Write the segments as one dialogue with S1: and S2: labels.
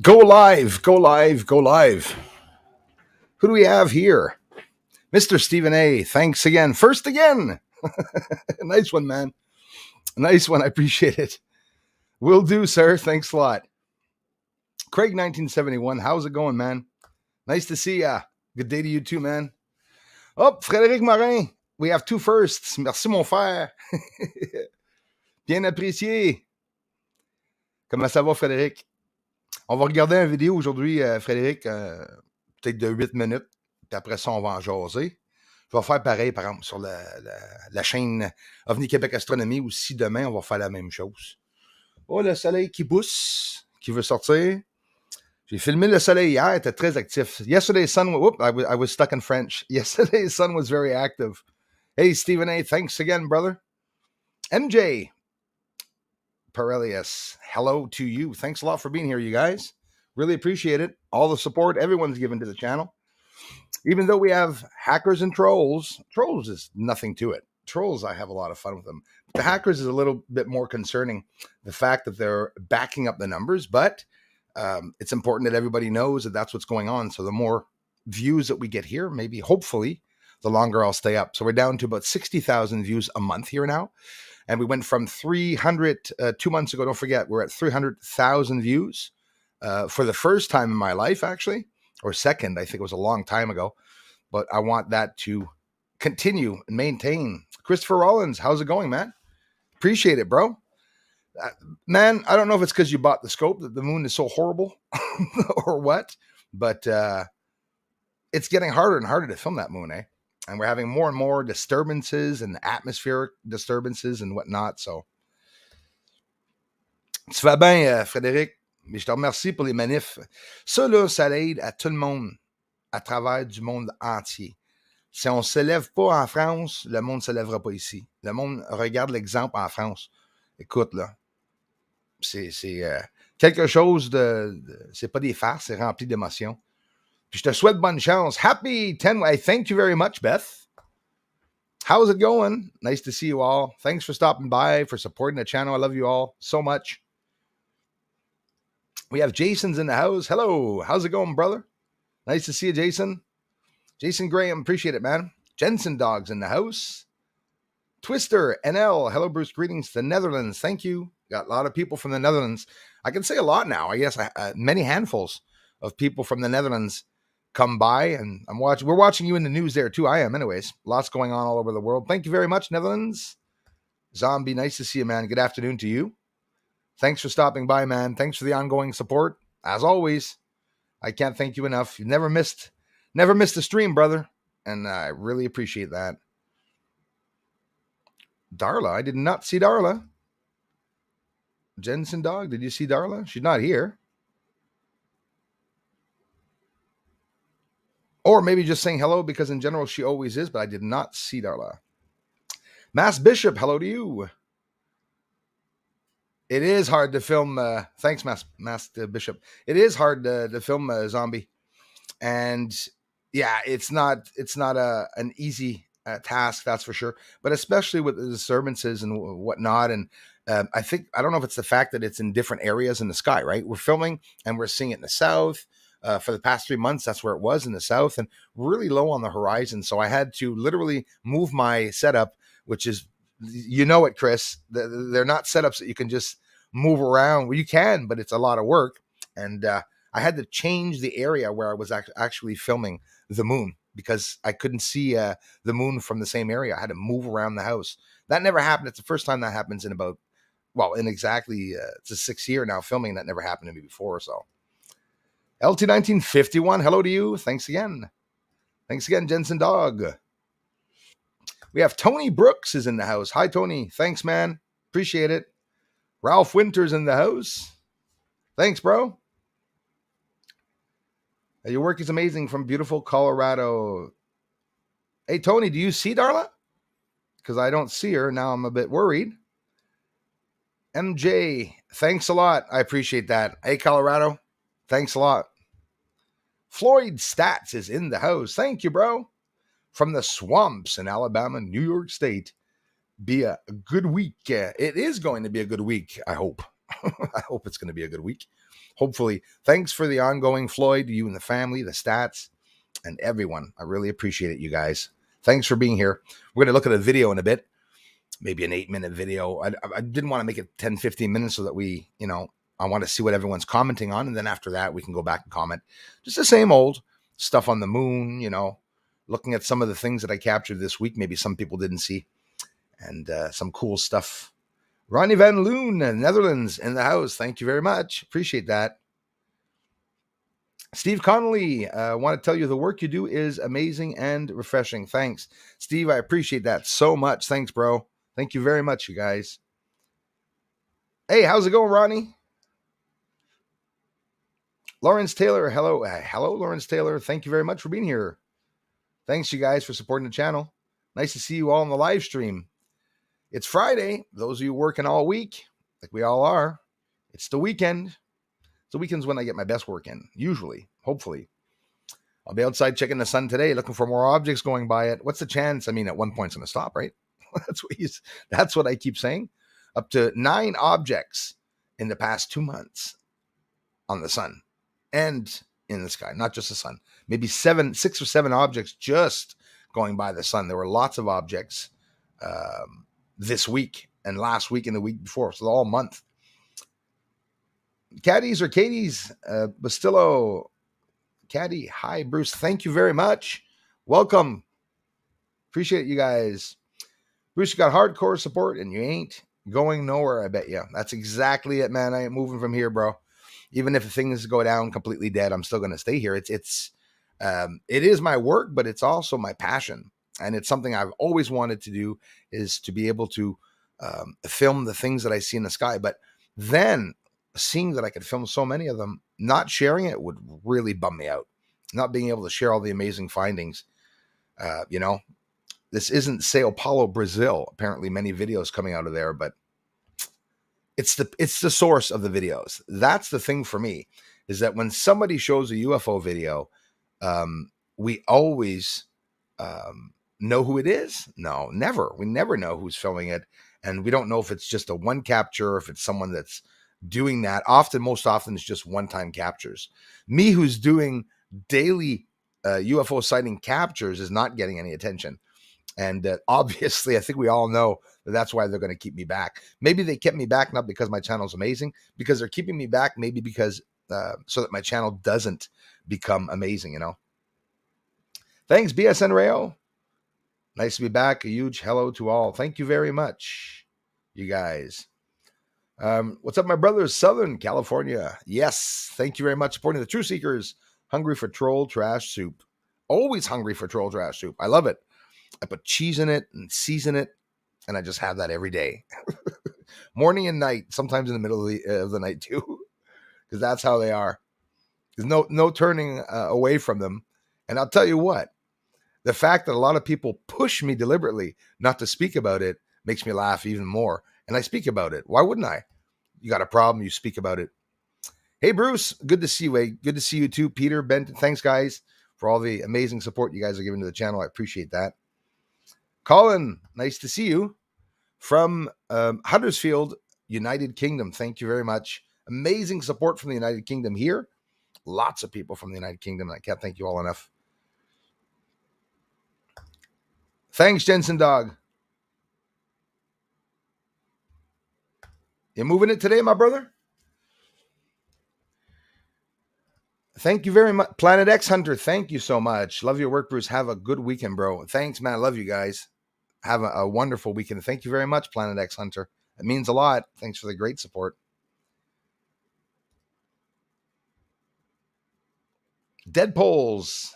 S1: Go live, go live, go live. Who do we have here? Mr. Stephen A. Thanks again. First again. Nice one, man. Nice one. I appreciate it. Will do, sir. Thanks a lot. Craig 1971. How's it going, man? Nice to see ya. Good day to you too, man. Oh, Frédéric Morin. We have two firsts. Merci, mon frère. Bien apprécié. Comment ça va, Frédéric? On va regarder une vidéo aujourd'hui, Frédéric, peut-être de 8 minutes. Puis après ça, on va en jaser. Je vais faire pareil, par exemple, sur la chaîne OVNI Québec Astronomie, ou si demain, on va faire la même chose. Oh, le soleil qui pousse, qui veut sortir. J'ai filmé le soleil hier, il était très actif. Yesterday's sun, whoop, I was stuck in French. Yesterday's sun was very active. Hey, Stephen A., thanks again, brother. MJ Perelius, hello to you. Thanks a lot for being here, you guys. Really appreciate it. All the support everyone's given to the channel. Even though we have hackers and trolls is nothing to it. Trolls, I have a lot of fun with them. The hackers is a little bit more concerning, the fact that they're backing up the numbers, but it's important that everybody knows that that's what's going on. So the more views that we get here, maybe hopefully, the longer I'll stay up. So we're down to about 60,000 views a month here now. And we went from 300 2 months ago. Don't forget, we're at 300,000 views for the first time in my life, actually, or second. I think it was a long time ago. But I want that to continue and maintain. Christopher Rollins, how's it going, man? Appreciate it, bro. Man, I don't know if it's because you bought the scope that the moon is so horrible or what, but it's getting harder and harder to film that moon, eh? And we're having more and more disturbances and atmospheric disturbances and whatnot. So, tu vas bien, Frédéric, mais je te remercie pour les manifs. Ça, là, ça aide à tout le monde, à travers du monde entier. Si on ne se lève pas en France, le monde ne se lèvera pas ici. Le monde regarde l'exemple en France. Écoute, là, c'est quelque chose c'est pas des farces, c'est rempli d'émotions. Puis je te souhaite bonne chance. Happy 10. Thank you very much, Beth. How's it going? Nice to see you all. Thanks for stopping by, for supporting the channel. I love you all so much. We have Jason's in the house. Hello. How's it going, brother? Nice to see you, Jason. Jason Graham, appreciate it, man. Jensen Dog's in the house. Twister, NL. Hello, Bruce. Greetings to the Netherlands. Thank you. Got a lot of people from the Netherlands. I can say a lot now. I guess many handfuls of people from the Netherlands come by, and we're watching you in the news there too. I am, anyways. Lots going on all over the world. Thank you very much, Netherlands. Zombie, nice to see you, man. Good afternoon to you. Thanks for stopping by, man. Thanks for the ongoing support. As always, I can't thank you enough. You never missed a stream, brother, and I really appreciate that. Darla, I did not see Darla. Jensen Dog, did you see Darla? She's not here. Or maybe just saying hello, because in general she always is, but I did not see Darla. Mass Bishop, hello to you. It is hard to film. Thanks, Mass Bishop. It is hard to film a zombie, and yeah, it's not an easy task, that's for sure. But especially with the disturbances and whatnot, and I don't know if it's the fact that it's in different areas in the sky. Right, we're filming and we're seeing it in the south. For the past 3 months, that's where it was, in the south, and really low on the horizon. So I had to literally move my setup, which is, you know it, Chris. They're not setups that you can just move around. Well, you can, but it's a lot of work. And I had to change the area where I was actually filming the moon, because I couldn't see the moon from the same area. I had to move around the house. That never happened. It's the first time that happens in exactly, it's a 6 year now filming. That never happened to me before, so. LT1951, hello to you. Thanks again. Thanks again, Jensen Dog. We have Tony Brooks is in the house. Hi, Tony. Thanks, man. Appreciate it. Ralph Winters in the house. Thanks, bro. Your work is amazing from beautiful Colorado. Hey, Tony, do you see Darla? Because I don't see her. Now I'm a bit worried. MJ, thanks a lot. I appreciate that. Hey, Colorado. Thanks a lot. Floyd Stats is in the house. Thank you, bro. From the swamps in Alabama, New York State. Be a good week. It is going to be a good week, I hope. I hope it's going to be a good week. Hopefully. Thanks for the ongoing, Floyd, you and the family, the stats, and everyone. I really appreciate it, you guys. Thanks for being here. We're going to look at a video in a bit, maybe an 8-minute video. I didn't want to make it 10, 15 minutes so that we, I want to see what everyone's commenting on. And then after that, we can go back and comment. Just the same old stuff on the moon, looking at some of the things that I captured this week. Maybe some people didn't see. And some cool stuff. Ronnie Van Loon, Netherlands, in the house. Thank you very much. Appreciate that. Steve Connolly, I want to tell you the work you do is amazing and refreshing. Thanks. Steve, I appreciate that so much. Thanks, bro. Thank you very much, you guys. Hey, how's it going, Ronnie? Lawrence Taylor, hello. Hello, Lawrence Taylor. Thank you very much for being here. Thanks, you guys, for supporting the channel. Nice to see you all on the live stream. It's Friday. Those of you working all week, like we all are, it's the weekend. The weekend's when I get my best work in, usually, hopefully. I'll be outside checking the sun today, looking for more objects going by it. What's the chance? I mean, at one point it's going to stop, right? That's what I keep saying. Up to 9 objects in the past 2 months on the sun and in the sky, not just the sun. Maybe 6 or 7 objects just going by the sun. There were lots of objects this week and last week and the week before, so all month. Caddies or Katie's, Bastillo, Caddy, hi, Bruce. Thank you very much. Welcome. Appreciate you guys. Bruce, you got hardcore support and you ain't going nowhere, I bet you. That's exactly it, man. I ain't moving from here, bro. Even if things go down completely dead, I'm still going to stay here. It is my work, but it's also my passion. And it's something I've always wanted to do, is to be able to film the things that I see in the sky. But then seeing that I could film so many of them, not sharing it would really bum me out. Not being able to share all the amazing findings. This isn't Sao Paulo, Brazil. Apparently many videos coming out of there, but it's the source of the videos. That's the thing for me, is that when somebody shows a UFO video, we always know who it is. No, never. We never know who's filming it. And we don't know if it's just a one capture, or if it's someone that's doing that. Most often it's just one-time captures. Me, who's doing daily UFO sighting captures, is not getting any attention. And obviously, I think we all know that that's why they're going to keep me back. Maybe they kept me back not because my channel's amazing, because they're keeping me back maybe because so that my channel doesn't become amazing, Thanks, BSN Rayo. Nice to be back. A huge hello to all. Thank you very much, you guys. What's up, my brothers? Southern California. Yes. Thank you very much. Supporting the True Seekers. Hungry for troll trash soup. Always hungry for troll trash soup. I love it. I put cheese in it and season it, and I just have that every day. Morning and night, sometimes in the middle of the night too, because that's how they are. There's no turning away from them. And I'll tell you what, the fact that a lot of people push me deliberately not to speak about it makes me laugh even more. And I speak about it. Why wouldn't I? You got a problem, you speak about it. Hey, Bruce, good to see you. Good to see you too, Peter, Benton. Thanks, guys, for all the amazing support you guys are giving to the channel. I appreciate that. Colin, nice to see you from Huddersfield, United Kingdom. Thank you very much. Amazing support from the United Kingdom here. Lots of people from the United Kingdom. I can't thank you all enough. Thanks, Jensen Dog. You moving it today, my brother? Thank you very much. Planet X Hunter, thank you so much. Love your work, Bruce. Have a good weekend, bro. Thanks, man. I love you guys. Have a wonderful weekend. Thank you very much, Planet X Hunter. It means a lot. Thanks for the great support. Dead polls.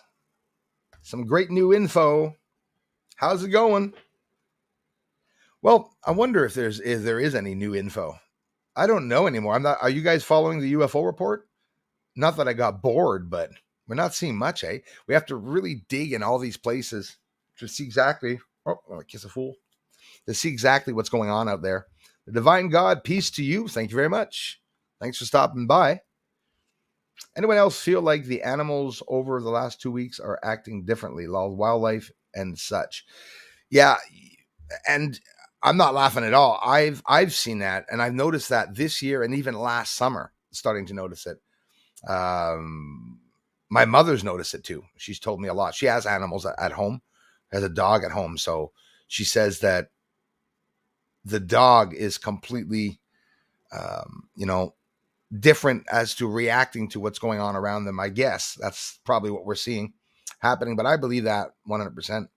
S1: Some great new info. How's it going? Well, I wonder if there is any new info. I don't know anymore. Are you guys following the UFO report? Not that I got bored, but we're not seeing much, eh? We have to really dig in all these places to see exactly. Oh, kiss a fool. To see exactly what's going on out there. The divine God, peace to you. Thank you very much. Thanks for stopping by. Anyone else feel like the animals over the last 2 weeks are acting differently? Wildlife and such. Yeah. And I'm not laughing at all. I've seen that, and I've noticed that this year and even last summer, starting to notice it. Um, my mother's noticed it too. She's told me a lot. She has animals at home, has a dog at home, so she says that the dog is completely, you know, different as to reacting to what's going on around them. I guess that's probably what we're seeing happening, but I believe that 100%.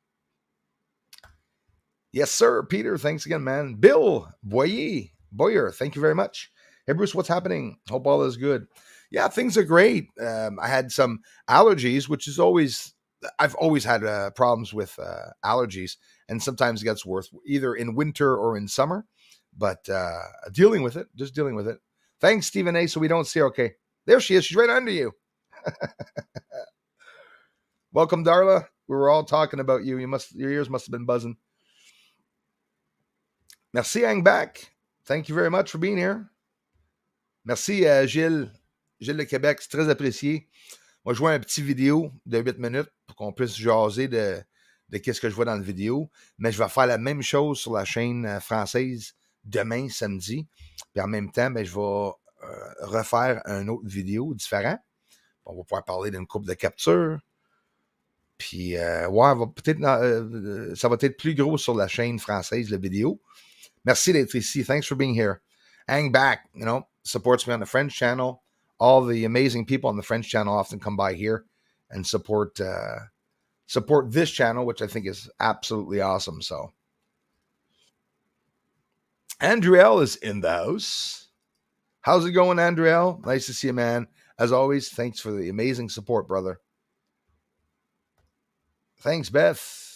S1: Yes, sir. Peter, thanks again, man. Bill Boyer, thank you very much. Hey, Bruce, what's happening? Hope all is good. Yeah, things are great. I had some allergies, which is always, I've always had problems with allergies, and sometimes it gets worse either in winter or in summer, but dealing with it, just dealing with it. Thanks, Stephen A. So we don't see her. Okay. There she is. She's right under you. Welcome, Darla. We were all talking about you. Your ears must have been buzzing. Merci, Hangback. Thank you very much for being here. Merci, Gilles. Gilles de Québec, c'est très apprécié. Moi, je vois un petit vidéo de 8 minutes pour qu'on puisse jaser de qu'est-ce que je vois dans la vidéo. Mais je vais faire la même chose sur la chaîne française demain, samedi. Puis en même temps, ben, je vais refaire une autre vidéo différent. On va pouvoir parler d'une coupe de capture. Puis, ouais, ça va être plus gros sur la chaîne française, la vidéo. Merci d'être ici. Thanks for being here. Hang back, supports me on the French channel. All the amazing people on the French channel often come by here and support this channel, which I think is absolutely awesome. So, Andriel is in the house. How's it going, Andriel? Nice to see you, man. As always, thanks for the amazing support, brother. Thanks, Beth.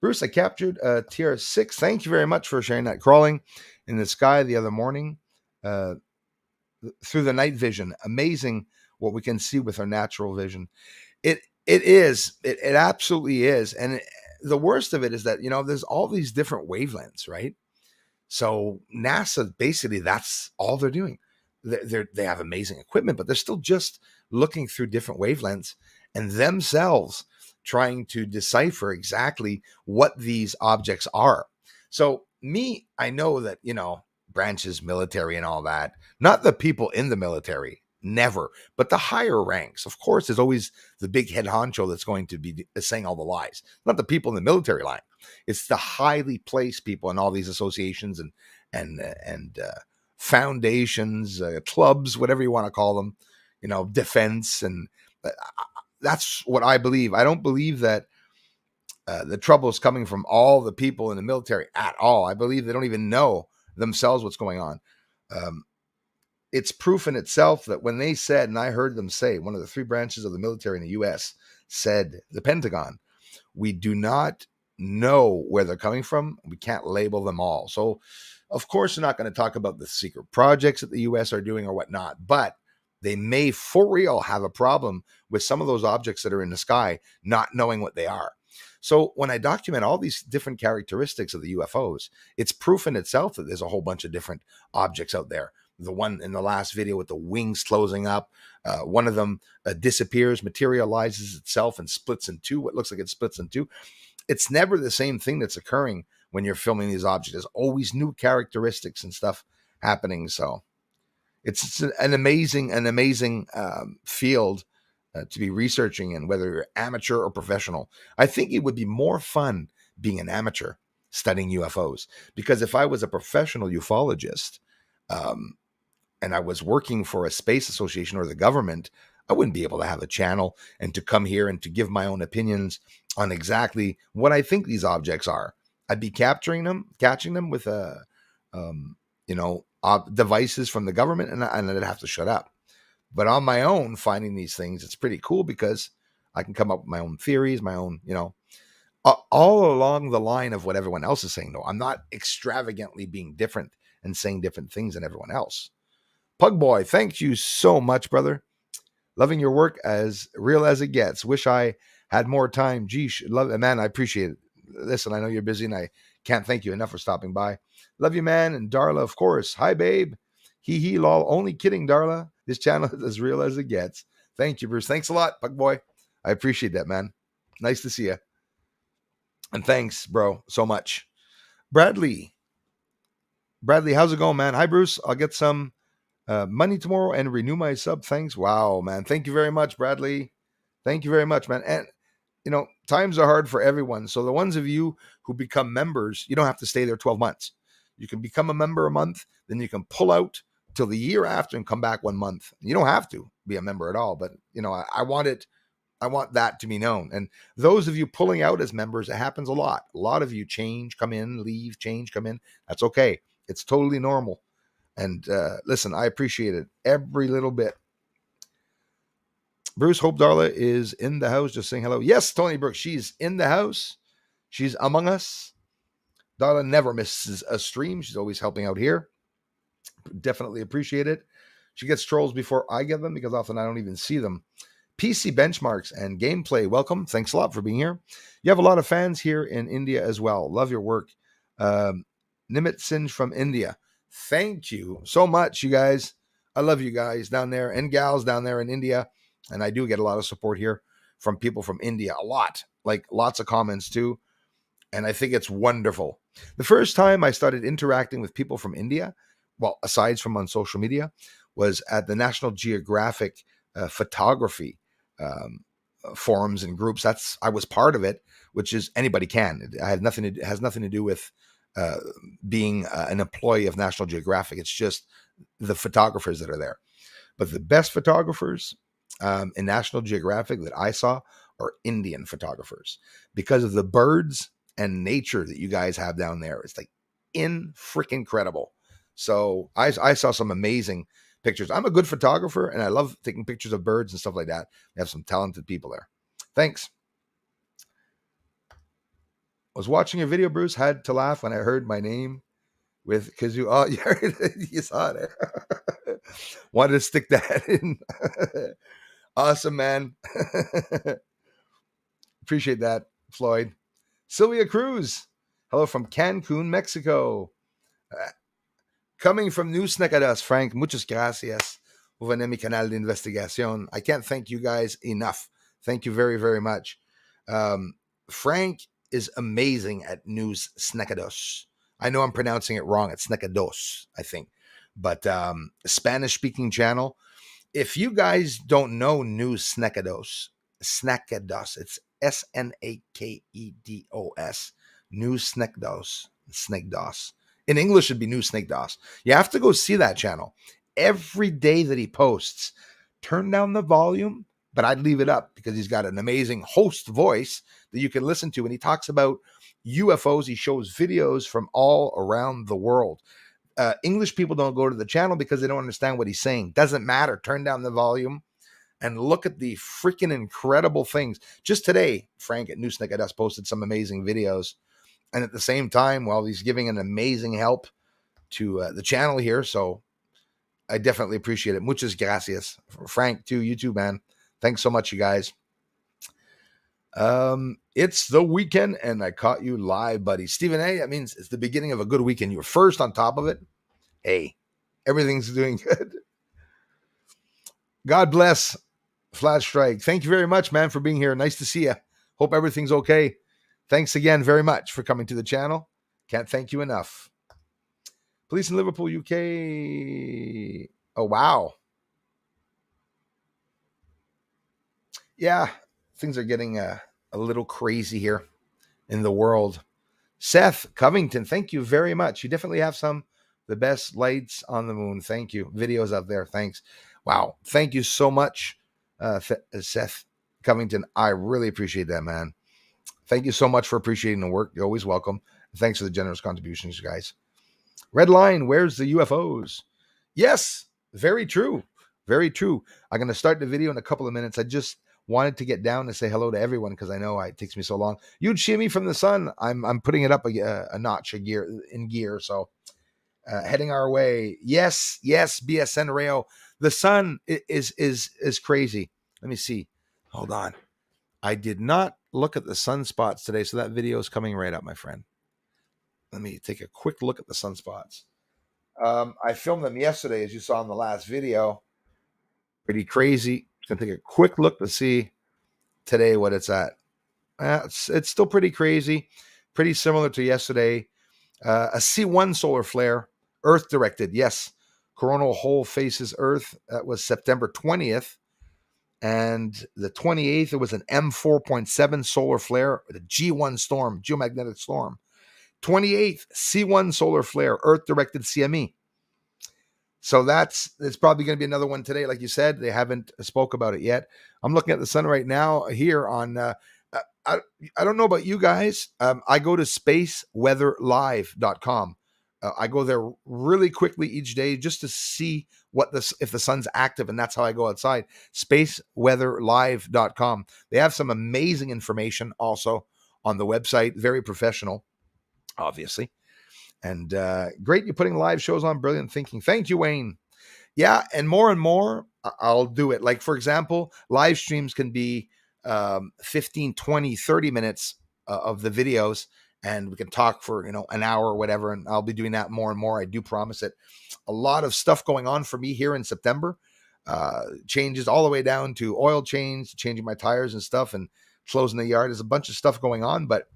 S1: Bruce, I captured TR6. Thank you very much for sharing that. Crawling in the sky the other morning through the night vision. Amazing what we can see with our natural vision. It absolutely is. And the worst of it is that, there's all these different wavelengths, right? So NASA, basically, that's all they're doing. They have amazing equipment, but they're still just looking through different wavelengths and themselves trying to decipher exactly what these objects are. So I know that, branches, military and all that, not the people in the military, never, but the higher ranks. Of course, there's always the big head honcho that's going to be saying all the lies, not the people in the military line. It's the highly placed people in all these associations and foundations, clubs, whatever you want to call them, defense. And that's what I believe. I don't believe that the trouble is coming from all the people in the military at all. I believe they don't even know themselves what's going on. It's proof in itself that when they said, and I heard them say, one of the three branches of the military in the U.S. said, the Pentagon, we do not know where they're coming from. We can't label them all. So, of course, they're not going to talk about the secret projects that the U.S. are doing or whatnot, but they may for real have a problem with some of those objects that are in the sky not knowing what they are. So when I document all these different characteristics of the UFOs, it's proof in itself that there's a whole bunch of different objects out there. The one in the last video with the wings closing up, one of them disappears, materializes itself and splits in two. What looks like it splits in two. It's never the same thing that's occurring when you're filming these objects. There's always new characteristics and stuff happening. So it's an amazing field to be researching in, whether you're amateur or professional. I think it would be more fun being an amateur studying UFOs, because if I was a professional ufologist, and I was working for a space association or the government, I wouldn't be able to have a channel and to come here and to give my own opinions on exactly what I think these objects are. I'd be catching them with devices from the government, and I'd have to shut up. But on my own, finding these things, it's pretty cool because I can come up with my own theories, my own, all along the line of what everyone else is saying. Though I'm not extravagantly being different and saying different things than everyone else. Pug Boy, thank you so much, brother. Loving your work, as real as it gets. Wish I had more time. Geesh, love it, man. I appreciate it. Listen, I know you're busy, and I can't thank you enough for stopping by. Love you, man. And Darla, of course. Hi, babe. Hee lol. Only kidding, Darla. This channel is as real as it gets. Thank you, Bruce. Thanks a lot, Pug Boy. I appreciate that, man. Nice to see you. And thanks, bro, so much. Bradley, Bradley, how's it going, man? Hi, Bruce. I'll get some money tomorrow and renew my sub. Thanks. Wow, man. Thank you very much, Bradley. Thank you very much, man. And times are hard for everyone. So the ones of you who become members, you don't have to stay there 12 months. You can become a member a month, then you can pull out till the year after and come back 1 month. You don't have to be a member at all, but I want it. I want that to be known. And those of you pulling out as members, it happens a lot. A lot of you change, come in, leave, change, come in. That's okay. It's totally normal. And listen, I appreciate it every little bit. Bruce, Hope Darla is in the house, just saying hello. Yes, Tony Brooks, she's in the house. She's among us. Darla never misses a stream. She's always helping out here. Definitely appreciate it. She gets trolls before I get them because often I don't even see them. PC Benchmarks and Gameplay, welcome. Thanks a lot for being here. You have a lot of fans here in India as well. Love your work. Nimit Sinj from India. Thank you so much, you guys. I love you guys down there and gals down there in India. And I do get a lot of support here from people from India, a lot, like lots of comments too. And I think it's wonderful. The first time I started interacting with people from India, well, aside from on social media, was at the National Geographic photography forums and groups. I was part of it, which is anybody can. It has nothing to do with being an employee of National Geographic. It's just the photographers that are there. But the best photographers in National Geographic that I saw are Indian photographers because of the birds and nature that you guys have down there. It's like freaking incredible. So I saw some amazing pictures. I'm a good photographer and I love taking pictures of birds and stuff like that. We have some talented people there. Thanks. I was watching your video, Bruce. Had to laugh when I heard my name with Kazoo. Oh, you saw it. Wanted to stick that in. Awesome, man. Appreciate that, Floyd. Sylvia Cruz. Hello from Cancun, Mexico. Coming from News Necadas, Frank, muchas gracias por venir a mi canal de investigación. I can't thank you guys enough. Thank you very, very much. Frank is amazing at News Snecados. I know I'm pronouncing it wrong. It's Snecados, I think. But Spanish-speaking channel. If you guys don't know News Snecados, it's Snakedos. News Snecados. In English, it'd be New Snake DOS. You have to go see that channel. Every day that he posts, turn down the volume, but I'd leave it up because he's got an amazing host voice that you can listen to. And he talks about UFOs. He shows videos from all around the world. English people don't go to the channel because they don't understand what he's saying. Doesn't matter. Turn down the volume and look at the freaking incredible things. Just today, Frank at New Snake DOS posted some amazing videos. And at the same time, while he's giving an amazing help to the channel here. So I definitely appreciate it. Muchas gracias. Frank, too. You too, man. Thanks so much, you guys. It's the weekend, and I caught you live, buddy. Stephen A., that means it's the beginning of a good weekend. You were first on top of it. Hey, everything's doing good. God bless Flash Strike. Thank you very much, man, for being here. Nice to see you. Hope everything's okay. Thanks again very much for coming to the channel. Can't thank you enough. Police in Liverpool, UK. Oh, wow. Yeah, things are getting a little crazy here in the world. Seth Covington, thank you very much. You definitely have the best lights on the moon. Thank you. Videos out there. Thanks. Wow. Thank you so much, Seth Covington. I really appreciate that, man. Thank you so much for appreciating the work. You're always welcome. Thanks for the generous contributions, guys. Red Line, where's the UFOs? Yes, very true. Very true. I'm going to start the video in a couple of minutes. I just wanted to get down and say hello to everyone because I know it takes me so long. You'd shimmy from the sun. I'm putting it up a notch in gear. So heading our way. Yes, BSN Rayo. The sun is crazy. Let me see. Hold on. I did not look at the sunspots today, so that video is coming right up, my friend. Let me take a quick look at the sunspots. I filmed them yesterday, as you saw in the last video. Pretty crazy. Gonna take a quick look to see today what it's at. It's still pretty crazy, pretty similar to yesterday. A C1 solar flare Earth directed. Yes. Coronal hole faces Earth. That was September 20th. And the 28th, it was an M4.7 solar flare, the G1 storm, geomagnetic storm. 28th, C1 solar flare, Earth directed CME. So it's probably going to be another one today. Like you said, they haven't spoke about it yet. I'm looking at the sun right now here on, I, I don't know about you guys. I go to spaceweatherlive.com. I go there really quickly each day just to see if the sun's active, and that's how I go outside. Spaceweatherlive.com. They have some amazing information also on the website. Very professional, obviously. And great, you're putting live shows on. Brilliant thinking. Thank you, Wayne. Yeah, and more, I'll do it. Like, for example, live streams can be 15, 20, 30 minutes of the videos, and we can talk for, an hour or whatever, and I'll be doing that more and more. I do promise it. A lot of stuff going on for me here in September. Changes all the way down to oil change, changing my tires and stuff, and closing the yard. There's a bunch of stuff going on, but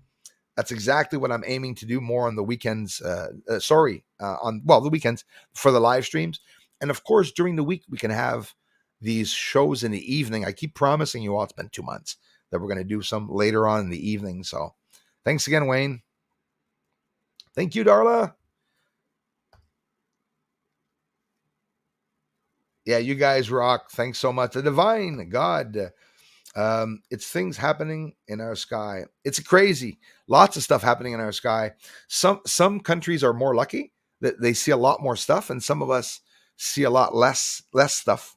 S1: that's exactly what I'm aiming to do more on the weekends. The weekends for the live streams. And of course, during the week, we can have these shows in the evening. I keep promising you all, it's been 2 months, that we're going to do some later on in the evening. So thanks again, Wayne. Thank you, Darla. Yeah, you guys rock. Thanks so much. The divine God. It's things happening in our sky. It's crazy. Lots of stuff happening in our sky. Some countries are more lucky that they see a lot more stuff, and some of us see a lot less stuff.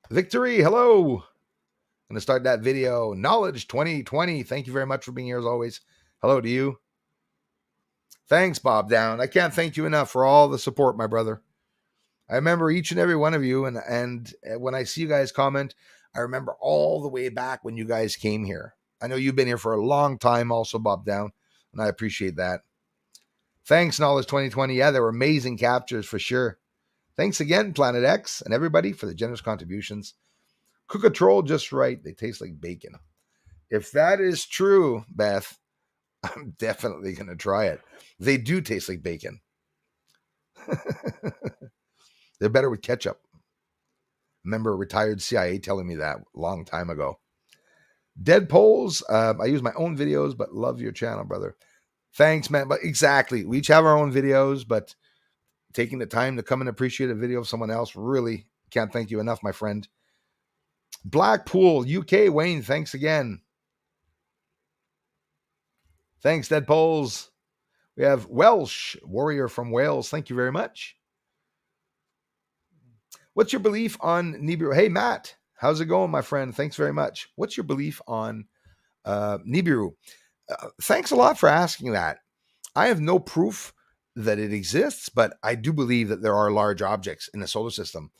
S1: Victory, hello. I'm going to start that video. Knowledge 2020. Thank you very much for being here as always. Hello to you. Thanks, Bob Down. I can't thank you enough for all the support, my brother. I remember each and every one of you, and when I see you guys comment, I remember all the way back when you guys came here. I know you've been here for a long time also, Bob Down, and I appreciate that. Thanks, Knowledge 2020. Yeah, they were amazing captures for sure. Thanks again, Planet X, and everybody for the generous contributions. Cook a troll just right. They taste like bacon. If that is true, Beth, I'm definitely going to try it. They do taste like bacon. They're better with ketchup. Remember a retired CIA telling me that a long time ago. Dead polls. I use my own videos, but love your channel, brother. Thanks, man. But exactly. We each have our own videos, but taking the time to come and appreciate a video of someone else, really can't thank you enough, my friend. Blackpool, UK, Wayne, thanks again. Thanks, Dead polls. We have Welsh, warrior from Wales. Thank you very much. What's your belief on Nibiru? Hey, Matt, how's it going, my friend? Thanks very much. What's your belief on Nibiru? Thanks a lot for asking that. I have no proof that it exists, but I do believe that there are large objects in the solar system.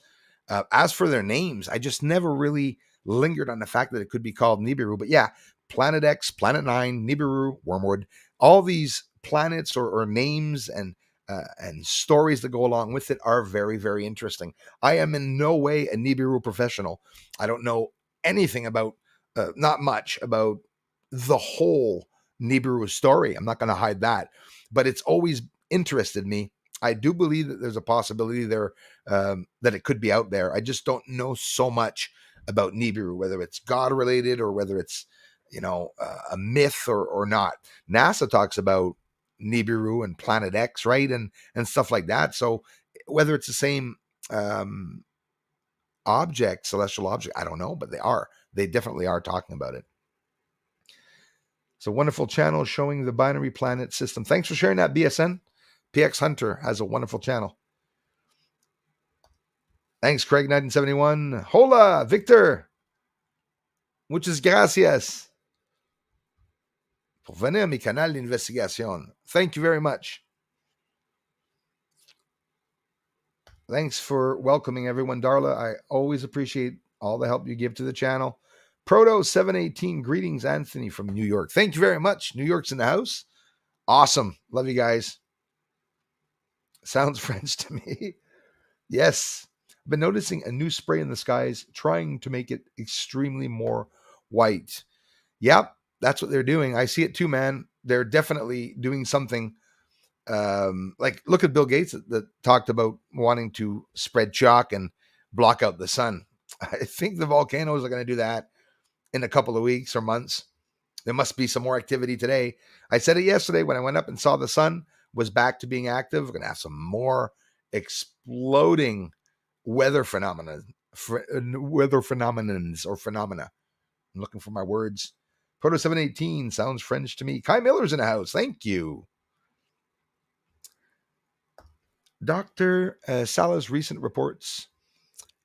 S1: As for their names, I just never really lingered on the fact that it could be called Nibiru. But yeah, Planet X, Planet 9, Nibiru, Wormwood, all these planets or names and stories that go along with it are very, very interesting. I am in no way a Nibiru professional. I don't know anything about, not much about the whole Nibiru story. I'm not going to hide that, but it's always interested me. I do believe that there's a possibility there that it could be out there. I just don't know so much about Nibiru, whether it's God related or whether it's, a myth or not. NASA talks about Nibiru and Planet X, right? And stuff like that. So whether it's the same object, celestial object, I don't know, but they definitely are talking about it. It's a wonderful channel showing the binary planet system. Thanks for sharing that, BSN. PX Hunter has a wonderful channel. Thanks, Craig 1971. Hola, Victor. Muchas gracias por venir a mi canal de investigación. Thank you very much. Thanks for welcoming everyone, Darla. I always appreciate all the help you give to the channel. Proto 718, greetings, Anthony from New York. Thank you very much. New York's in the house. Awesome. Love you guys. Sounds French to me. Yes. I've been noticing a new spray in the skies, trying to make it extremely more white. Yep, that's what they're doing. I see it too, man. They're definitely doing something Like, look at Bill Gates that talked about wanting to spread chalk and block out the sun. I think the volcanoes are going to do that in a couple of weeks or months. There must be some more activity today. I said it yesterday when I went up and saw the sun was back to being active. We're going to have some more exploding weather phenomena, weather phenomenons or phenomena. I'm looking for my words. Proto 718 sounds French to me. Kai Miller's in the house. Thank you. Dr. Sala's recent reports,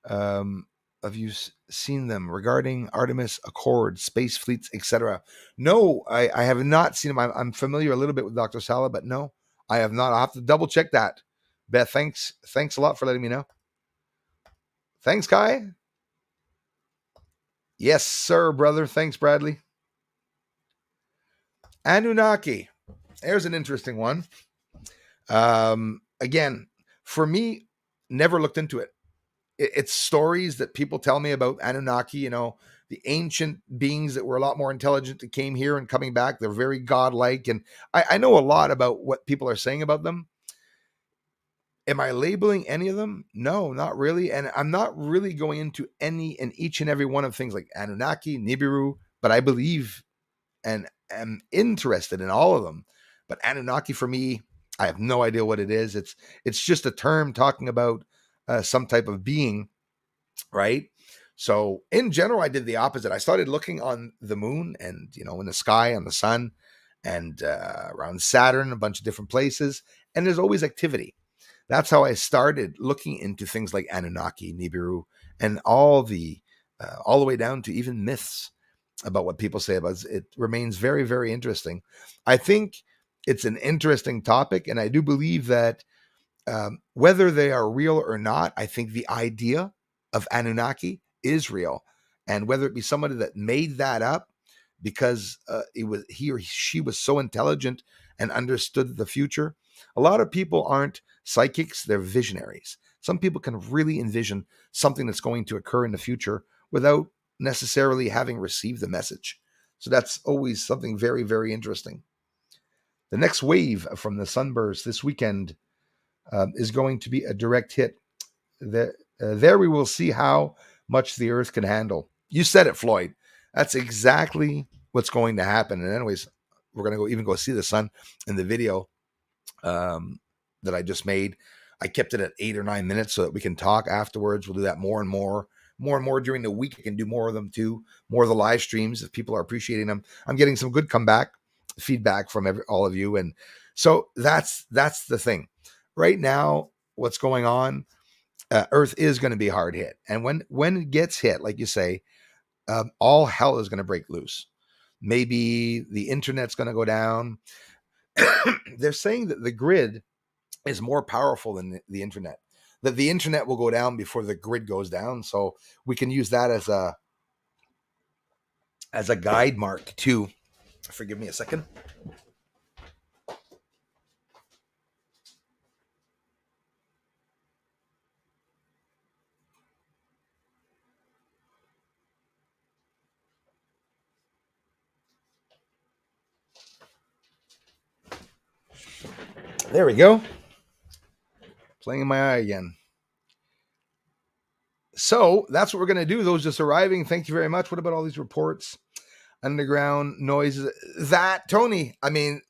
S1: have you seen them regarding Artemis Accord, space fleets, etc.? No, I have not seen them. I'm familiar a little bit with Dr. Sala, but no, I have not. I'll have to double check that. Beth, thanks a lot for letting me know. Thanks, Kai. Yes, sir, brother. Thanks, Bradley. Anunnaki. There's an interesting one. Again, for me, never looked into it. It's stories that people tell me about Anunnaki, the ancient beings that were a lot more intelligent that came here and coming back. They're very godlike. And I know a lot about what people are saying about them. Am I labeling any of them? No, not really. And I'm not really going into any and each and every one of things like Anunnaki, Nibiru, but I believe and am interested in all of them. But Anunnaki, for me, I have no idea what it is. It's just a term talking about some type of being, right? So in general, I did the opposite. I started looking on the moon and, in the sky, on the sun, and around Saturn, a bunch of different places. And there's always activity. That's how I started looking into things like Anunnaki, Nibiru, and all the way down to even myths about what people say about it. It remains very, very interesting. I think it's an interesting topic, and I do believe that whether they are real or not, I think the idea of Anunnaki is real. And whether it be somebody that made that up because he or she was so intelligent and understood the future. A lot of people aren't psychics, they're visionaries. Some people can really envision something that's going to occur in the future without necessarily having received the message. So that's always something very, very interesting. The next wave from the sunburst this weekend is going to be a direct hit. There we will see how much the Earth can handle. You said it, Floyd. That's exactly what's going to happen. And anyways, we're going to go see the sun in the video that I just made. I kept it at 8 or 9 minutes so that we can talk afterwards. We'll do that more and more during the week. I can do more of them too, more of the live streams if people are appreciating them. I'm getting some good feedback from all of you. And so that's the thing. Right now, what's going on, Earth is going to be hard hit. And when it gets hit, like you say, all hell is going to break loose. Maybe the internet's going to go down. They're saying that the grid is more powerful than the internet, that the internet will go down before the grid goes down. So we can use that as a guide mark too. Forgive me a second. There we go. Playing in my eye again. So that's what we're going to do. Those just arriving, thank you very much. What about all these reports? Underground noises. That, Tony, I mean,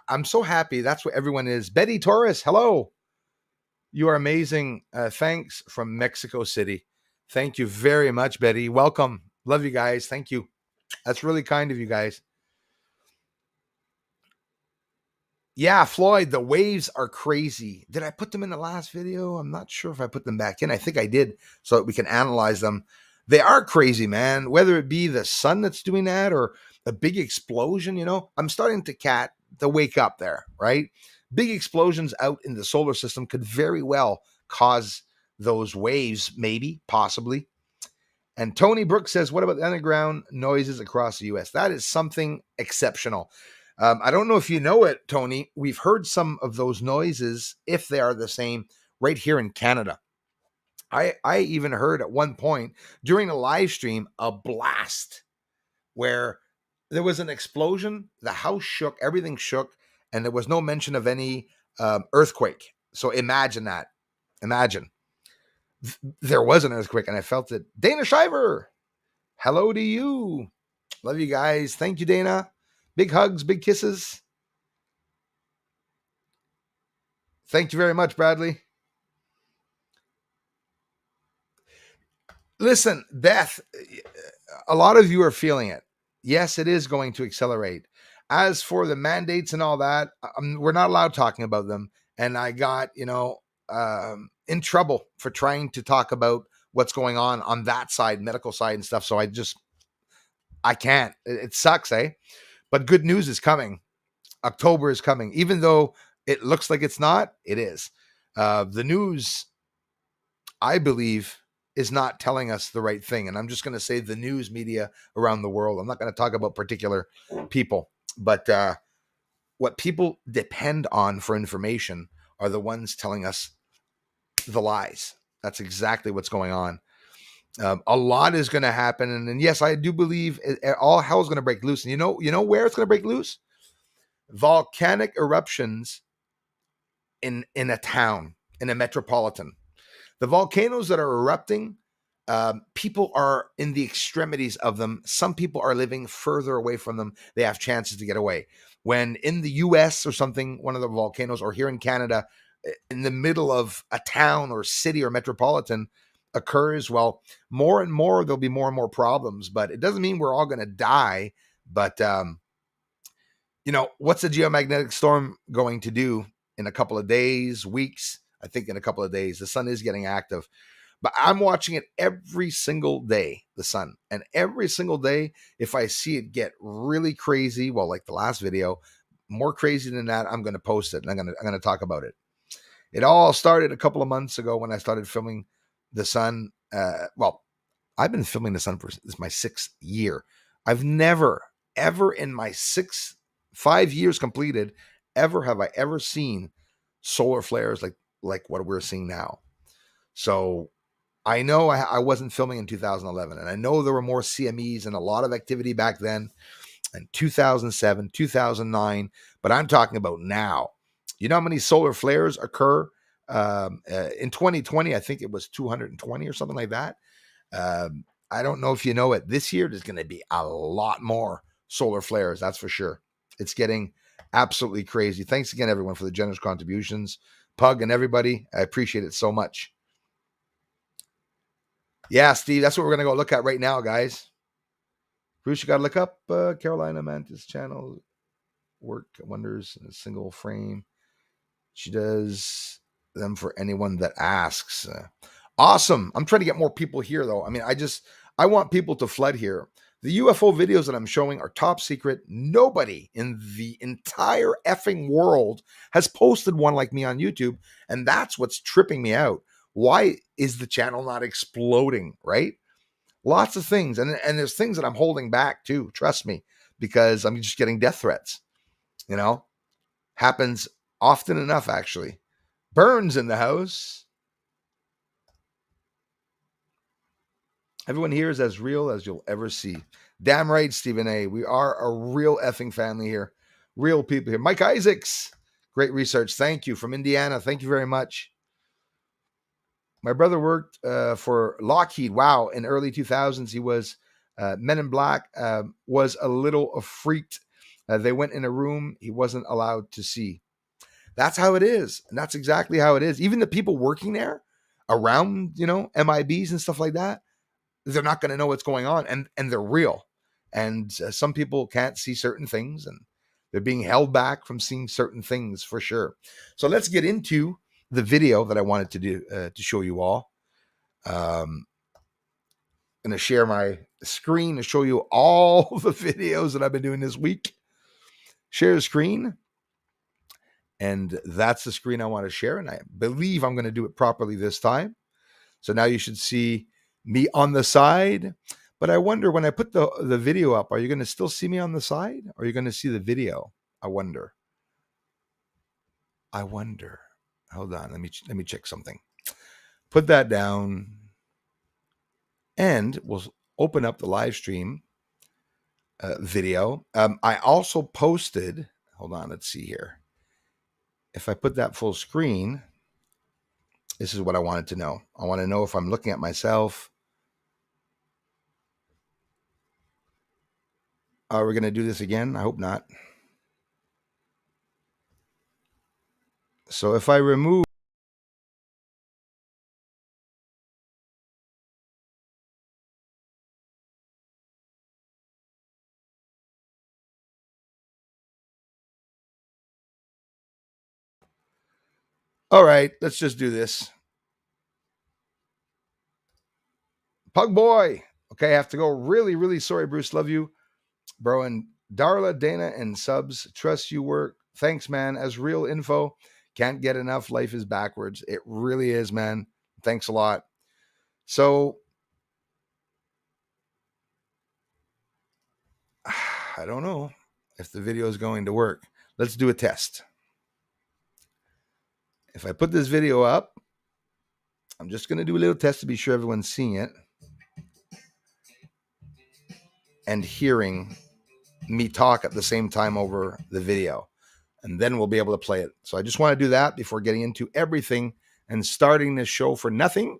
S1: I'm so happy. That's what everyone is. Betty Torres, hello. You are amazing. Thanks from Mexico City. Thank you very much, Betty. Welcome. Love you guys. Thank you. That's really kind of you guys. Yeah, Floyd, the waves are crazy. Did I put them in the last video? I'm not sure if I put them back in. I think I did so that we can analyze them. They are crazy, man. Whether it be the sun that's doing that or a big explosion, I'm starting to wake up there, right? Big explosions out in the solar system could very well cause those waves, maybe, possibly. And Tony Brooks says, what about the underground noises across the U.S.? That is something exceptional. I don't know if you know it, Tony. We've heard some of those noises, if they are the same, right here in Canada. I even heard at one point during a live stream a blast where there was an explosion, the house shook, everything shook, and there was no mention of any earthquake. So imagine that. Imagine there was an earthquake and I felt it. Dana Shiver, hello to you. Love you guys. Thank you, Dana. Big hugs, big kisses. Thank you very much, Bradley. Listen, Beth, a lot of you are feeling it. Yes, it is going to accelerate. As for the mandates and all that, we're not allowed talking about them. And I got, in trouble for trying to talk about what's going on that side, medical side and stuff. So I can't. It sucks, eh? But good news is coming. October is coming. Even though it looks like it's not, it is. The news, I believe, is not telling us the right thing. And I'm just going to say the news media around the world. I'm not going to talk about particular people, but what people depend on for information are the ones telling us the lies. That's exactly what's going on. A lot is going to happen. And yes, I do believe all hell is going to break loose. And you know where it's going to break loose? Volcanic eruptions in a town, in a metropolitan. The volcanoes that are erupting, people are in the extremities of them. Some people are living further away from them. They have chances to get away. When in the US or something, one of the volcanoes, or here in Canada, in the middle of a town or city or metropolitan occurs, well, more and more, there'll be more and more problems. But it doesn't mean we're all going to die. But, what's a geomagnetic storm going to do in a couple of days, weeks? I think in a couple of days. The sun is getting active. But I'm watching it every single day, the sun. And every single day, if I see it get really crazy, well, like the last video, more crazy than that, I'm going to post it and I'm going to talk about it. It all started a couple of months ago when I started filming the sun. I've been filming the sun for this is my 6th year. I've never, ever in my 5 years completed, have I ever seen solar flares like what we're seeing now. So I know I wasn't filming in 2011, and I know there were more CMEs and a lot of activity back then, and 2007, 2009, but I'm talking about now. You know how many solar flares occur? In 2020, I think it was 220 or something like that. I don't know if you know it. This year, there's going to be a lot more solar flares, that's for sure. It's getting absolutely crazy. Thanks again, everyone, for the generous contributions. Pug and everybody, I appreciate it so much. Yeah, Steve, that's what we're going to go look at right now, guys. Bruce, you got to look up Carolina Mantis channel. Work wonders in a single frame. She does them for anyone that asks. Awesome. I'm trying to get more people here, though. I mean, I want people to flood here. The UFO videos that I'm showing are top secret. Nobody in the entire effing world has posted one like me on YouTube. And that's what's tripping me out. Why is the channel not exploding, right? Lots of things. And there's things that I'm holding back too. Trust me, because I'm just getting death threats. Happens often enough, actually. Burns in the house. Everyone here is as real as you'll ever see. Damn right, Stephen A. We are a real effing family here. Real people here. Mike Isaacs. Great research. Thank you. From Indiana. Thank you very much. My brother worked for Lockheed. Wow. In early 2000s, he was Men in Black, was a little freaked. They went in a room he wasn't allowed to see. That's how it is. And that's exactly how it is. Even the people working there around, MIBs and stuff like that, they're not going to know what's going on. And they're real. And some people can't see certain things, and they're being held back from seeing certain things for sure. So let's get into the video that I wanted to do to show you all. I'm going to share my screen to show you all the videos that I've been doing this week. Share the screen. And that's the screen I want to share. And I believe I'm going to do it properly this time. So now you should see me on the side. But I wonder, when I put the video up, are you going to still see me on the side? Or are you going to see the video? I wonder. Hold on. Let me check something. Put that down. And we'll open up the live stream video. I also posted, hold on, let's see here. if I put that full screen, this is what I wanted to know. I want to know if I'm looking at myself. Are we going to do this again? I hope not. So if I remove, all right, let's just do this. Pug boy. Okay, I have to go. Really, really sorry, Bruce. Love you, bro. And Darla, Dana, and subs. Trust you work. Thanks, man. As real info. Can't get enough. Life is backwards. It really is, man. Thanks a lot. So I don't know if the video is going to work. Let's do a test. If I put this video up, I'm just going to do a little test to be sure everyone's seeing it and hearing me talk at the same time over the video. And then we'll be able to play it. So I just want to do that before getting into everything and starting this show for nothing.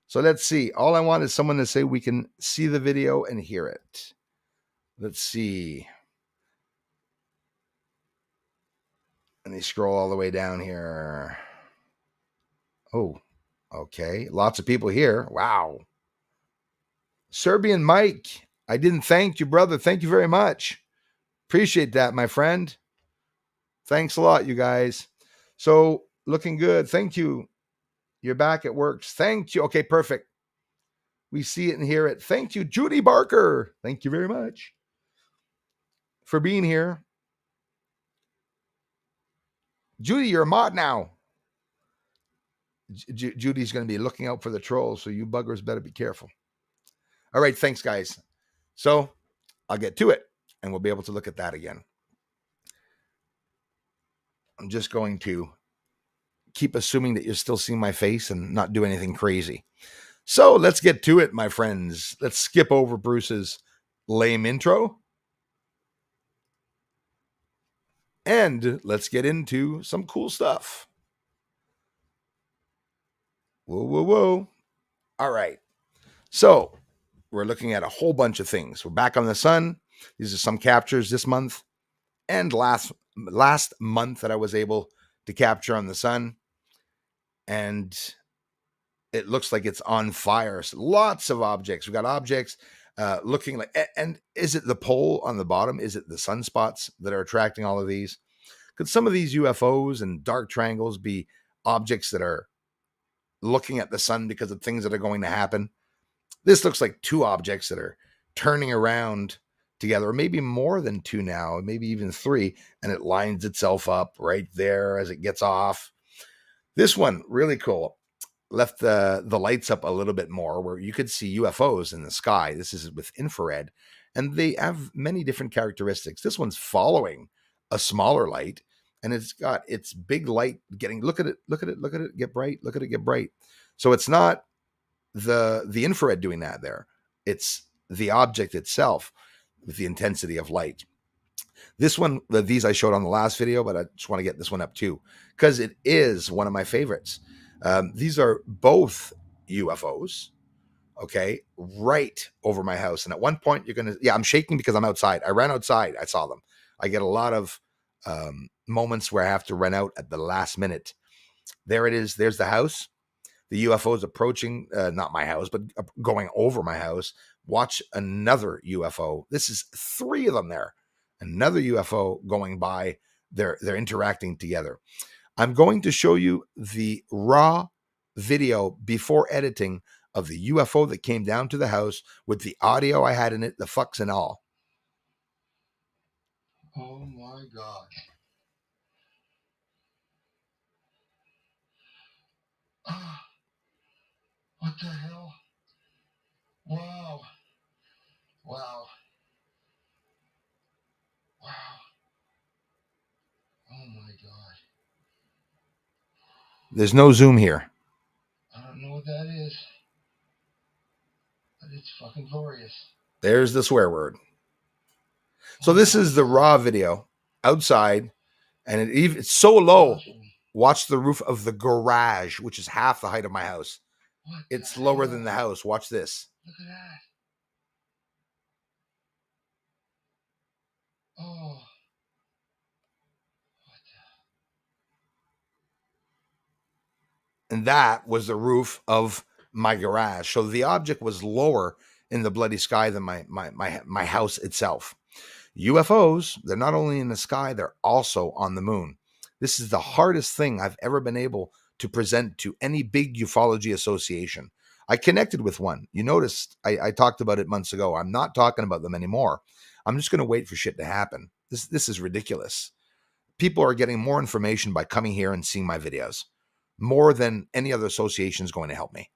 S1: So let's see. All I want is someone to say we can see the video and hear it. Let's see. Let me scroll all the way down here. Oh, okay. Lots of people here. Wow. Serbian Mike, I didn't thank you, brother. Thank you very much. Appreciate that, my friend. Thanks a lot, you guys. So looking good. Thank you. You're back at work. Thank you. Okay, perfect. We see it and hear it. Thank you, Judy Barker. Thank you very much for being here. Judy, you're a mod now. Judy's going to be looking out for the trolls, so you buggers better be careful. All right, thanks, guys. So I'll get to it, and we'll be able to look at that again. I'm just going to keep assuming that you're still seeing my face and not do anything crazy. So let's get to it, my friends. Let's skip over Bruce's lame intro. And let's get into some cool stuff. Whoa, whoa, whoa. All right. So we're looking at a whole bunch of things. We're back on the sun. These are some captures this month and last month that I was able to capture on the sun. And it looks like it's on fire. So lots of objects. We've got objects looking like, and is it the pole on the bottom? Is it the sunspots that are attracting all of these? Could some of these UFOs and dark triangles be objects that are looking at the sun because of things that are going to happen? This looks like two objects that are turning around together, or maybe more than two now, maybe even three, and it lines itself up right there as it gets off. This one, really cool. Left the lights up a little bit more where you could see UFOs in the sky. This is with infrared, and they have many different characteristics. This one's following a smaller light, and it's got its big light getting, look at it, get bright, look at it, get bright. So it's not the infrared doing that there. It's the object itself with the intensity of light. This one, these I showed on the last video, but I just want to get this one up too, because it is one of my favorites. These are both UFOs, okay, right over my house. And at one point, you're going to, yeah, I'm shaking because I'm outside. I ran outside. I saw them. I get a lot of moments where I have to run out at the last minute. There it is. There's the house. The UFO is approaching, not my house, but going over my house. Watch another UFO. This is three of them there. Another UFO going by. They're interacting together. I'm going to show you the raw video before editing of the UFO that came down to the house with the audio I had in it, the fucks and all. Oh my God. What the hell? Wow. Wow. Wow. Oh my God. There's no zoom here. I don't know what that is, but it's fucking glorious. There's the swear word. So this is the raw video outside, And it's so low. Watch the roof of the garage, which is half the height of my house. It's lower than the house. Watch this.
S2: Look at that. Oh.
S1: And that was the roof of my garage. So the object was lower in the bloody sky than my house itself. UFOs, they're not only in the sky, they're also on the moon. This is the hardest thing I've ever been able to present to any big ufology association. I connected with one. You noticed I talked about it months ago. I'm not talking about them anymore. I'm just going to wait for shit to happen. This is ridiculous. People are getting more information by coming here and seeing my videos, more than any other association is going to help me.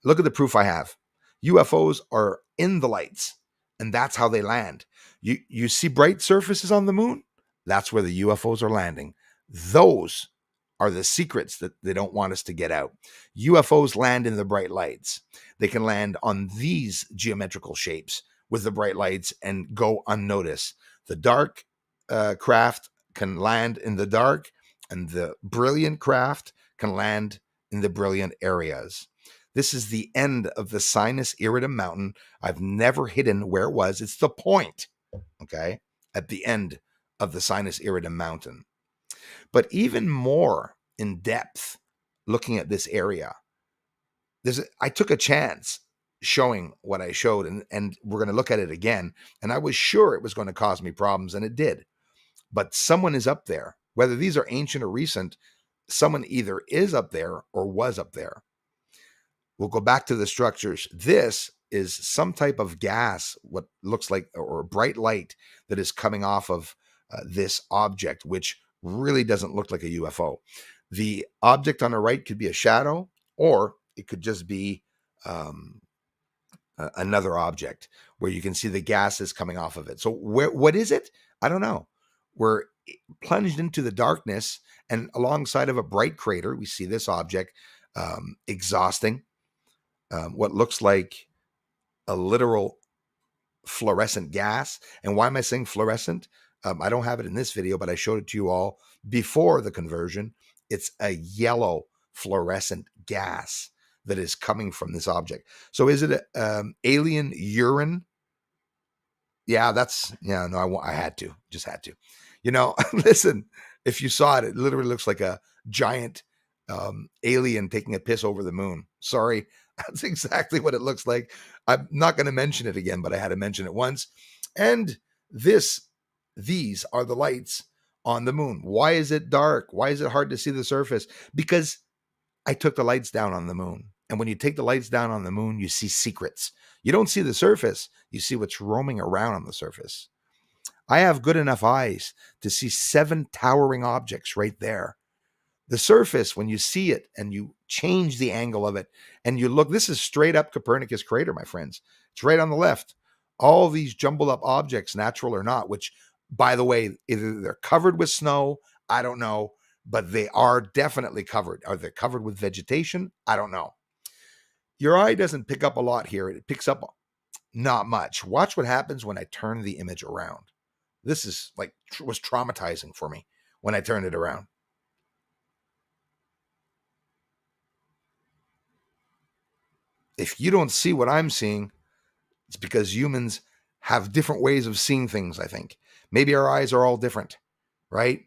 S1: Look at the proof I have. UFOs are in the lights, and that's how they land. You see bright surfaces on the moon? That's where the UFOs are landing. Those are the secrets that they don't want us to get out. UFOs land in the bright lights. They can land on these geometrical shapes with the bright lights and go unnoticed. The dark craft can land in the dark, and the brilliant craft can land in the brilliant areas. This is the end of the Sinus Iridum Mountain. I've never hidden where it was. It's the point, okay, at the end of the Sinus Iridum Mountain. But even more in depth, looking at this area, I took a chance showing what I showed, and we're going to look at it again. And I was sure it was going to cause me problems, and it did. But someone is up there. Whether these are ancient or recent, someone either is up there or was up there. We'll go back to the structures. This is some type of gas, what looks like, or bright light that is coming off of this object, which really doesn't look like a UFO. The object on the right could be a shadow, or it could just be another object where you can see the gases coming off of it. So what is it? I don't know. We're plunged into the darkness, and alongside of a bright crater, we see this object exhausting what looks like a literal fluorescent gas. And why am I saying fluorescent? I don't have it in this video, but I showed it to you all before the conversion. It's a yellow fluorescent gas that is coming from this object. So is it alien urine? Yeah, I had to, just had to. Listen, if you saw it, it literally looks like a giant alien taking a piss over the moon. Sorry, that's exactly what it looks like. I'm not going to mention it again, but I had to mention it once. And these are the lights on the moon. Why is it dark? Why is it hard to see the surface? Because I took the lights down on the moon. And when you take the lights down on the moon, you see secrets. You don't see the surface. You see what's roaming around on the surface. I have good enough eyes to see 7 towering objects right there. The surface, when you see it and you change the angle of it and you look, this is straight up Copernicus crater, my friends. It's right on the left. All these jumbled up objects, natural or not, which, by the way, either they're covered with snow, I don't know, but they are definitely covered. Are they covered with vegetation? I don't know. Your eye doesn't pick up a lot here. It picks up not much. Watch what happens when I turn the image around. This is was traumatizing for me when I turned it around. If you don't see what I'm seeing, it's because humans have different ways of seeing things, I think. Maybe our eyes are all different, right?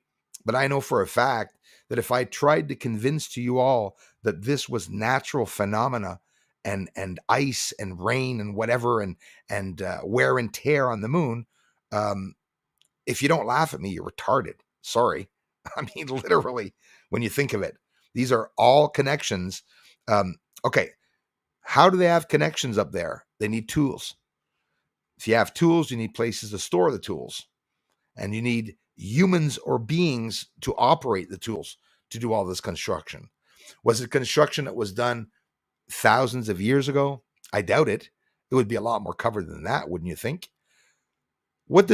S1: But I know for a fact that if I tried to convince to you all that this was natural phenomena and ice and rain and whatever and wear and tear on the moon, if you don't laugh at me, you're retarded. Sorry. I mean, literally, when you think of it, these are all connections. Okay. How do they have connections up there? They need tools. If you have tools, you need places to store the tools. And you need humans or beings to operate the tools to do all this construction. Was it construction that was done thousands of years ago? I doubt it. It would be a lot more covered than that, wouldn't you think? What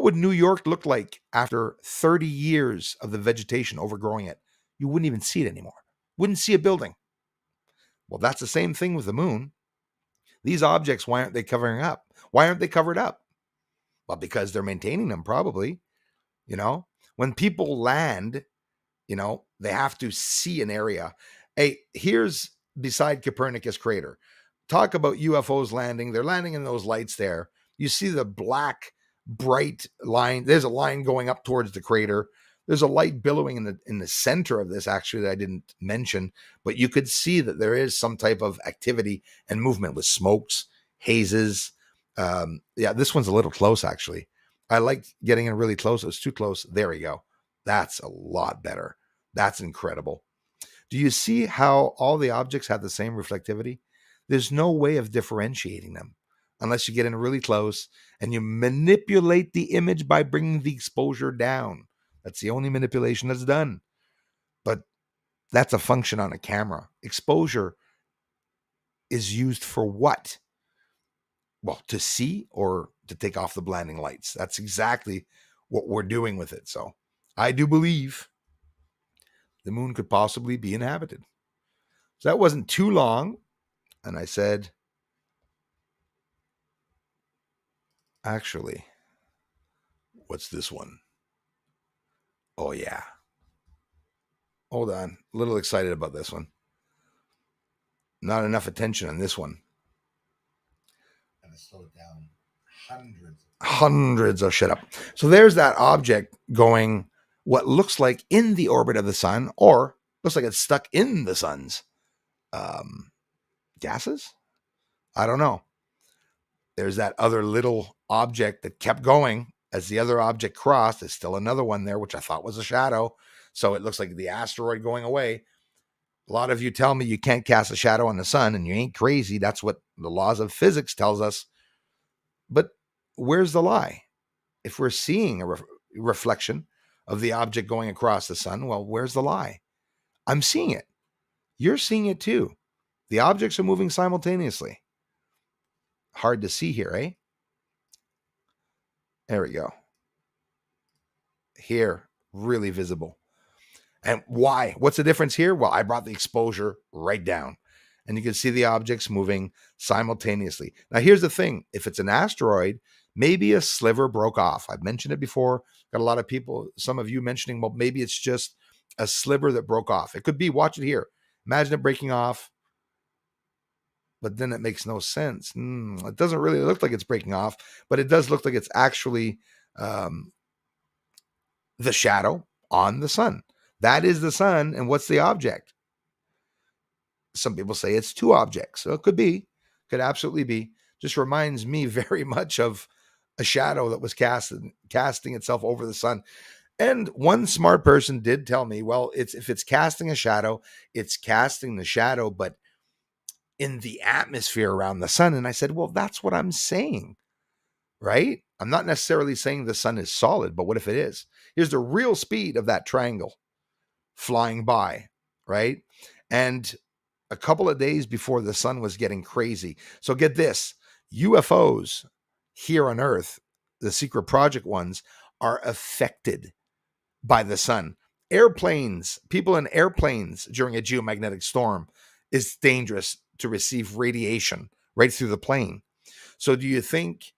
S1: would New York look like after 30 years of the vegetation overgrowing it? You wouldn't even see it anymore. Wouldn't see a building. Well, that's the same thing with the moon. These objects, why aren't they covering up? Why aren't they covered up? Well, because they're maintaining them, probably. When people land, they have to see an area. Hey, here's beside Copernicus crater. Talk about UFOs landing. They're landing in those lights there. You see the black, bright line. There's a line going up towards the crater. There's a light billowing in the center of this, actually, that I didn't mention, but you could see that there is some type of activity and movement with smokes, hazes. Yeah, this one's a little close, actually. I like getting in really close. It was too close. There we go. That's a lot better. That's incredible. Do you see how all the objects have the same reflectivity? There's no way of differentiating them unless you get in really close and you manipulate the image by bringing the exposure down. That's the only manipulation that's done. But that's a function on a camera. Exposure is used for what? Well, to see or to take off the blinding lights. That's exactly what we're doing with it. So I do believe the moon could possibly be inhabited. So that wasn't too long. And I said, actually, what's this one? Oh, yeah. Hold on. A little excited about this one. Not enough attention on this one. I'm going to slow it down. Hundreds of shut up. So there's that object going what looks like in the orbit of the sun, or looks like it's stuck in the sun's gases. I don't know. There's that other little object that kept going as the other object crossed. There's still another one there, which I thought was a shadow. So it looks like the asteroid going away. A lot of you tell me you can't cast a shadow on the sun, and you ain't crazy. That's what the laws of physics tells us. But where's the lie? If we're seeing a reflection of the object going across the sun, well, where's the lie? I'm seeing it. You're seeing it too. The objects are moving simultaneously. Hard to see here, eh? There we go. Here, really visible. And why? What's the difference here? Well, I brought the exposure right down, and you can see the objects moving simultaneously. Now, here's the thing. If it's an asteroid, maybe a sliver broke off. I've mentioned it before. Got a lot of people, some of you mentioning, well, maybe it's just a sliver that broke off. It could be. Watch it here. Imagine it breaking off, but then it makes no sense. It doesn't really look like it's breaking off, but it does look like it's actually the shadow on the sun. That is the sun, and what's the object? Some people say it's two objects. So it could be, could absolutely be. Just reminds me very much of a shadow that was casting itself over the sun. And one smart person did tell me, well, if it's casting a shadow, it's casting the shadow, but in the atmosphere around the sun. And I said, well, that's what I'm saying, right? I'm not necessarily saying the sun is solid, but what if it is? Here's the real speed of that triangle flying by, right? And a couple of days before the sun was getting crazy. So get this, UFOs here on Earth, the secret project ones, are affected by the sun. Airplanes, people in airplanes during a geomagnetic storm is dangerous to receive radiation right through the plane. So do you think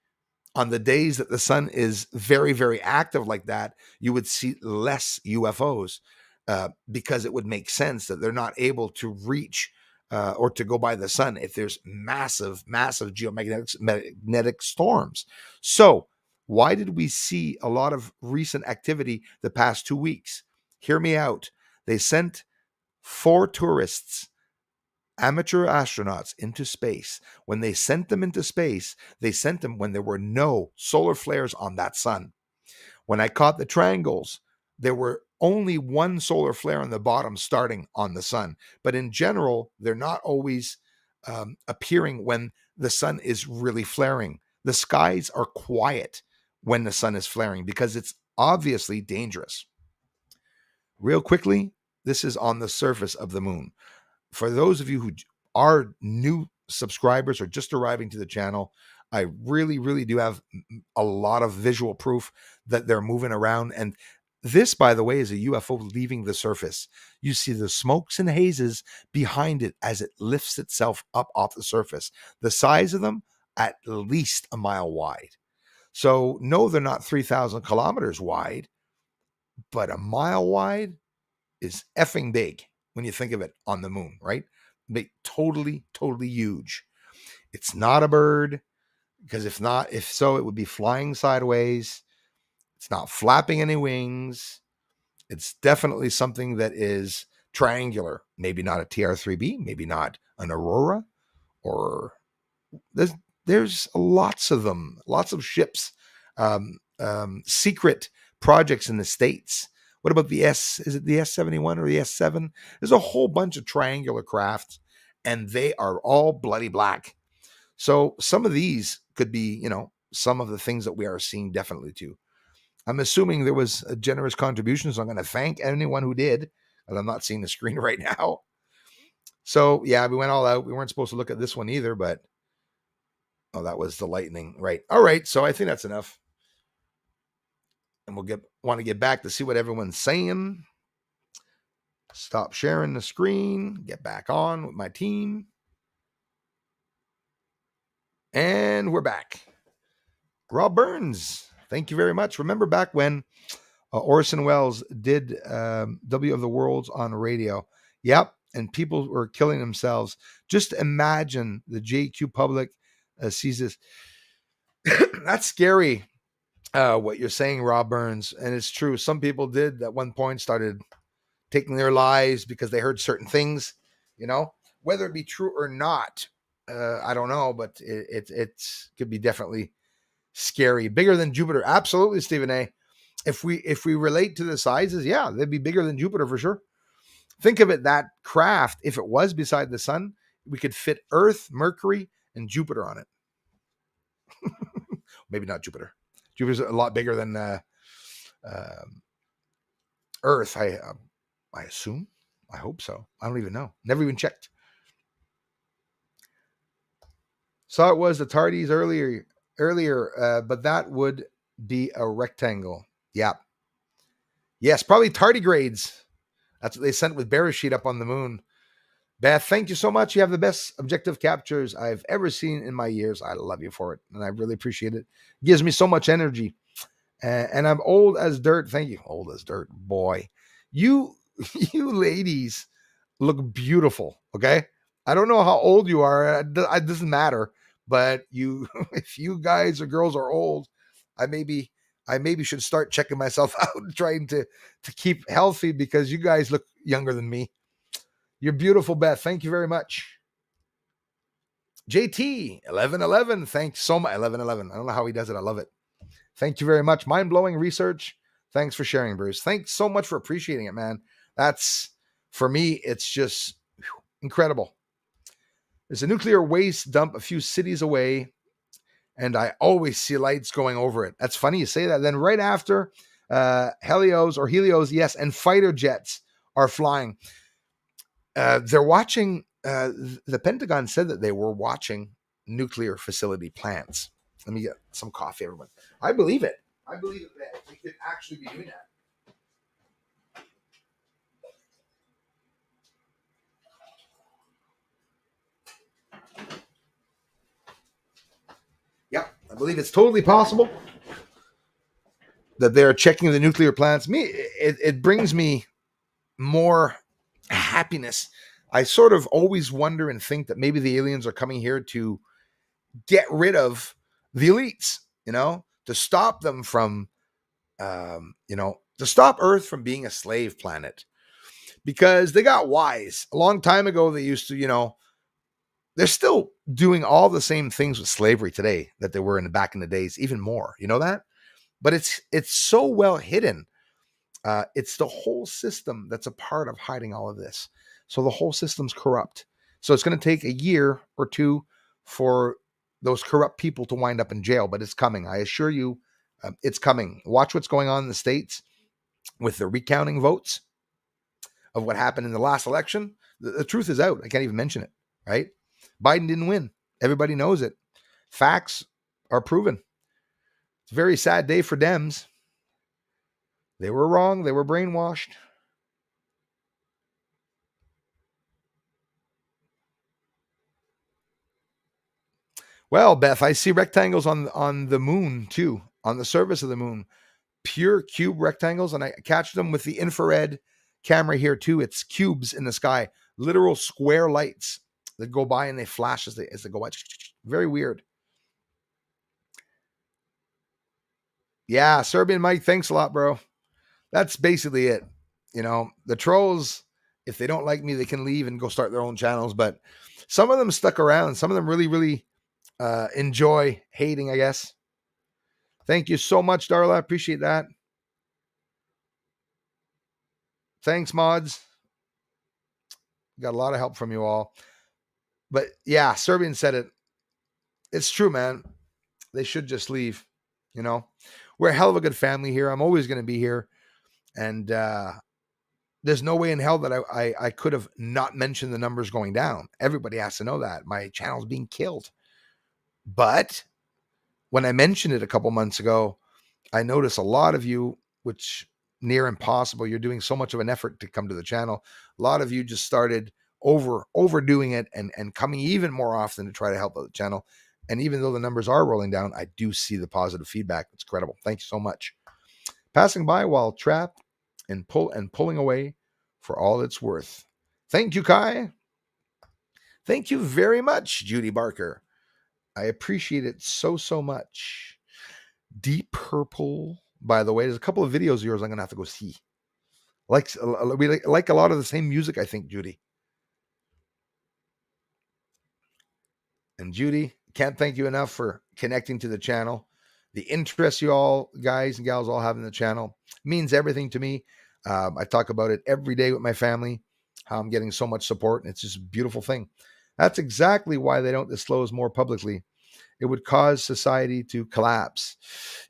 S1: on the days that the sun is very, very active like that, you would see less UFOs because it would make sense that they're not able to reach or to go by the sun if there's massive geomagnetic storms. So why did we see a lot of recent activity the past 2 weeks? Hear me out. They sent 4 tourists, amateur astronauts, into space. When they sent them into space, they sent them when there were no solar flares on that sun. When I caught the triangles, there were only one solar flare on the bottom starting on the sun. But in general, they're not always appearing when the sun is really flaring. The skies are quiet when the sun is flaring because it's obviously dangerous. Real quickly, this is on the surface of the moon. For those of you who are new subscribers or just arriving to the channel, I really, really do have a lot of visual proof that they're moving around. And this, by the way, is a UFO leaving the surface. You see the smokes and hazes behind it as it lifts itself up off the surface. The size of them, at least a mile wide. So no, they're not 3,000 kilometers wide, but a mile wide is effing big when you think of it on the moon, right? Big, totally, totally huge. It's not a bird because if so, it would be flying sideways. It's not flapping any wings. It's definitely something that is triangular. Maybe not a TR3B, maybe not an Aurora, or there's lots of them, lots of ships, secret projects in the States. What about the is it the S-71 or the S-7? There's a whole bunch of triangular crafts, and they are all bloody black. So some of these could be, some of the things that we are seeing definitely too. I'm assuming there was a generous contribution, so I'm going to thank anyone who did, and I'm not seeing the screen right now. So yeah, we went all out. We weren't supposed to look at this one either, but oh, that was the lightning, right? All right, so I think that's enough, and we'll want to get back to see what everyone's saying. Stop sharing the screen. Get back on with my team, and we're back. Rob Burns, thank you very much. Remember back when Orson Welles did W of the Worlds on radio? Yep, and people were killing themselves. Just imagine the JQ public sees this. That's scary, what you're saying, Rob Burns, and it's true. Some people did at one point started taking their lives because they heard certain things. Whether it be true or not, I don't know, but it could be definitely scary. Bigger than Jupiter, absolutely, Stephen A. If we relate to the sizes, yeah, they'd be bigger than Jupiter for sure. Think of it, that craft, if it was beside the sun, we could fit Earth, Mercury, and Jupiter on it. Maybe not Jupiter. Jupiter's a lot bigger than Earth. I assume. I hope so. I don't even know. Never even checked. Saw it was the tardies earlier, but that would be a rectangle. Yeah. Yes, probably tardigrades. That's what they sent with Beresheet up on the moon. Beth, thank you so much. You have the best objective captures I've ever seen in my years. I love you for it, and I really appreciate it. It gives me so much energy. And I'm old as dirt. Thank you. Old as dirt, boy. You, you ladies look beautiful. Okay. I don't know how old you are. It doesn't matter. But you, if you guys or girls are old, I maybe should start checking myself out, trying to keep healthy because you guys look younger than me. You're beautiful, Beth. Thank you very much. JT 1111. Thanks so much. 1111. I don't know how he does it. I love it. Thank you very much. Mind blowing research. Thanks for sharing, Bruce. Thanks so much for appreciating it, man. That's, for me, it's just incredible. There's a nuclear waste dump a few cities away, and I always see lights going over it. That's funny you say that. Then right after, Helios, yes, and fighter jets are flying. They're watching, the Pentagon said that they were watching nuclear facility plants. Let me get some coffee, everyone. I believe it. I believe that they could actually be doing that. Yep, I believe it's totally possible that they're checking the nuclear plants. It brings me more happiness. I sort of always wonder and think that maybe the aliens are coming here to get rid of the elites, to stop them from, to stop Earth from being a slave planet. Because they got wise. A long time ago, they used to, they're still doing all the same things with slavery today that they were back in the days, even more. You know that? But it's so well hidden. It's the whole system that's a part of hiding all of this. So the whole system's corrupt. So it's going to take a year or two for those corrupt people to wind up in jail, but it's coming. I assure you, it's coming. Watch what's going on in the States with the recounting votes of what happened in the last election. The truth is out. I can't even mention it, right? Biden didn't win. Everybody knows it. Facts are proven. It's a very sad day for Dems. They were wrong. They were brainwashed. Well, Beth, I see rectangles on the moon too, on the surface of the moon. pure cube rectangles, and I catch them with the infrared camera here too. It's cubes in the sky, literal square lights that go by and they flash as they go by. Very weird. Yeah, Serbian Mike, thanks a lot, bro. That's basically it. You know, the trolls, if they don't like me, they can leave and go start their own channels. But some of them stuck around. Some of them really, really enjoy hating, I guess. Thank you so much, Darla. Appreciate that. Thanks, mods. Got a lot of help from you all. But yeah, Serbian said it. It's true, man. They should just leave. You know, we're a hell of a good family here. I'm always going to be here. And there's no way in hell that I could have not mentioned the numbers going down. Everybody has to know that. My channel's being killed. But when I mentioned it a couple months ago, I noticed a lot of you, which near impossible, you're doing so much of an effort to come to the channel. A lot of you just started overdoing it and coming even more often to try to help out the channel. And even though the numbers are rolling down, I do see the positive feedback. It's credible. Thank you so much. Passing by while trapped and pulling away for all it's worth. Thank you, Kai. Thank you very much, Judy Barker. I appreciate it so much. Deep Purple, by the way, there's a couple of videos of yours I'm gonna have to go see. We like a lot of the same music, I think, Judy. And Judy, can't thank you enough for connecting to the channel. The interest you all guys and gals all have in the channel means everything to me. I talk about it every day with my family, how I'm getting so much support, and it's just a beautiful thing. That's exactly why they don't disclose more publicly. It would cause society to collapse.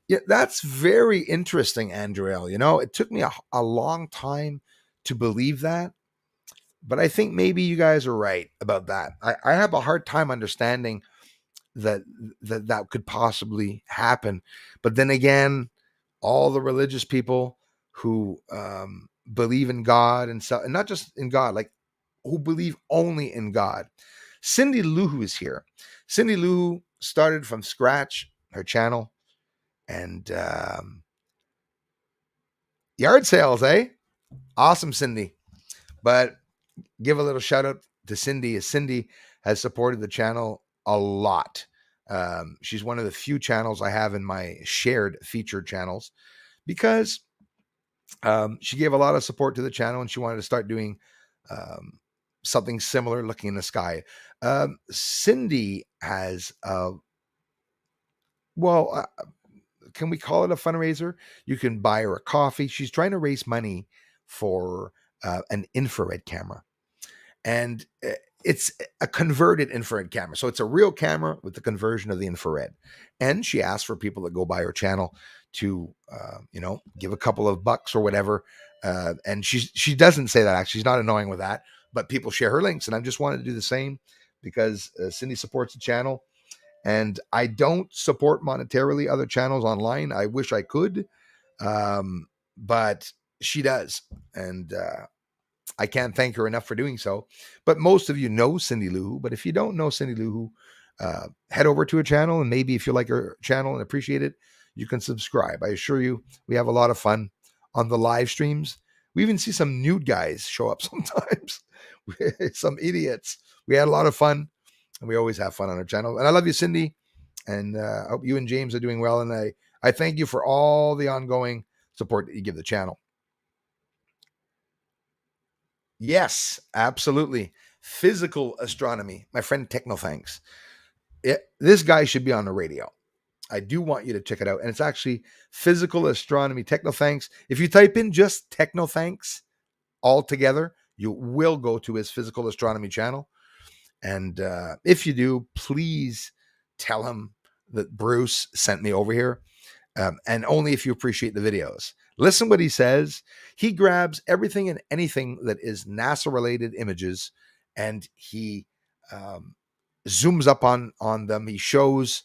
S1: Yeah, that's very interesting, Andrel. You know, it took me a long time to believe that, but I think maybe you guys are right about that. I have a hard time understanding that could possibly happen. But then again, all the religious people who believe in God and not just in God, like who believe only in God. Cindy Lou is here. Cindy Lou started from scratch her channel, and yard sales, eh? Awesome, Cindy. But give a little shout out to Cindy, as Cindy has supported the channel a lot. She's one of the few channels I have in my shared featured channels because she gave a lot of support to the channel and she wanted to start doing something similar, looking in the sky. Cindy has, can we call it a fundraiser? You can buy her a coffee. She's trying to raise money for an infrared camera. And it's a converted infrared camera. So it's a real camera with the conversion of the infrared. And she asked for people that go by her channel to, give a couple of bucks or whatever. And she doesn't say that, actually. She's not annoying with that. But people share her links. And I just wanted to do the same because Cindy supports the channel. And I don't support monetarily other channels online. I wish I could. But she does. And I can't thank her enough for doing so. But most of you know Cindy Lou. But if you don't know Cindy Lou, head over to her channel. And maybe if you like her channel and appreciate it, you can subscribe. I assure you, we have a lot of fun on the live streams. We even see some nude guys show up sometimes. Some idiots. We had a lot of fun. And we always have fun on our channel. And I love you, Cindy. And I hope you and James are doing well. And I thank you for all the ongoing support that you give the channel. Yes, absolutely. Physical astronomy. My friend Techno Thanks. This guy should be on the radio. I do want you to check it out. And it's actually Physical Astronomy Techno Thanks. If you type in just Techno Thanks all together, you will go to his Physical Astronomy channel. And if you do, please tell him that Bruce sent me over here. And only if you appreciate the videos. Listen what he says. He grabs everything and anything that is NASA-related images, and he zooms up on them. He shows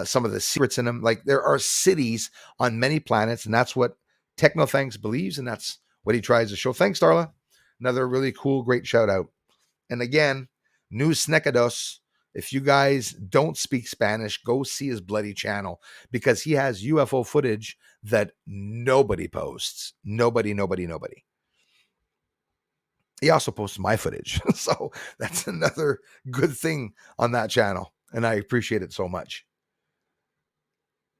S1: some of the secrets in them. Like there are cities on many planets, and that's what TechnoThanks believes, and that's what he tries to show. Thanks, Darla. Another really cool, great shout out. And again, New Snekados If you guys don't speak Spanish, go see his bloody channel because he has UFO footage that nobody posts. Nobody, nobody, nobody. He also posts my footage. So that's another good thing on that channel. And I appreciate it so much.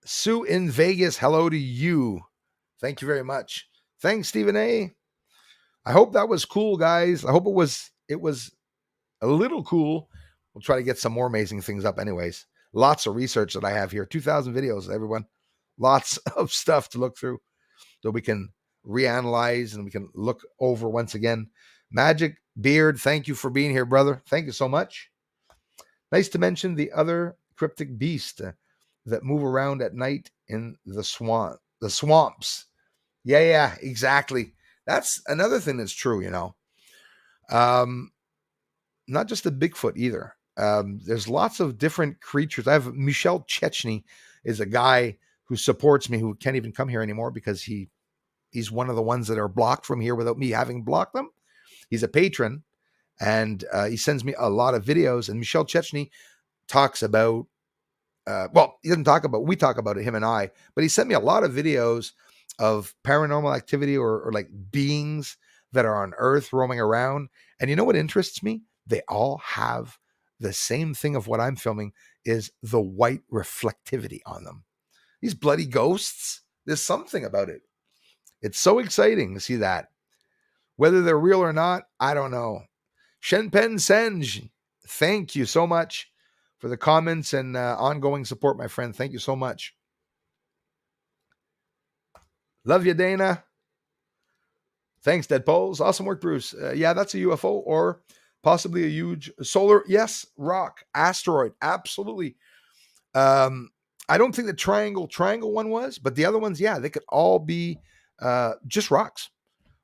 S1: Sue in Vegas, hello to you. Thank you very much. Thanks, Stephen A. I hope that was cool, guys. I hope it was a little cool. We'll try to get some more amazing things up anyways. Lots of research that I have here. 2,000 videos, everyone. Lots of stuff to look through so we can reanalyze and we can look over once again. Magic Beard, thank you for being here, brother. Thank you so much. Nice to mention the other cryptic beast that move around at night in the swamps. Yeah, exactly. That's another thing that's true, not just the Bigfoot either. There's lots of different creatures. I have Michel Chechny is a guy who supports me who can't even come here anymore because he's one of the ones that are blocked from here without me having blocked them. He's a patron and he sends me a lot of videos. And Michel Chechny talks about, he doesn't talk about, we talk about it, him and I, but he sent me a lot of videos of paranormal activity or like beings that are on Earth roaming around. And you know what interests me? They all have the same thing of what I'm filming is the white reflectivity on them. These bloody ghosts, there's something about it. It's so exciting to see that. Whether they're real or not, I don't know. Shenpen Senj, thank you so much for the comments and ongoing support, my friend. Thank you so much. Love you, Dana. Thanks, Dead Poles. Awesome work, Bruce. Yeah, that's a UFO or possibly a huge solar, yes, rock, asteroid. Absolutely. I don't think the triangle one was, but the other ones, yeah, they could all be just rocks.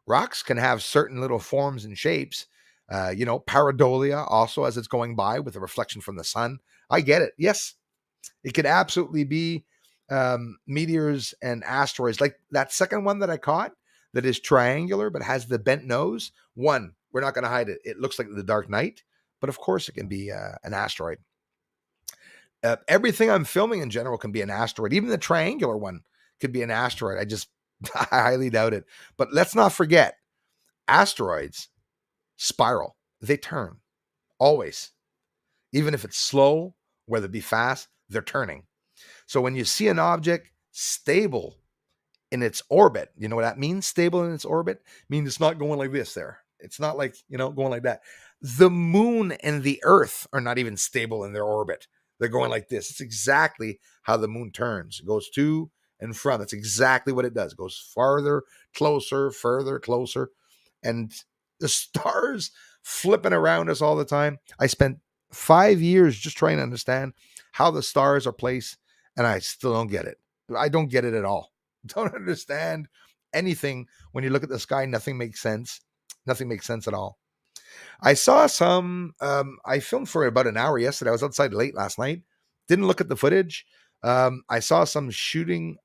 S1: Rocks can have certain little forms and shapes. Pareidolia also as it's going by with a reflection from the sun. I get it. Yes, it could absolutely be meteors and asteroids. Like that second one that I caught that is triangular but has the bent nose. One, we're not going to hide it. It looks like the Dark Knight, but of course it can be an asteroid. Everything I'm filming in general can be an asteroid. Even the triangular one could be an asteroid. I highly doubt it. But let's not forget, asteroids spiral. They turn. Always. Even if it's slow, whether it be fast, they're turning. So when you see an object stable in its orbit, you know what that means? Stable in its orbit? It means it's not going like this there. It's not like, going like that. The moon and the earth are not even stable in their orbit. They're going like this. It's exactly how the moon turns. It goes to and from. That's exactly what it does. It goes farther, closer, further, closer. And the stars flipping around us all the time. I spent 5 years just trying to understand how the stars are placed, and I still don't get it. I don't get it at all. Don't understand anything. When you look at the sky, nothing makes sense. Nothing makes sense at all. I saw some, I filmed for about an hour yesterday. I was outside late last night. Didn't look at the footage. I saw some shooting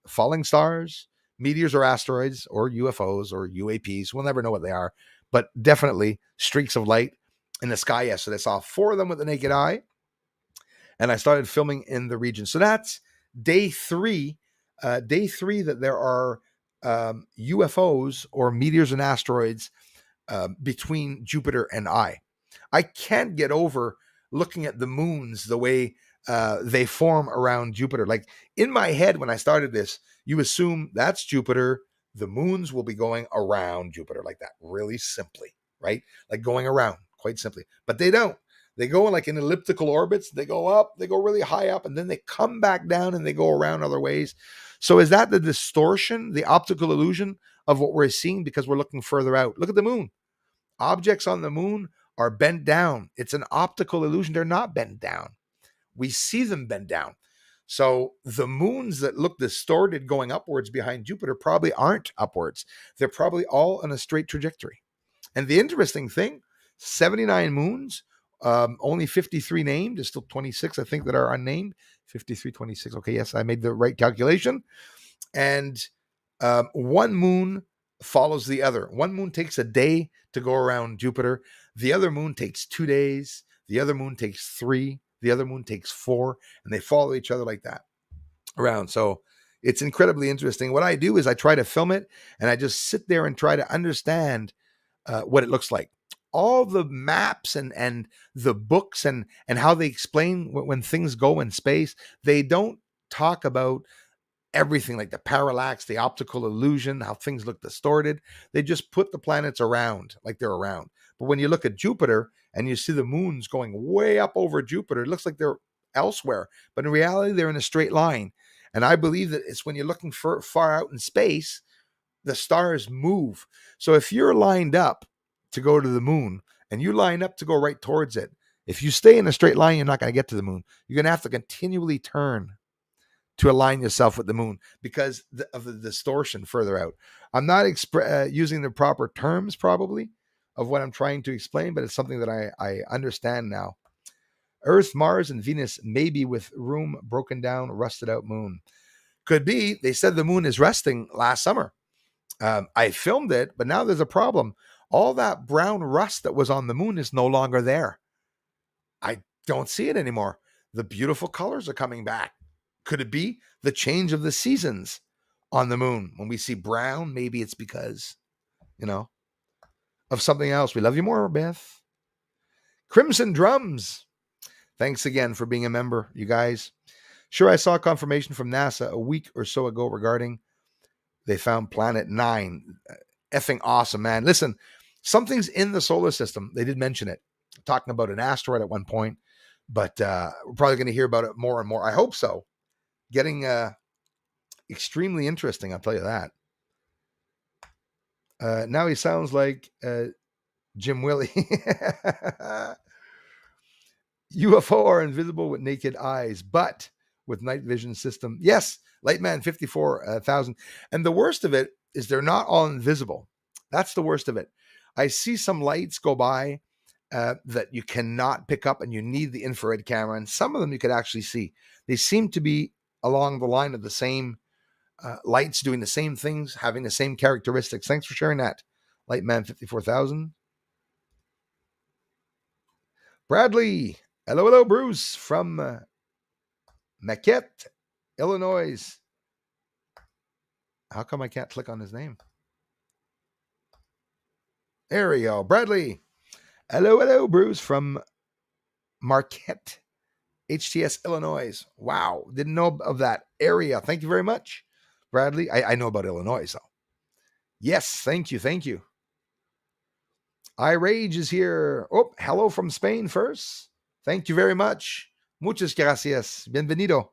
S1: falling stars, meteors or asteroids or UFOs or UAPs. We'll never know what they are, but definitely streaks of light in the sky yesterday. I saw 4 of them with the naked eye, and I started filming in the region. So that's day 3. Day 3 that there are UFOs or meteors and asteroids between Jupiter and I. I can't get over looking at the moons the way they form around Jupiter. Like in my head, when I started this, you assume that's Jupiter. The moons will be going around Jupiter like that, really simply, right? Like going around quite simply, but they don't. They go like in elliptical orbits. They go up, they go really high up, and then they come back down and they go around other ways. So is that the distortion, the optical illusion of what we're seeing because we're looking further out? Look at the moon. Objects on the moon are bent down. It's an optical illusion. They're not bent down. We see them bent down. So the moons that look distorted going upwards behind Jupiter probably aren't upwards. They're probably all on a straight trajectory. And the interesting thing, 79 moons, only 53 named. There's still 26, I think, that are unnamed. 53, 26. Okay, yes, I made the right calculation. And one moon follows the other. One moon takes a day to go around Jupiter. The other moon takes 2 days. the other moon takes 3, the other moon takes 4, and they follow each other like that around. So it's incredibly interesting. What I do is I try to film it, and I just sit there and try to understand what it looks like. All the maps and the books and how they explain when things go in space, they don't talk about everything like the parallax, the optical illusion, how things look distorted. They just put the planets around like they're around. But when you look at Jupiter and you see the moons going way up over Jupiter, it looks like they're elsewhere. But in reality, they're in a straight line. And I believe that it's when you're looking far out in space, the stars move. So if you're lined up to go to the moon and you line up to go right towards it, if you stay in a straight line, you're not going to get to the moon. You're going to have to continually turn to align yourself with the moon because of the distortion further out. I'm not using the proper terms probably of what I'm trying to explain, but it's something that I understand now. Earth, Mars, and Venus may be with room, broken down, rusted out moon. Could be. They said the moon is resting last summer. I filmed it, but now there's a problem. All that brown rust that was on the moon is no longer there. I don't see it anymore. The beautiful colors are coming back. Could it be the change of the seasons on the moon? When we see brown, maybe it's because, of something else. We love you more, Beth. Crimson Drums. Thanks again for being a member, you guys. Sure, I saw confirmation from NASA a week or so ago regarding they found Planet 9. Effing awesome, man. Listen, something's in the solar system. They did mention it. Talking about an asteroid at one point, but we're probably going to hear about it more and more. I hope so. Getting extremely interesting, I'll tell you that. Now he sounds like Jim Willie. UFO are invisible with naked eyes, but with night vision system. Yes, Lightman 54,000. And the worst of it is they're not all invisible. That's the worst of it. I see some lights go by that you cannot pick up and you need the infrared camera. And some of them you could actually see. They seem to be along the line of the same lights, doing the same things, having the same characteristics. Thanks for sharing that, Lightman 54,000. Bradley. Hello, Bruce from Maquette, Illinois. How come I can't click on his name? There we go. Bradley. Hello, Bruce from Marquette, HTS, Illinois. Wow. Didn't know of that area. Thank you very much, Bradley. I know about Illinois, though. Yes, thank you. iRage is here. Oh, hello from Spain first. Thank you very much. Muchas gracias. Bienvenido.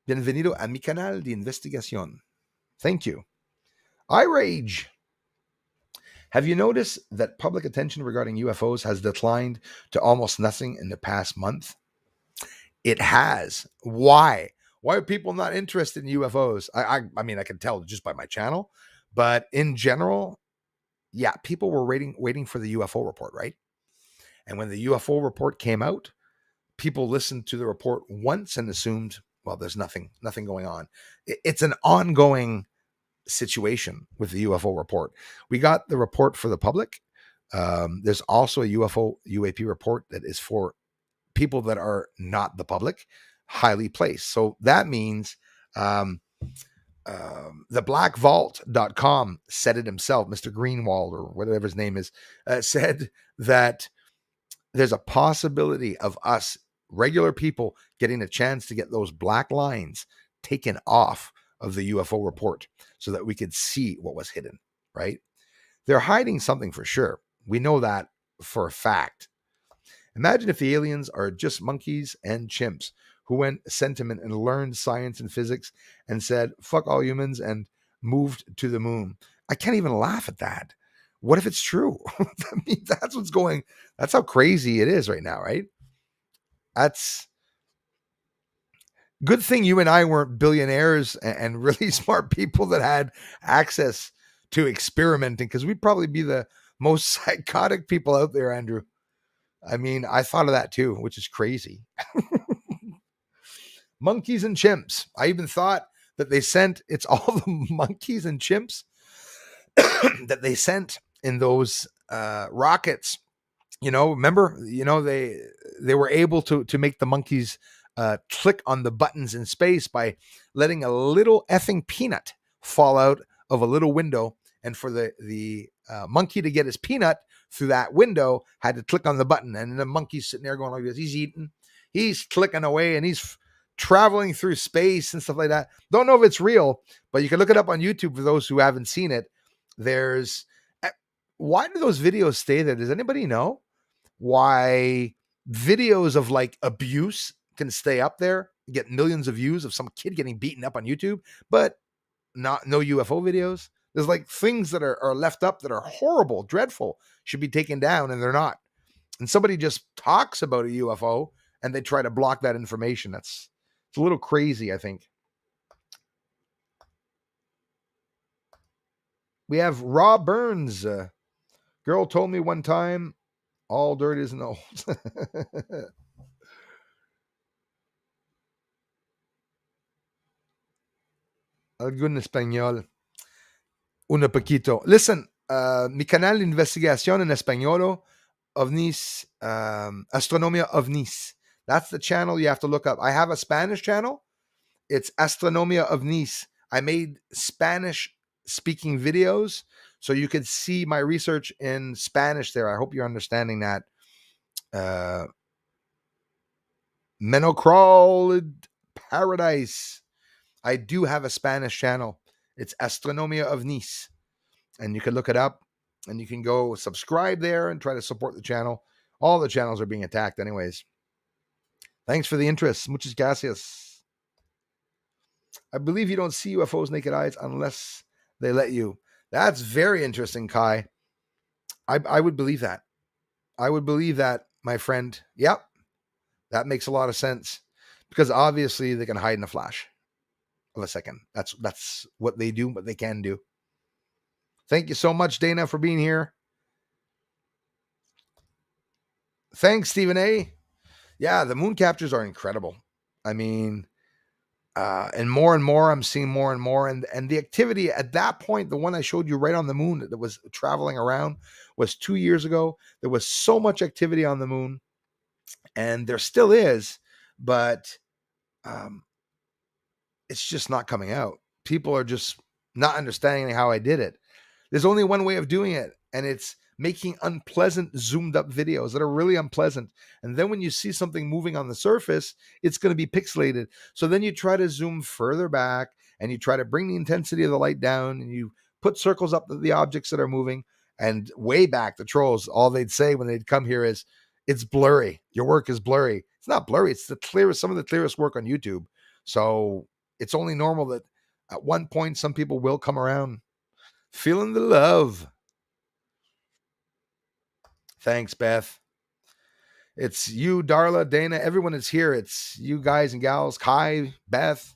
S1: Bienvenido a mi canal de investigación. Thank you. iRage. Have you noticed that public attention regarding UFOs has declined to almost nothing in the past month? It has. Why? Why are people not interested in UFOs? I mean, I can tell just by my channel, but in general, yeah, people were waiting for the UFO report, right? And when the UFO report came out, people listened to the report once and assumed, well, there's nothing going on. It's an ongoing situation with the UFO report. We got the report for the public. There's also a UAP report that is for people that are not the public, highly placed. So that means the blackvault.com said it himself, Mr. Greenwald or whatever his name is, said that there's a possibility of us regular people getting a chance to get those black lines taken off of the UFO report so that we could see what was hidden, right? They're hiding something for sure. We know that for a fact. Imagine if the aliens are just monkeys and chimps who went sentiment and learned science and physics and said, fuck all humans and moved to the moon. I can't even laugh at that. What if it's true? I mean, that's how crazy it is right now, right? That's good thing you and I weren't billionaires and really smart people that had access to experimenting, because we'd probably be the most psychotic people out there, Andrew. I mean, I thought of that too, which is crazy. Monkeys and chimps. I even thought that it's all the monkeys and chimps that they sent in those rockets, Remember, they were able to make the monkeys click on the buttons in space by letting a little effing peanut fall out of a little window, and for the monkey to get his peanut through that window, had to click on the button, and the monkey's sitting there going like this. He's eating, he's clicking away, and he's traveling through space and stuff like that. Don't know if it's real, but you can look it up on YouTube for those who haven't seen it. There's Why do those videos stay there? Does anybody know why videos of like abuse can stay up there, get millions of views of some kid getting beaten up on YouTube, but no UFO videos? There's like things that are left up that are horrible, dreadful, should be taken down, and they're not. And somebody just talks about a UFO and they try to block that information. It's a little crazy, I think. We have Rob Burns. Girl told me one time, all dirt isn't old. Algo en español. Un poquito. Listen, mi canal de investigación en español, ovnis, astronomia ovnis. That's the channel you have to look up. I have a Spanish channel. It's Astronomia ovnis. I made Spanish speaking videos so you could see my research in Spanish there. I hope you're understanding that. Menocrawled Paradise. I do have a Spanish channel. It's Astronomia ovnis. And you can look it up, and you can go subscribe there and try to support the channel. All the channels are being attacked anyways. Thanks for the interest. Muchas gracias. I believe you don't see UFOs naked eyes unless they let you. That's very interesting, Kai. I would believe that. I would believe that, my friend. Yep. That makes a lot of sense, because obviously they can hide in a flash of a second. That's what they do, what they can do. Thank you so much, Dana, for being here. Thanks, Stephen A. Yeah, the moon captures are incredible. I mean, and more, I'm seeing more and more. And the activity at that point, the one I showed you right on the moon that was traveling around, was 2 years ago. There was so much activity on the moon, and there still is, but um, it's just not coming out. People are just not understanding how I did it. There's only one way of doing it, and it's making unpleasant zoomed up videos that are really unpleasant. And then when you see something moving on the surface, it's going to be pixelated. So then you try to zoom further back, and you try to bring the intensity of the light down, and you put circles up the objects that are moving. And way back, the trolls, all they'd say when they'd come here is, it's blurry. Your work is blurry. It's not blurry. It's the clearest, some of the clearest work on YouTube. So it's only normal that at one point some people will come around. Feeling the love. Thanks, Beth. It's you, Darla, Dana, everyone is here. It's you guys and gals, Kai, Beth.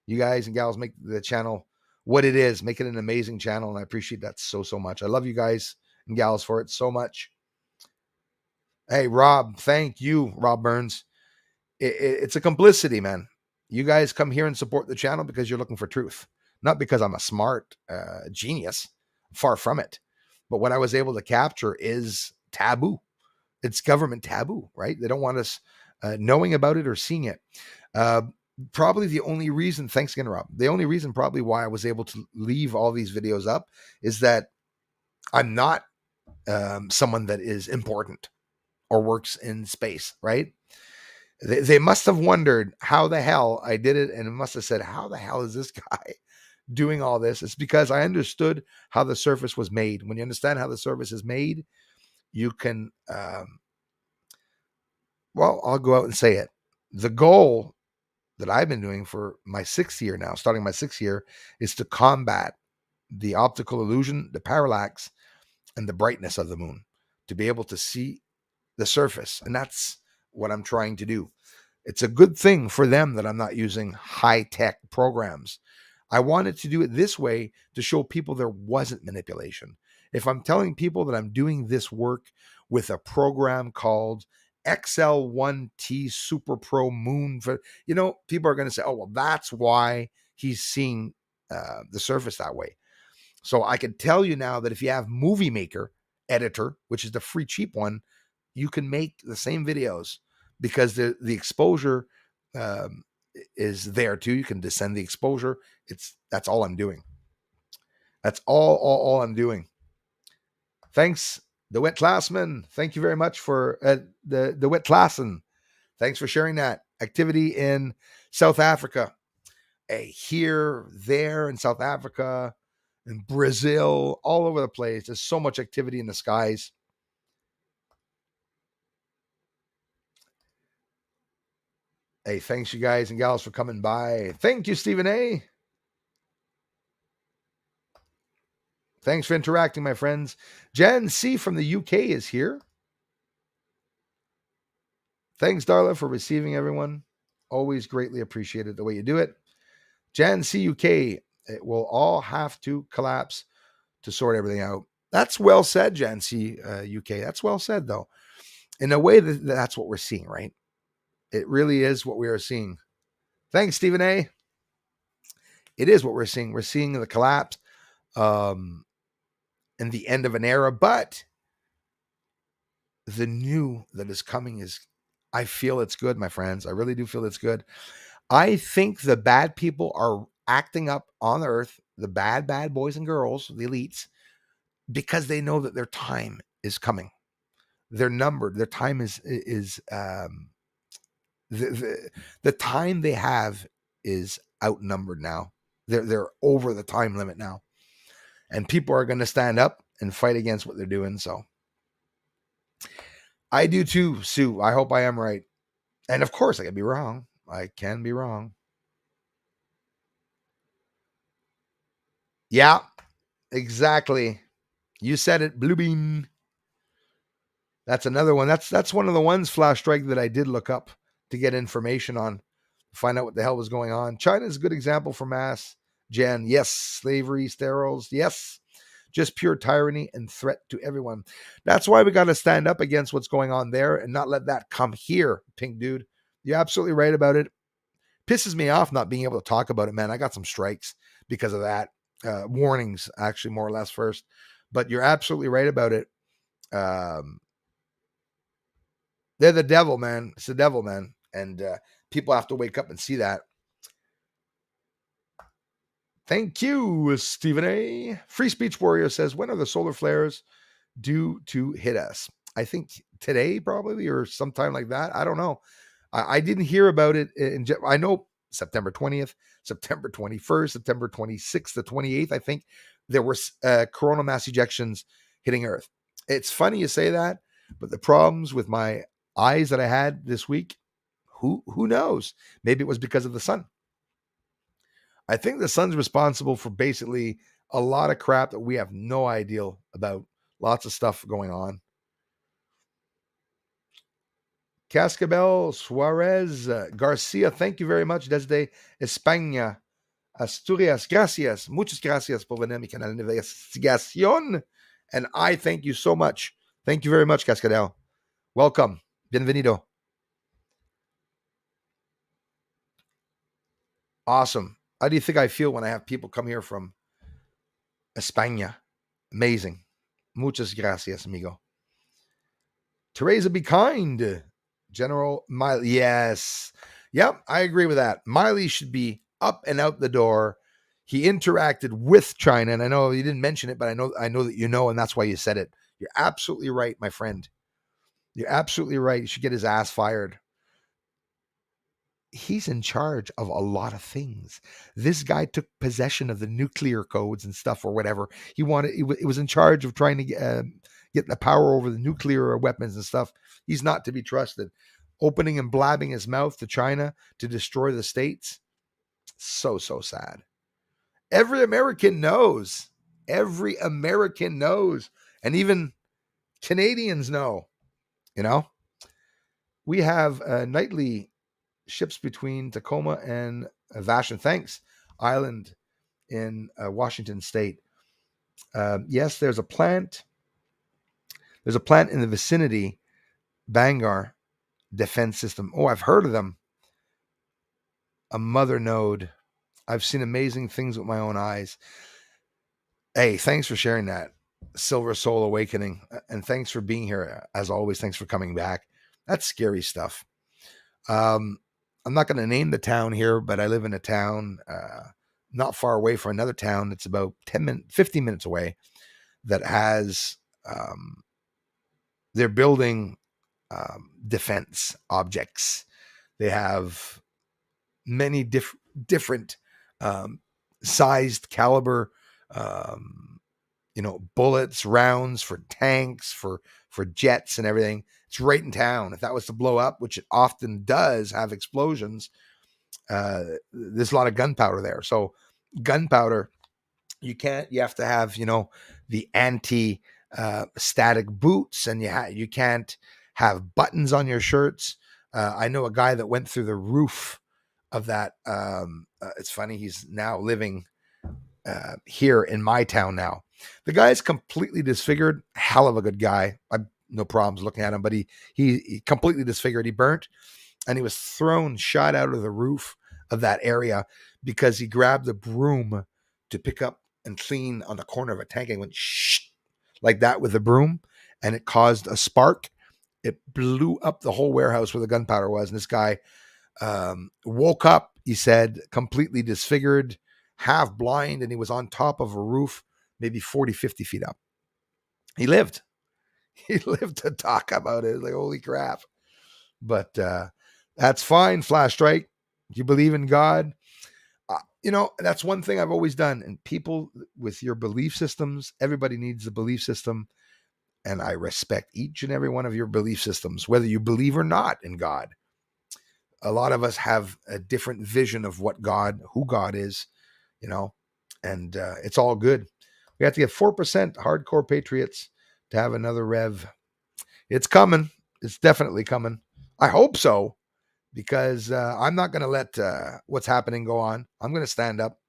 S1: You guys and gals make the channel what it is. Make it an amazing channel, and I appreciate that so much. I love you guys and gals for it so much. Hey, Rob, thank you, Rob Burns. It's a complicity, man. You guys come here and support the channel because you're looking for truth, not because I'm a smart genius. Far from it. But what I was able to capture is taboo. It's government taboo, right? They don't want us knowing about it or seeing it. Probably the only reason, thanks again, Rob, the only reason probably why I was able to leave all these videos up is that I'm not someone that is important or works in space, right? They must have wondered how the hell I did it, and it must have said, how the hell is this guy doing all this? It's because I understood how the surface was made. When you understand how the surface is made, you can, well, I'll go out and say it. The goal that I've been doing for my 6th year now, starting my 6th year, is to combat the optical illusion, the parallax, and the brightness of the moon, to be able to see the surface. And that's what I'm trying to do. It's a good thing for them that I'm not using high-tech programs. I wanted to do it this way to show people there wasn't manipulation. If I'm telling people that I'm doing this work with a program called XL1T Super Pro Moon, people are going to say, oh, well, that's why he's seeing the surface that way. So I can tell you now that if you have Movie Maker Editor, which is the free cheap one, you can make the same videos because the exposure um, is there too. You can descend the exposure. That's all I'm doing. That's all I'm doing. Thanks, the wet classman. Thank you very much for the wet classen. Thanks for sharing that activity in South Africa. Hey, here, there in South Africa, in Brazil, all over the place. There's so much activity in the skies. Hey, thanks you guys and gals for coming by. Thank you, Stephen A. Thanks for interacting, my friends. Jen C from the UK is here. Thanks, Darla, for receiving everyone. Always greatly appreciated the way you do it. Jan C UK, it will all have to collapse to sort everything out. That's well said, Jan C UK. That's well said, though. In a way, that's what we're seeing, right? It really is what we are seeing. Thanks, Stephen A. It is what we're seeing. We're seeing the collapse and the end of an era, but the new that is coming is, I feel it's good, my friends. I really do feel it's good. I think the bad people are acting up on Earth, the bad boys and girls, the elites, because they know that their time is coming. They're numbered. Their time is the time they have is outnumbered now. They're over the time limit now, and people are going to stand up and fight against what they're doing. So I do too, Sue. I hope I am right, and of course I can be wrong. I can be wrong. Yeah, exactly. You said it, Blue Bean. That's another one. That's one of the ones, Flash Strike, that I did look up to get information on, find out what the hell was going on. China is a good example for mass gen. Yes, slavery, sterols. Yes, just pure tyranny and threat to everyone. That's why we got to stand up against what's going on there and not let that come here, Pink Dude. You're absolutely right about it. Pisses me off not being able to talk about it, man. I got some strikes because of that. Warnings, actually, more or less first. But you're absolutely right about it. They're the devil, man. It's the devil, man. And people have to wake up and see that. Thank you, Stephen A. Free Speech Warrior says, when are the solar flares due to hit us? I think today, probably, or sometime like that. I don't know. I didn't hear about it. I know September 20th, September 21st, September 26th, the 28th, I think, there were coronal mass ejections hitting Earth. It's funny you say that, but the problems with my eyes that I had this week, who knows? Maybe it was because of the sun. I think the sun's responsible for basically a lot of crap that we have no idea about. Lots of stuff going on. Cascabel Suarez Garcia, thank you very much. Desde España, Asturias, gracias. Muchas gracias por venir a mi canal de investigación. And I thank you so much. Thank you very much, Cascadel. Welcome. Bienvenido. Awesome. How do you think I feel when I have people come here from España? Amazing. Muchas gracias, amigo. Teresa, be kind. General Miley. Yes. Yep, I agree with that. Miley should be up and out the door. He interacted with China, and I know you didn't mention it, but I know that you know, and that's why you said it. You're absolutely right, my friend. You're absolutely right. You should get his ass fired. He's in charge of a lot of things. This guy took possession of the nuclear codes and stuff or whatever. He was in charge of trying to get the power over the nuclear weapons and stuff. He's not to be trusted. Opening and blabbing his mouth to China to destroy the states. So sad. Every American knows. Every American knows. And even Canadians know. You know? We have nightly ships between Tacoma and Vashon Thanks Island in Washington State. Yes, there's a plant. There's a plant in the vicinity, Bangar Defense System. Oh, I've heard of them. A mother node. I've seen amazing things with my own eyes. Hey, thanks for sharing that. Silver Soul Awakening. And thanks for being here. As always, thanks for coming back. That's scary stuff. Um, I'm not going to name the town here, but I live in a town not far away from another town that's about 15 minutes away that has, they're building defense objects. They have many different um, sized caliber, um, bullets, rounds for tanks, for jets and everything. It's right in town. If that was to blow up, which it often does have explosions, there's a lot of gunpowder there. So gunpowder, you have to have, the anti static boots, and you can't have buttons on your shirts. I know a guy that went through the roof of that. It's funny. He's now living here in my town now. The guy is completely disfigured. Hell of a good guy. I have no problems looking at him, but he completely disfigured. He burnt, and he was shot out of the roof of that area because he grabbed a broom to pick up and clean on the corner of a tank and went shh like that with the broom, and it caused a spark. It blew up the whole warehouse where the gunpowder was, and this guy woke up, he said, completely disfigured, half blind, and he was on top of a roof, maybe 40, 50 feet up. He lived. He lived to talk about it. Like, holy crap. But that's fine, Flash Strike. You believe in God. That's one thing I've always done. And people with your belief systems, everybody needs a belief system. And I respect each and every one of your belief systems, whether you believe or not in God. A lot of us have a different vision of who God is, and it's all good. We have to get 4% hardcore patriots to have another rev. It's coming. It's definitely coming. I hope so, because I'm not going to let what's happening go on. I'm going to stand up.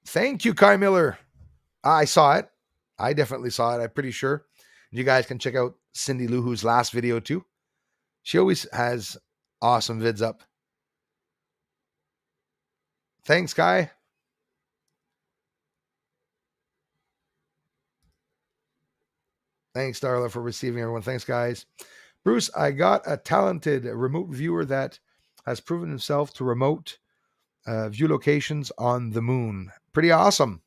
S1: Thank you, Kai Miller. I saw it. I definitely saw it. I'm pretty sure. You guys can check out Cindy Luhu's last video too. She always has awesome vids up. Thanks, Kai. Thanks, Darla, for receiving everyone. Thanks, guys. Bruce, I got a talented remote viewer that has proven himself to remote view locations on the moon. Pretty awesome.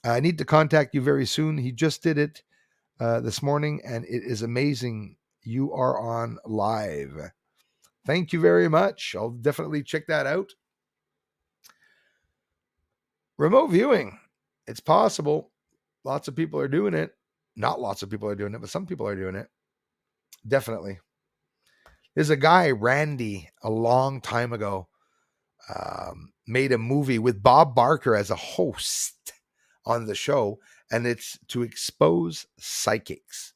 S1: I need to contact you very soon. He just did it this morning, and it is amazing. You are on live. Thank you very much. I'll definitely check that out. Remote viewing. It's possible. Lots of people are doing it. Not lots of people are doing it, but some people are doing it. Definitely. There's a guy, Randy, a long time ago, made a movie with Bob Barker as a host on the show, and it's to expose psychics,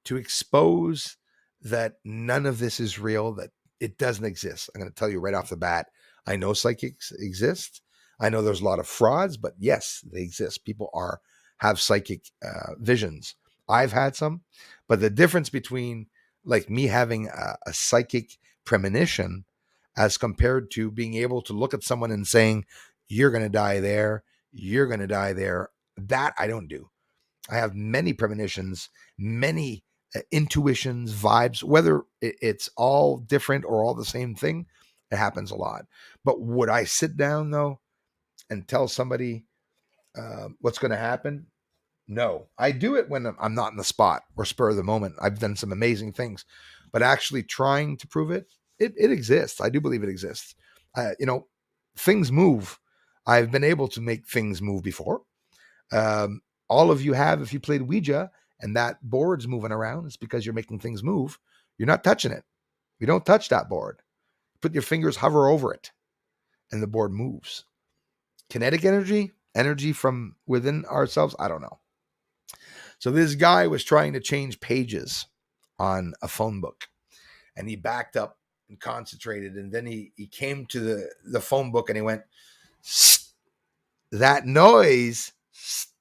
S1: to expose that none of this is real, that it doesn't exist. I'm going to tell you right off the bat, I know psychics exist. I know there's a lot of frauds, but yes, they exist. People have psychic visions. I've had some, but the difference between like me having a psychic premonition as compared to being able to look at someone and saying, you're going to die there, you're going to die there, that I don't do. I have many premonitions, many intuitions, vibes, whether it's all different or all the same thing, it happens a lot. But would I sit down though and tell somebody what's going to happen? No, I do it when I'm not in the spot or spur of the moment. I've done some amazing things, but actually trying to prove it, it exists. I do believe it exists. Things move. I've been able to make things move before. All of you have, if you played Ouija and that board's moving around, it's because you're making things move. You're not touching it. You don't touch that board. Put your fingers, hover over it, and the board moves. Kinetic energy from within ourselves, I don't know. So this guy was trying to change pages on a phone book, and he backed up and concentrated, and then he came to the phone book and he went, that noise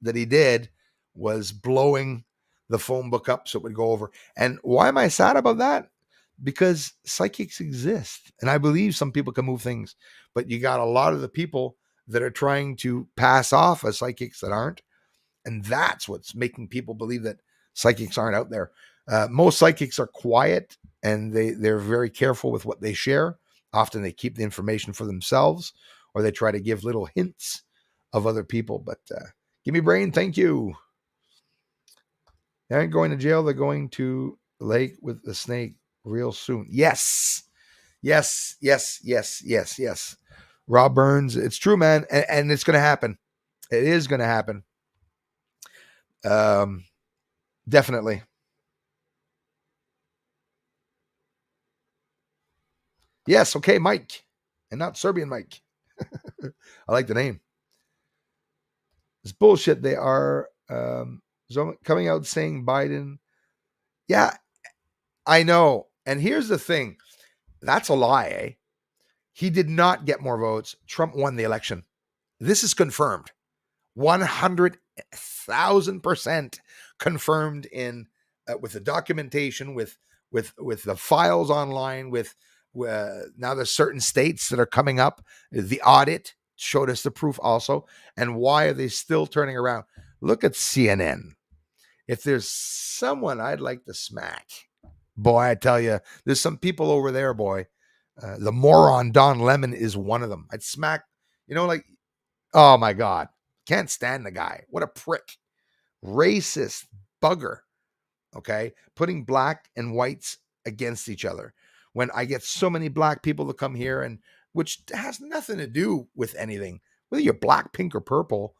S1: that he did was blowing the phone book up so it would go over. And why am I sad about that? Because psychics exist, and I believe some people can move things, but you got a lot of the people that are trying to pass off as psychics that aren't. And that's what's making people believe that psychics aren't out there. Most psychics are quiet, and they're very careful with what they share. Often they keep the information for themselves, or they try to give little hints of other people. But give me brain, thank you. They aren't going to jail. They're going to lake with the snake real soon. Yes. Yes, yes, yes, yes, yes. Rob Burns, it's true, man. And it's going to happen. It is going to happen. Definitely. Yes, okay, Mike. And not Serbian Mike. I like the name. It's bullshit. They are coming out saying Biden. Yeah, I know. And here's the thing. That's a lie, eh? He did not get more votes. Trump won the election. This is confirmed. 100,000% confirmed in with the documentation, with the files online, with now there's certain states that are coming up. The audit showed us the proof also. And why are they still turning around? Look at CNN. If there's someone I'd like to smack, boy, I tell you, there's some people over there, boy. The moron Don Lemon is one of them. I'd smack, like, oh my God. Can't stand the guy. What a prick. Racist bugger. Okay. Putting black and whites against each other. When I get so many black people to come here, and which has nothing to do with anything, whether you're black, pink, or purple,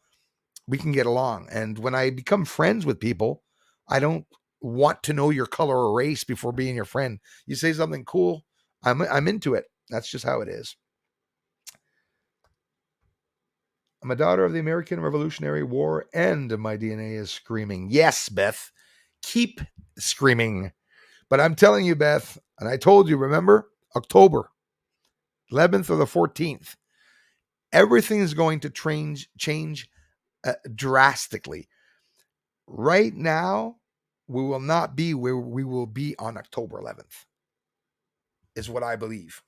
S1: we can get along. And when I become friends with people, I don't want to know your color or race before being your friend. You say something cool, I'm into it. That's just how it is. I'm a daughter of the American Revolutionary War, and my DNA is screaming. Yes, Beth, keep screaming. But I'm telling you, Beth, and I told you, remember, October 11th or the 14th, everything is going to change drastically. Right now, we will not be where we will be on October 11th, is what I believe.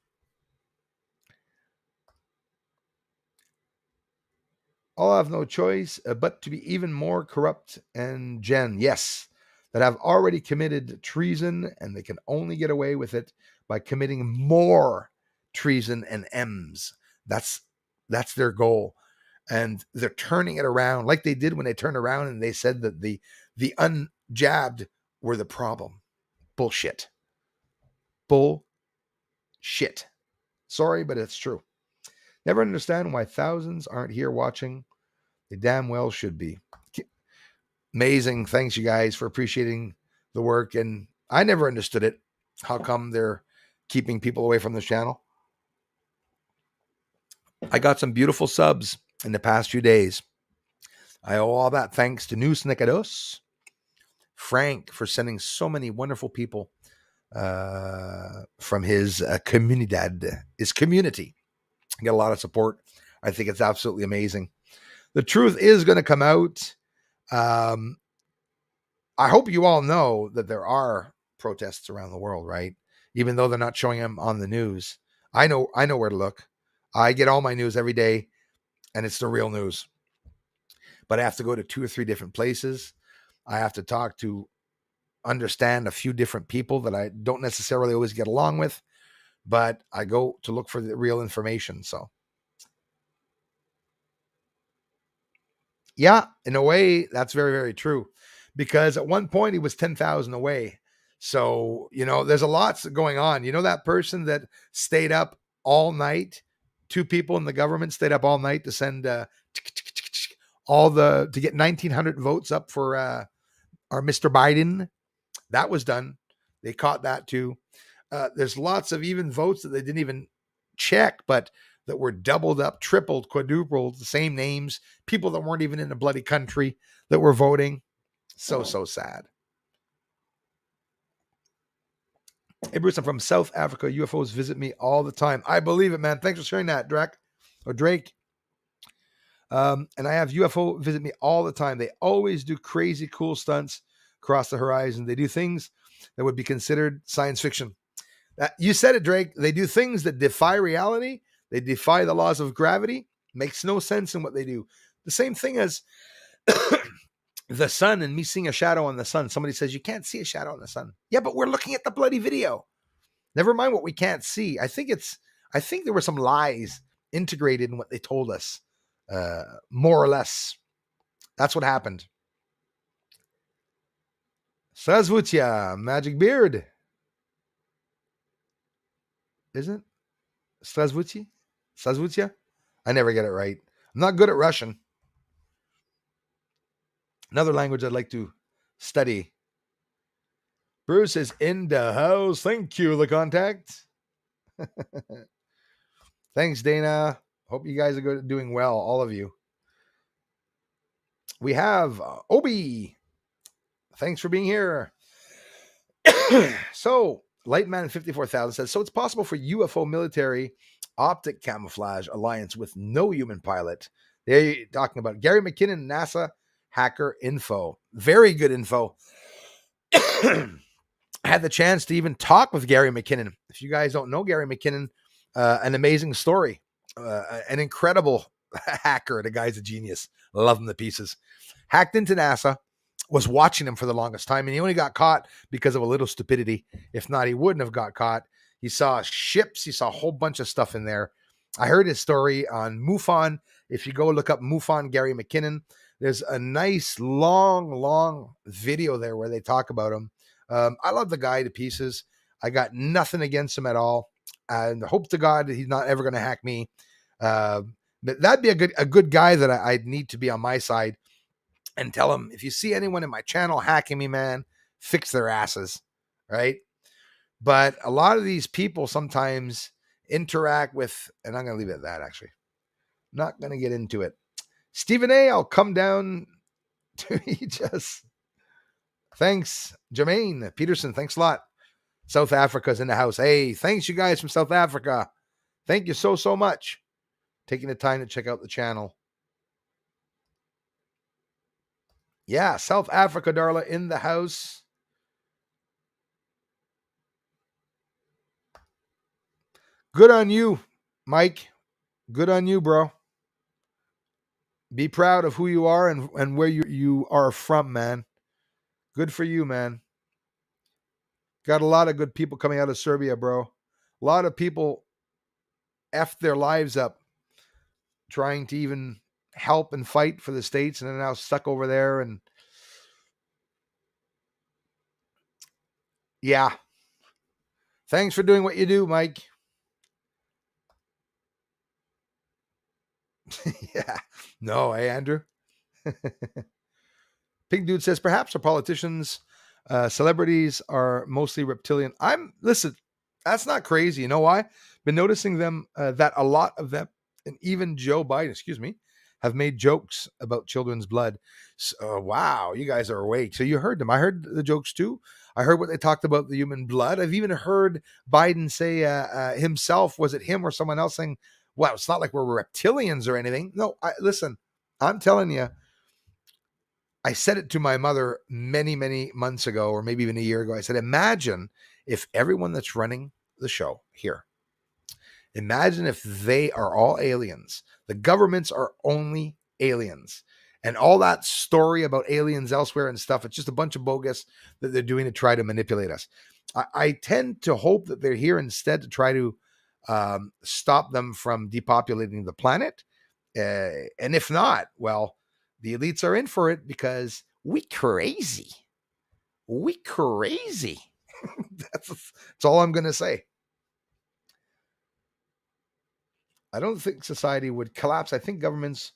S1: I'll have no choice but to be even more corrupt and yes, that have already committed treason, and they can only get away with it by committing more treason and M's. That's their goal. And they're turning it around like they did when they turned around and they said that the unjabbed were the problem. Bullshit. Bullshit. Sorry, but it's true. Never understand why thousands aren't here watching. They damn well should be. Amazing. Thanks, you guys, for appreciating the work. And I never understood it. How come they're keeping people away from the channel? I got some beautiful subs in the past few days. I owe all that thanks to News Nikados, Frank, for sending so many wonderful people from his community. I get a lot of support. I think it's absolutely amazing. The truth is going to come out. I hope you all know that there are protests around the world, right? Even though they're not showing them on the news. I know where to look. I get all my news every day, and it's the real news. But I have to go to 2 or 3 different places. I have to understand a few different people that I don't necessarily always get along with, but I go to look for the real information. So yeah, in a way, that's very, very true. Because at one point he was 10,000 away. So, there's a lot going on. That person that stayed up all night, 2 people in the government stayed up all night to send to get 1,900 votes up for our Mr. Biden. That was done. They caught that too. There's lots of even votes that they didn't even check, but that were doubled up, tripled, quadrupled, the same names, people that weren't even in the bloody country that were voting. So sad. Hey, Bruce, I'm from South Africa. UFOs visit me all the time. I believe it, man. Thanks for sharing that, Drake. And I have UFO visit me all the time. They always do crazy, cool stunts across the horizon. They do things that would be considered science fiction. You said it, Drake. They do things that defy reality. They defy the laws of gravity. Makes no sense in what they do. The same thing as the sun and me seeing a shadow on the sun. Somebody says you can't see a shadow on the sun. Yeah, but we're looking at the bloody video. Never mind what we can't see. I think there were some lies integrated in what they told us. More or less. That's what happened. Sazvutia, Magic Beard. Isn't Sazvuti? Sazvutia? I never get it right. I'm not good at Russian. Another language I'd like to study. Bruce is in the house. Thank you, the contact. Thanks, Dana. Hope you guys are doing well, all of you. We have Obi. Thanks for being here. So, Lightman 54,000 says, so it's possible for UFO military optic camouflage alliance with no human pilot. They're talking about Gary McKinnon, NASA hacker info. Very good info. I had the chance to even talk with Gary McKinnon. If you guys don't know Gary McKinnon, an amazing story, an incredible hacker. The guy's a genius. Love him to pieces. Hacked into NASA, was watching him for the longest time, and he only got caught because of a little stupidity. If not, he wouldn't have got caught. He saw ships. He saw a whole bunch of stuff in there. I heard his story on MUFON. If you go look up MUFON Gary McKinnon, there's a nice long video there where they talk about him. I love the guy to pieces. I got nothing against him at all. And hope to God he's not ever going to hack me. But that'd be a good guy that I'd need to be on my side and tell him, if you see anyone in my channel hacking me, man, fix their asses, right? But a lot of these people sometimes interact with, and I'm going to leave it at that, actually. Not going to get into it. Stephen A., I'll come down to each us. Thanks, Jermaine Peterson. Thanks a lot. South Africa's in the house. Hey, thanks you guys from South Africa. Thank you so much. Taking the time to check out the channel. Yeah, South Africa, Darla, in the house. Good on you, Mike. Good on you, bro. Be proud of who you are and where you are from, man. Good for you, man. Got a lot of good people coming out of Serbia, bro. A lot of people effed their lives up trying to even help and fight for the States, and they're now stuck over there. And yeah. Thanks for doing what you do, Mike. Yeah. No, hey, Andrew. Pink Dude says, perhaps our politicians, celebrities are mostly reptilian. Listen, that's not crazy. You know why? Been noticing them, that a lot of them, and even Joe Biden, have made jokes about children's blood. So, wow, you guys are awake. So you heard them. I heard the jokes too. I heard what they talked about the human blood. I've even heard Biden say himself, was it him or someone else saying, well, it's not like we're reptilians or anything. No, listen, I'm telling you, I said it to my mother many months ago, or maybe even a year ago. I said, imagine if everyone that's running the show here, imagine if they are all aliens. The governments are only aliens. And all that story about aliens elsewhere and stuff, it's just a bunch of bogus that they're doing to try to manipulate us. I tend to hope that they're here instead to try to stop them from depopulating the planet. And if not, well, the elites are in for it because we crazy. We crazy. That's all I'm going to say. I don't think society would collapse. I think governments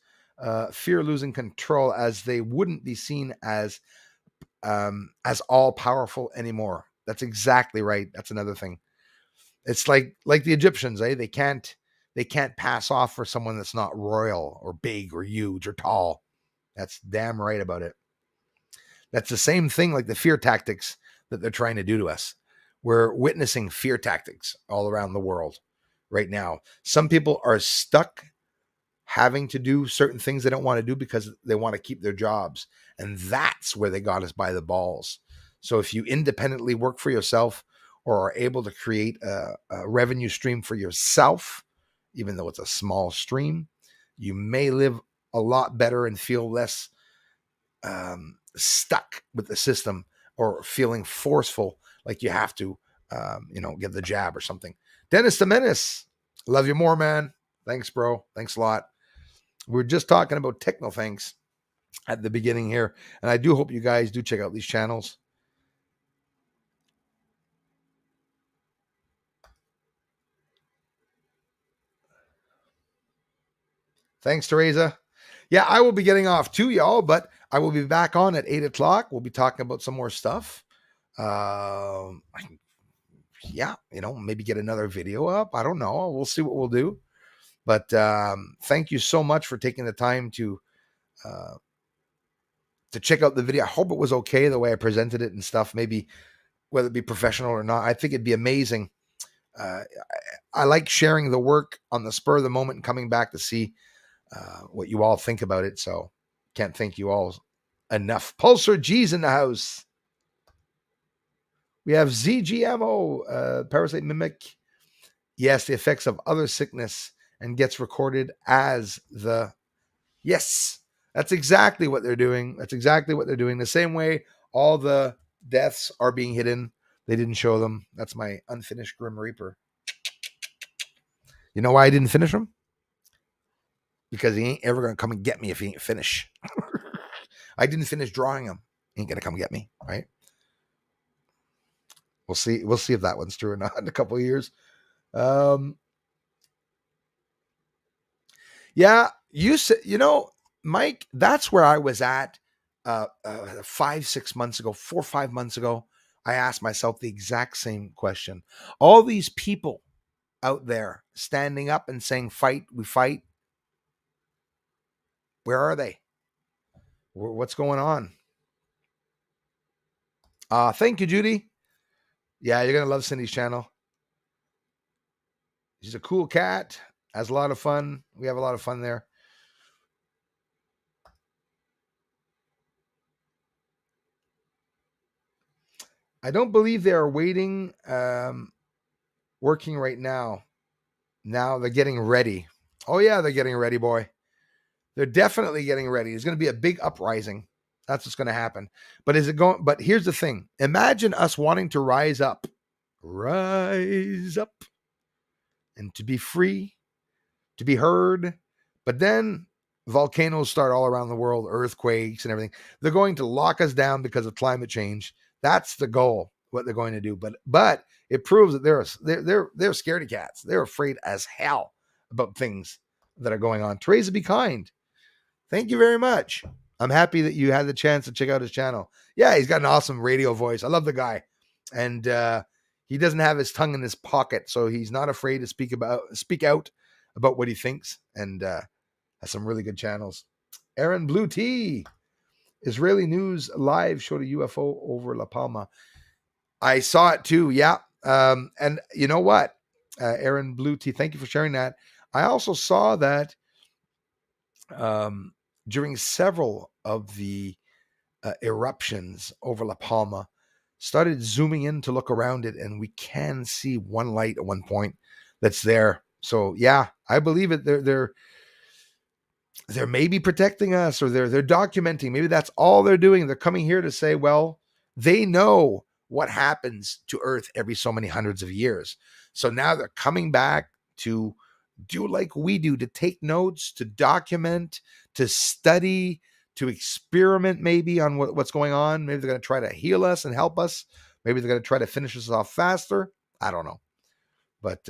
S1: fear losing control, as they wouldn't be seen as all powerful anymore. That's exactly right. That's another thing. It's like the Egyptians, eh? They can't pass off for someone that's not royal or big or huge or tall. That's damn right about it. That's the same thing like the fear tactics that they're trying to do to us. We're witnessing fear tactics all around the world right now. Some people are stuck having to do certain things they don't want to do because they want to keep their jobs. And that's where they got us by the balls. So if you independently work for yourself or are able to create a revenue stream for yourself, even though it's a small stream, you may live a lot better and feel less stuck with the system or feeling forceful like you have to, get the jab or something. Dennis the Menace, love you more, man. Thanks, bro. Thanks a lot. We're just talking about techno thanks at the beginning here, and I do hope you guys do check out these channels. Thanks, Teresa. Yeah, I will be getting off too, y'all, but I will be back on at 8 o'clock. We'll be talking about some more stuff. Yeah, maybe get another video up. I don't know. We'll see what we'll do. But thank you so much for taking the time to check out the video. I hope it was okay the way I presented it and stuff. Maybe whether it be professional or not, I think it'd be amazing. I like sharing the work on the spur of the moment and coming back to see what you all think about it. So can't thank you all enough. Pulsar G's in the house. We have ZGMO, parasite mimic. Yes, the effects of other sickness and gets recorded as the. Yes, that's exactly what they're doing. That's exactly what they're doing. The same way all the deaths are being hidden. They didn't show them. That's my unfinished Grim Reaper. You know why I didn't finish him? Because he ain't ever going to come and get me if he ain't finished. I didn't finish drawing him. He ain't going to come get me, right? We'll see. We'll see if that one's true or not in a couple of years. Yeah, you said, Mike, that's where I was at 5-6 months ago, 4 or 5 months ago. I asked myself the exact same question. All these people out there standing up and saying, fight, we fight. Where are they? What's going on? Thank you, Judy. Yeah, you're going to love Cindy's channel. She's a cool cat. Has a lot of fun. We have a lot of fun there. I don't believe they are waiting, working right now. Now they're getting ready. Oh, yeah, they're getting ready, boy. They're definitely getting ready. There's going to be a big uprising. That's what's going to happen. But is it going? But here's the thing. Imagine us wanting to rise up, and to be free, to be heard. But then volcanoes start all around the world, earthquakes and everything. They're going to lock us down because of climate change. That's the goal, what they're going to do. But it proves that they're scaredy cats. They're afraid as hell about things that are going on. Teresa, be kind. Thank you very much. I'm happy that you had the chance to check out his channel. Yeah, he's got an awesome radio voice. I love the guy. And he doesn't have his tongue in his pocket, so he's not afraid to speak out about what he thinks, and has some really good channels. Aaron Blue Tea. Israeli News Live showed a UFO over La Palma. I saw it too, yeah. And you know what? Aaron Blue Tea, thank you for sharing that. I also saw that during several of the eruptions over La Palma, started zooming in to look around it, and we can see one light at one point that's there. So yeah, I believe it. They're maybe protecting us, or they're documenting. Maybe that's all they're doing. They're coming here to say, well, they know what happens to Earth every so many hundreds of years. So now they're coming back to do like we do, to take notes, to document, to study, to experiment maybe on what's going on. Maybe they're going to try to heal us and help us. Maybe they're going to try to finish us off faster. I don't know. But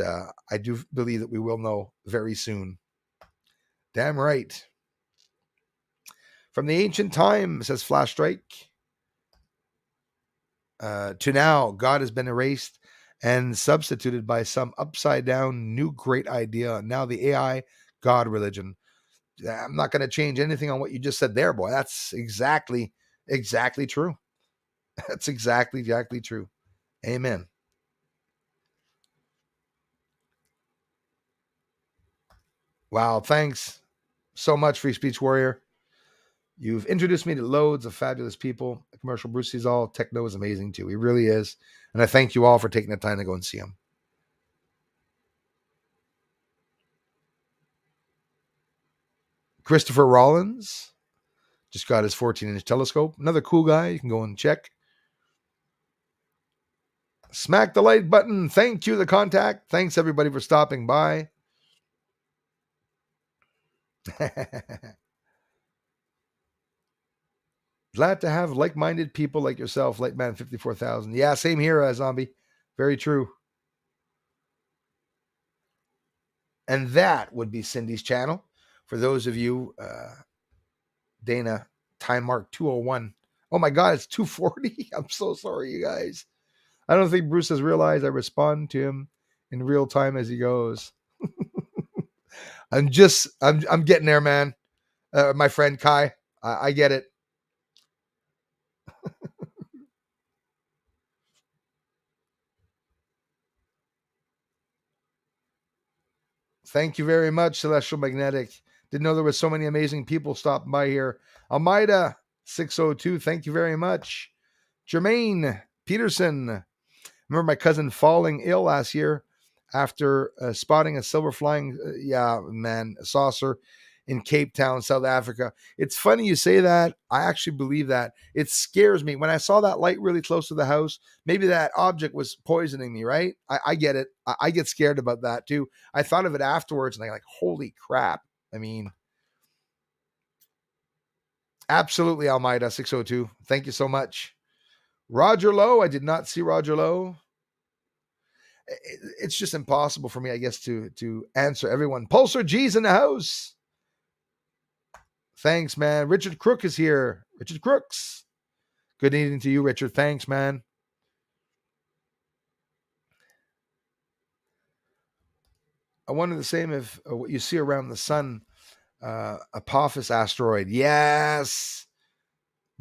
S1: I do believe that we will know very soon. Damn right. From the ancient time, says Flash Strike, to now, God has been erased and substituted by some upside down new great idea. Now the AI God religion. I'm not going to change anything on what you just said there, boy. That's exactly true. That's exactly true. Amen. Wow. Thanks so much, Free Speech Warrior. You've introduced me to loads of fabulous people. The commercial Brucey's all techno is amazing too. He really is. And I thank you all for taking the time to go and see him. Christopher Rollins just got his 14-inch telescope. Another cool guy. You can go and check. Smack the like button. Thank you, the contact. Thanks, everybody, for stopping by. Glad to have like-minded people like yourself, Lightman 54,000. Yeah, same here, Zombie. Very true. And that would be Cindy's channel. For those of you, Dana, time mark 201. Oh my God, it's 240. I'm so sorry, you guys. I don't think Bruce has realized I respond to him in real time as he goes. I'm getting there, man. My friend Kai, I get it. Thank you very much, Celestial Magnetic. Didn't know there was so many amazing people stopping by here. Almeida 602, thank you very much. Jermaine Peterson. Remember my cousin falling ill last year after spotting a silver flying, saucer in Cape Town, South Africa. It's funny you say that. I actually believe that. It scares me. When I saw that light really close to the house, maybe that object was poisoning me, right? I get it. I get scared about that too. I thought of it afterwards and I'm like, holy crap. I mean, absolutely, Almeida 602. Thank you so much. Roger Lowe. I did not see Roger Lowe. It's just impossible for me, I guess, to answer everyone. Pulsar G's in the house. Thanks, man. Richard Crook is here. Richard Crooks. Good evening to you, Richard. Thanks, man. I wanted the same if what you see around the sun, Apophis asteroid. Yes.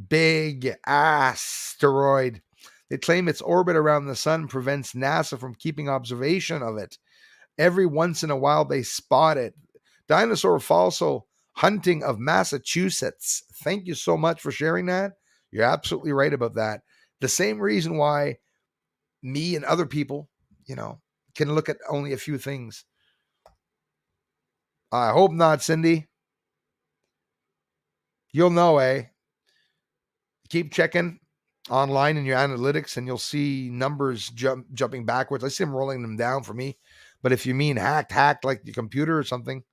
S1: Big asteroid. They claim its orbit around the sun prevents NASA from keeping observation of it. Every once in a while, they spot it. Dinosaur fossil hunting of Massachusetts. Thank you so much for sharing that. You're absolutely right about that. The same reason why me and other people, can look at only a few things. I hope not, Cindy. You'll know, eh? Keep checking online in your analytics and you'll see numbers jumping backwards. I see them rolling them down for me. But if you mean hacked like the computer or something,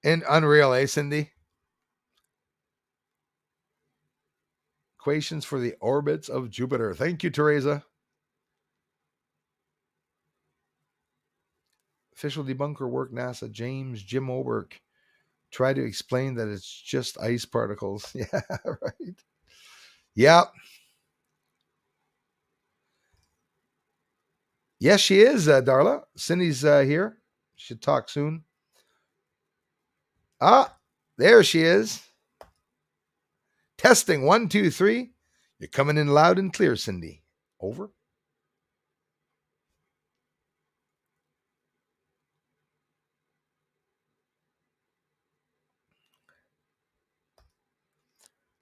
S1: and unreal, eh, Cindy? Equations for the orbits of Jupiter. Thank you, Teresa. Official debunker work, NASA. Jim Oberk. Try to explain that it's just ice particles. Yeah, right. Yeah. Yes, she is, Darla. Cindy's here. Should talk soon. Ah, there she is. Testing 1, 2, 3. You're coming in loud and clear, Cindy. Over.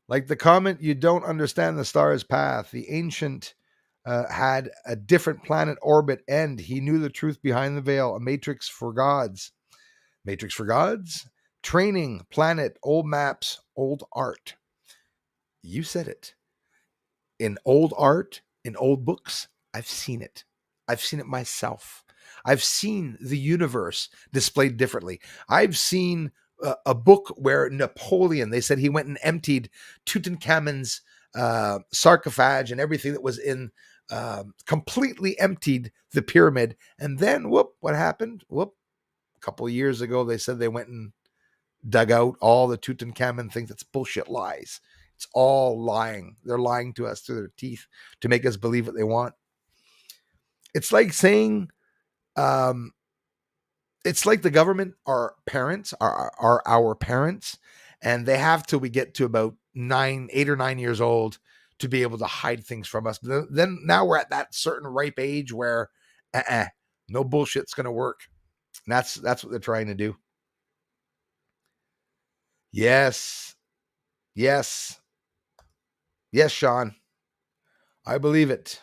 S1: Like the comment, you don't understand the star's path. The ancient had a different planet orbit end. He knew the truth behind the veil. A matrix for gods. Matrix for gods? Training, planet, old maps, old art. You said it. In old art, in old books, I've seen it. I've seen it myself. I've seen the universe displayed differently. I've seen a book where Napoleon, they said he went and emptied Tutankhamun's sarcophage and everything that was in, completely emptied the pyramid. And then, what happened? A couple of years ago, they said they went and dug out all the Tutankhamun things. That's bullshit lies. It's all lying. They're lying to us through their teeth to make us believe what they want. It's like saying, it's like the government are parents, are our parents, and they have till we get to about 8 or 9 years old to be able to hide things from us. Then now we're at that certain ripe age where no bullshit's going to work. And that's what they're trying to do. Yes. Yes. Yes, Sean. I believe it.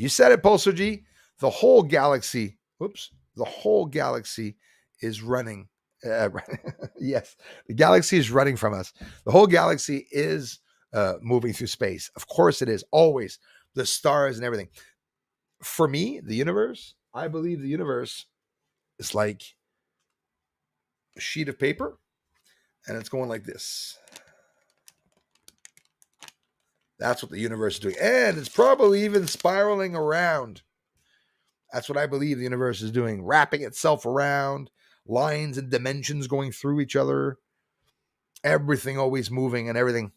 S1: You said it, Pulsar G. The whole galaxy, the whole galaxy is running. Yes, the galaxy is running from us. The whole galaxy is moving through space. Of course it is. Always. The stars and everything. For me, the universe, I believe the universe is like a sheet of paper, and it's going like this. That's what the universe is doing. And it's probably even spiraling around. That's what I believe the universe is doing, wrapping itself around, lines and dimensions going through each other, everything always moving and everything.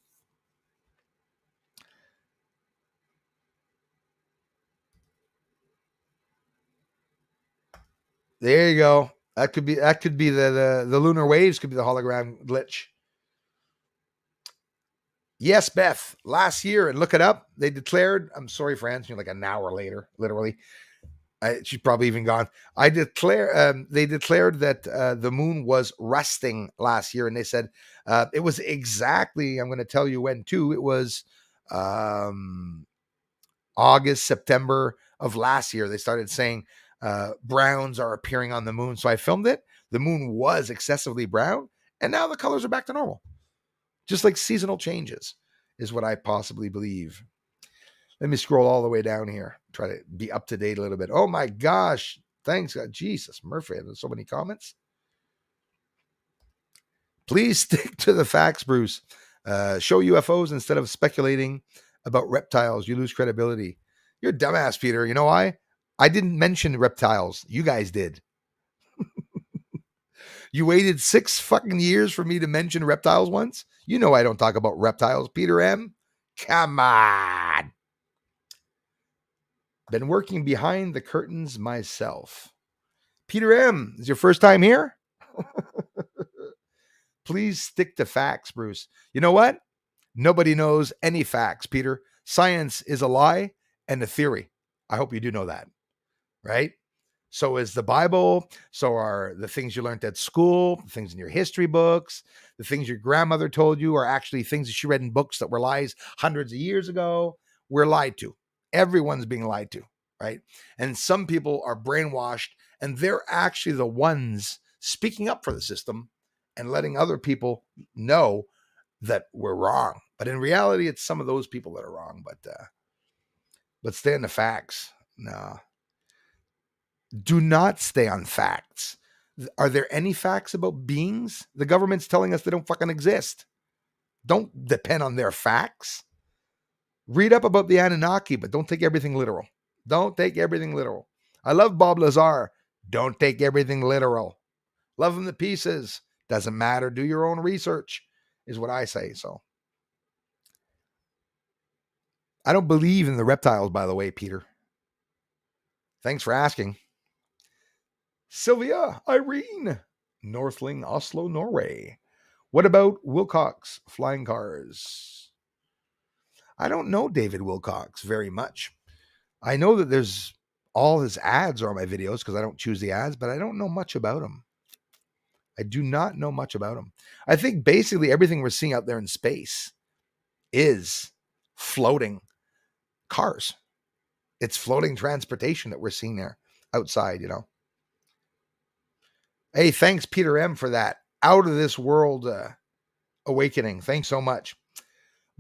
S1: There you go. That could be the lunar waves could be the hologram glitch. Yes, Beth. Last year, and look it up. They declared. I'm sorry for answering like an hour later, literally. She's probably even gone. They declared that the moon was resting last year, and they said it was exactly. I'm going to tell you when too. It was August, September of last year. They started saying browns are appearing on the moon. So I filmed it. The moon was excessively brown, and now the colors are back to normal. Just like seasonal changes is what I possibly believe. Let me scroll all the way down here. Try to be up to date a little bit. Oh my gosh. Thanks, God. Jesus, Murphy. There's so many comments. Please stick to the facts, Bruce. Show UFOs instead of speculating about reptiles. You lose credibility. You're a dumbass, Peter. You know why? I didn't mention reptiles. You guys did. You waited 6 fucking years for me to mention reptiles once? You know I don't talk about reptiles, Peter M. Come on. Been working behind the curtains myself. Peter M., is your first time here? Please stick to facts, Bruce. You know what? Nobody knows any facts, Peter. Science is a lie and a theory. I hope you do know that, right? So is the Bible. So are the things you learned at school, the things in your history books, the things your grandmother told you are actually things that she read in books that were lies hundreds of years ago. We're lied to. Everyone's being lied to, right? And some people are brainwashed, and they're actually the ones speaking up for the system and letting other people know that we're wrong. But in reality, it's some of those people that are wrong. But stay on the facts. No. Do not stay on facts. Are there any facts about beings? The government's telling us they don't fucking exist. Don't depend on their facts. Read up about the Anunnaki, but don't take everything literal. Don't take everything literal. I love Bob Lazar. Don't take everything literal. Love him to pieces. Doesn't matter. Do your own research, is what I say. So I don't believe in the reptiles, by the way, Peter. Thanks for asking. Sylvia Irene, Northling, Oslo, Norway. What about Wilcox flying cars? I don't know David Wilcox very much. I know that there's all his ads are on my videos because I don't choose the ads, but I don't know much about him. I do not know much about him. I think basically everything we're seeing out there in space is floating cars. It's floating transportation that we're seeing there outside, you know. Hey, thanks, Peter M., for that out of this world awakening. Thanks so much.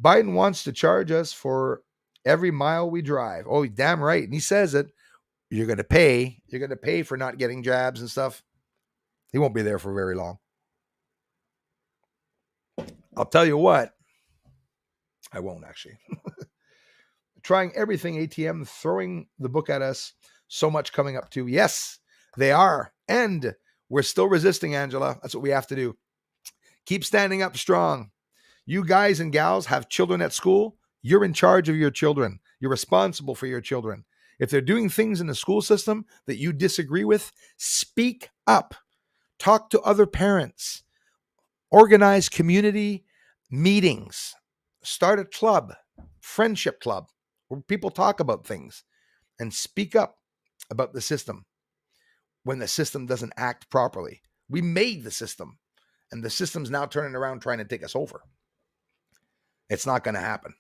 S1: Biden wants to charge us for every mile we drive. Oh, damn right. And he says it. You're going to pay. You're going to pay for not getting jabs and stuff. He won't be there for very long. I'll tell you what. I won't actually. Trying everything ATM, throwing the book at us. So much coming up too. Yes, they are. And we're still resisting, Angela. That's what we have to do. Keep standing up strong. You guys and gals have children at school. You're in charge of your children. You're responsible for your children. If they're doing things in the school system that you disagree with, speak up. Talk to other parents. Organize community meetings. Start a club, friendship club, where people talk about things and speak up about the system when the system doesn't act properly. We made the system, and the system's now turning around trying to take us over. It's not going to happen.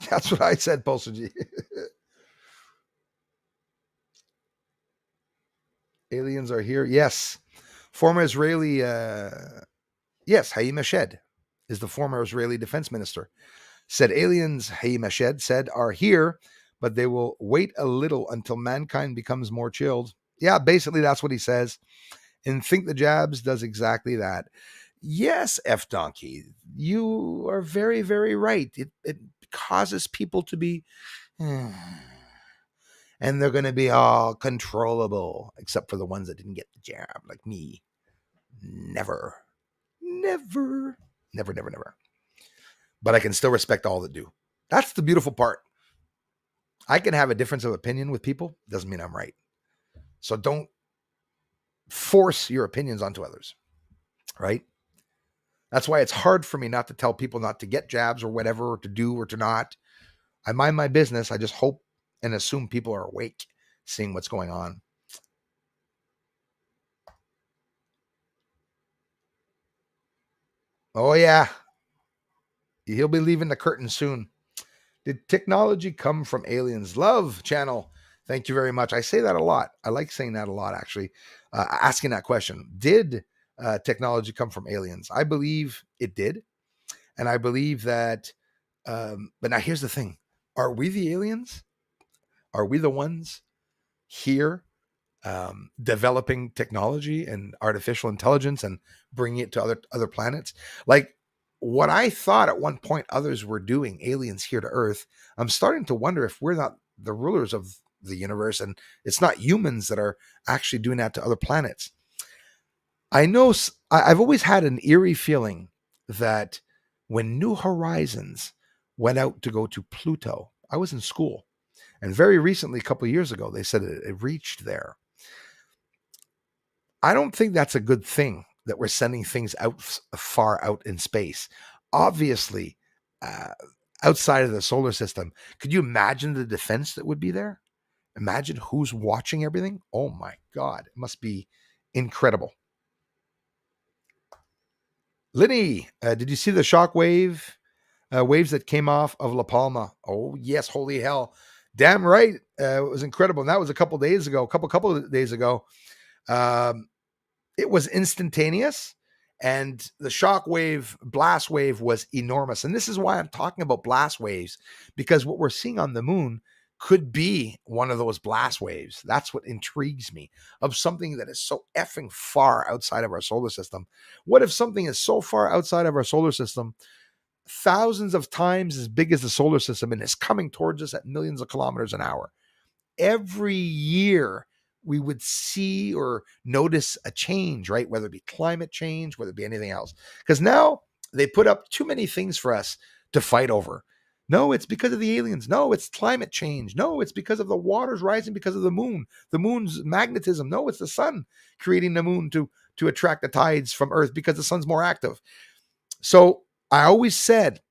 S1: That's what I said, Pulsar G. Aliens are here. Yes. Former Israeli, yes, Haim Eshed is the former Israeli defense minister. Said aliens, Haim Eshed said, are here, but they will wait a little until mankind becomes more chilled. Yeah, basically that's what he says. And Think the Jabs does exactly that. Yes, F Donkey, you are very, very right. It causes people to be, and they're going to be all controllable, except for the ones that didn't get the jab, like me. Never, never, never, never, never. But I can still respect all that do. That's the beautiful part. I can have a difference of opinion with people. Doesn't mean I'm right. So don't force your opinions onto others, right? That's why it's hard for me not to tell people not to get jabs or whatever, or to do or to not. I mind my business. I just hope and assume people are awake, seeing what's going on. Oh, yeah. He'll be leaving the curtain soon. Did technology come from aliens? Love channel. Thank you very much. I say that a lot. I like saying that a lot, actually. Asking that question. Did technology come from aliens? I believe it did. And I believe that, but now here's the thing. Are we the aliens? Are we the ones here developing technology and artificial intelligence and bringing it to other planets? Like what I thought at one point others were doing, aliens here to Earth, I'm starting to wonder if we're not the rulers of the universe and it's not humans that are actually doing that to other planets. I know I've always had an eerie feeling that when New Horizons went out to go to Pluto, I was in school, and very recently, a couple of years ago, they said it reached there. I don't think that's a good thing that we're sending things out far out in space. Obviously, uh, outside of the solar system, could you imagine the defense that would be there? Imagine who's watching everything. Oh my God, it must be incredible. Linny, did you see the shock waves that came off of La Palma? Oh yes, holy hell! Damn right, it was incredible. And that was a couple days ago. Couple of days ago. Um, it was instantaneous, and the shock wave, blast wave was enormous. And this is why I'm talking about blast waves, because what we're seeing on the moon could be one of those blast waves. That's what intrigues me, of something that is so effing far outside of our solar system. What if something is so far outside of our solar system, thousands of times as big as the solar system, and is coming towards us at millions of kilometers an hour? Every year we would see or notice a change, right? Whether it be climate change, whether it be anything else. Because now they put up too many things for us to fight over. No, it's because of the aliens. No, it's climate change. No, it's because of the waters rising because of the moon's magnetism. No, it's the sun creating the moon to attract the tides from Earth because the sun's more active. So I always said,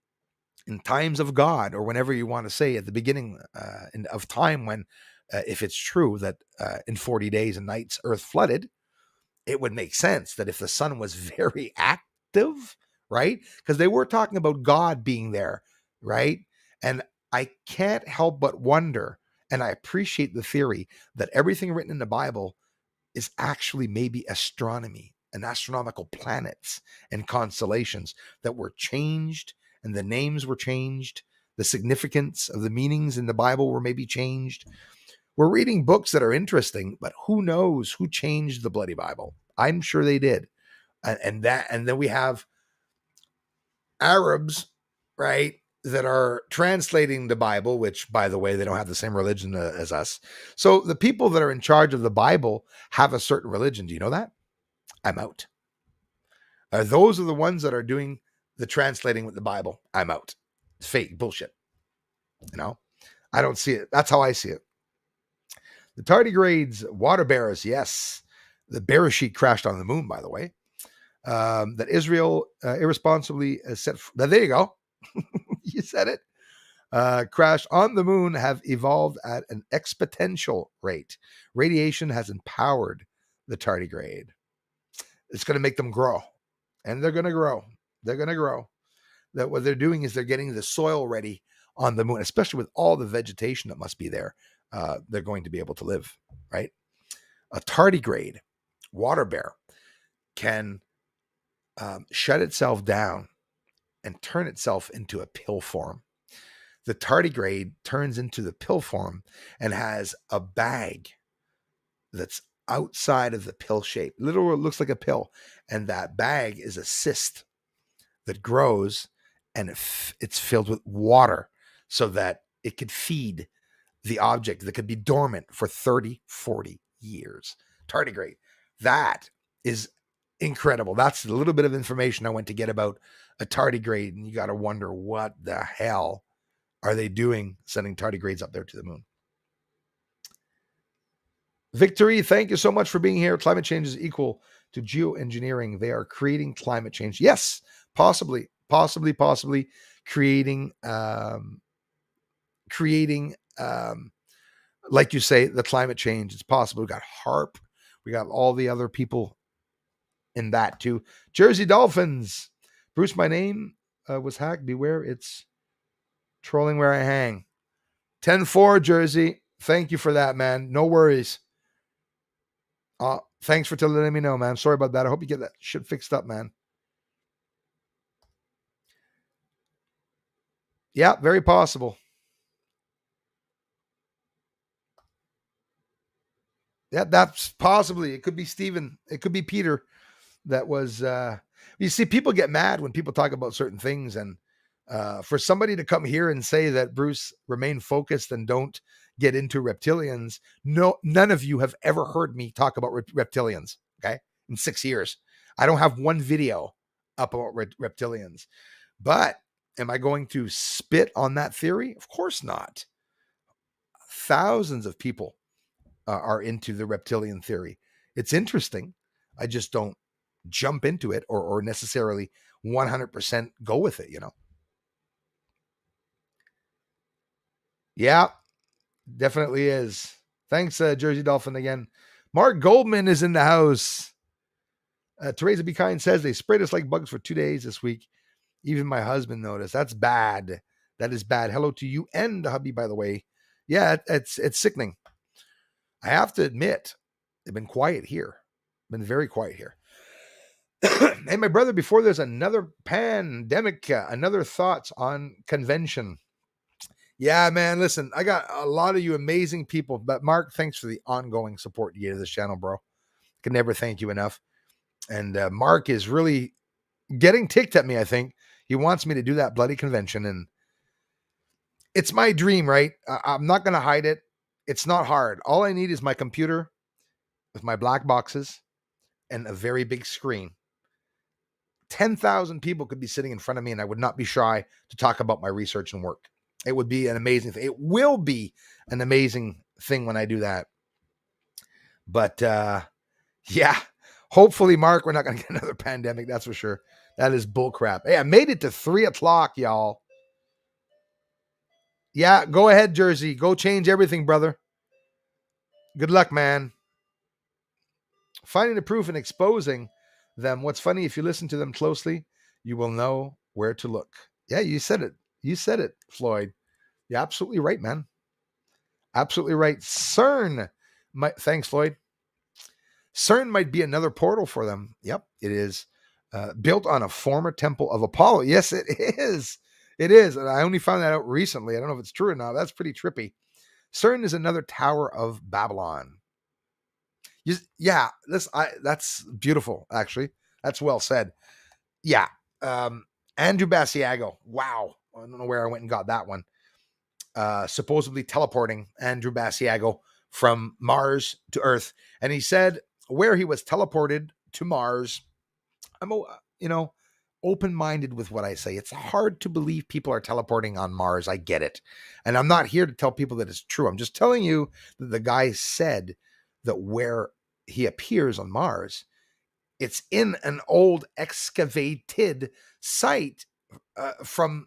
S1: in times of God, or whenever you want to say at the beginning of time, when if it's true that in 40 days and nights Earth flooded, it would make sense that if the sun was very active, right? Because they were talking about God being there, right? And I can't help but wonder, and I appreciate the theory that everything written in the Bible is actually maybe astronomy and astronomical planets and constellations that were changed, and the names were changed. The significance of the meanings in the Bible were maybe changed. We're reading books that are interesting, but who knows who changed the bloody Bible? I'm sure they did. And then we have Arabs, right, that are translating the Bible, which, by the way, they don't have the same religion as us. So the people that are in charge of the Bible have a certain religion. Do you know that? I'm out. Those are the ones that are doing the translating with the Bible. I'm out. It's fake bullshit. You know, I don't see it. That's how I see it. The tardigrades, water bearers, yes. The Bereshit crashed on the moon, by the way. That Israel irresponsibly set. There you go. You said it. Crashed on the moon have evolved at an exponential rate. Radiation has empowered the tardigrade. It's going to make them grow. And they're going to grow. They're going to grow. That what they're doing is they're getting the soil ready on the moon, especially with all the vegetation that must be there. They're going to be able to live, right? A tardigrade water bear can shut itself down and turn itself into a pill form. The tardigrade turns into the pill form and has a bag that's outside of the pill shape. Literally looks like a pill. And that bag is a cyst that grows, and it's filled with water so that it could feed the object that could be dormant for 30, 40 years. Tardigrade. That is incredible. That's a little bit of information I went to get about a tardigrade, and you got to wonder what the hell are they doing sending tardigrades up there to the moon. Victory, thank you so much for being here. Climate change is equal to geoengineering. They are creating climate change. Yes, possibly creating, like you say, the climate change. It's possible. We got HARP. We got all the other people in that too. Jersey Dolphins. Bruce, my name was hacked. Beware, it's trolling where I hang. 10-4, Jersey. Thank you for that, man. No worries. Thanks for letting me know, man. Sorry about that. I hope you get that shit fixed up, man. Yeah, very possible. Yeah, that's possibly. It could be Steven. It could be Peter. That was, you see, people get mad when people talk about certain things. And for somebody to come here and say that, Bruce, remain focused and don't get into reptilians. No, none of you have ever heard me talk about reptilians. Okay. In 6 years, I don't have one video up about reptilians, but am I going to spit on that theory? Of course not. Thousands of people are into the reptilian theory. It's interesting. I just don't jump into it or necessarily 100% go with it, you know? Yeah, definitely is. Thanks, Jersey Dolphin again. Mark Goldman is in the house. Teresa Be Kind says they sprayed us like bugs for 2 days this week. Even my husband noticed. That's bad. That is bad. Hello to you and the hubby, by the way. Yeah, it's sickening. I have to admit, they've been quiet here. Been very quiet here. Hey, my brother, before there's another pandemic, another thoughts on convention. Yeah, man, listen, I got a lot of you amazing people, but Mark, thanks for the ongoing support you give to this channel, bro. Can never thank you enough. And Mark is really getting ticked at me, I think. He wants me to do that bloody convention, and it's my dream, right? I'm not going to hide it. It's not hard. All I need is my computer with my black boxes and a very big screen. 10,000 people could be sitting in front of me, and I would not be shy to talk about my research and work. It would be an amazing thing. It will be an amazing thing when I do that. But yeah, hopefully, Mark, we're not going to get another pandemic. That's for sure. That is bullcrap. Hey, I made it to 3:00, y'all. Yeah, go ahead, Jersey. Go change everything, brother. Good luck, man. Finding the proof and exposing them. What's funny, if you listen to them closely, you will know where to look. Yeah, you said it. You said it, Floyd. You're absolutely right, man. Absolutely right. CERN. Thanks, Floyd. CERN might be another portal for them. Yep, it is. Built on a former temple of Apollo. Yes, it is. It is. And I only found that out recently. I don't know if it's true or not. That's pretty trippy. CERN is another Tower of Babylon. Yeah, that's beautiful, actually. That's well said. Yeah. Andrew Basiago. Wow. I don't know where I went and got that one. Supposedly teleporting Andrew Basiago from Mars to Earth. And he said where he was teleported to Mars, I'm, open-minded with what I say. It's hard to believe people are teleporting on Mars. I get it. And I'm not here to tell people that it's true. I'm just telling you that the guy said that where he appears on Mars, it's in an old excavated site from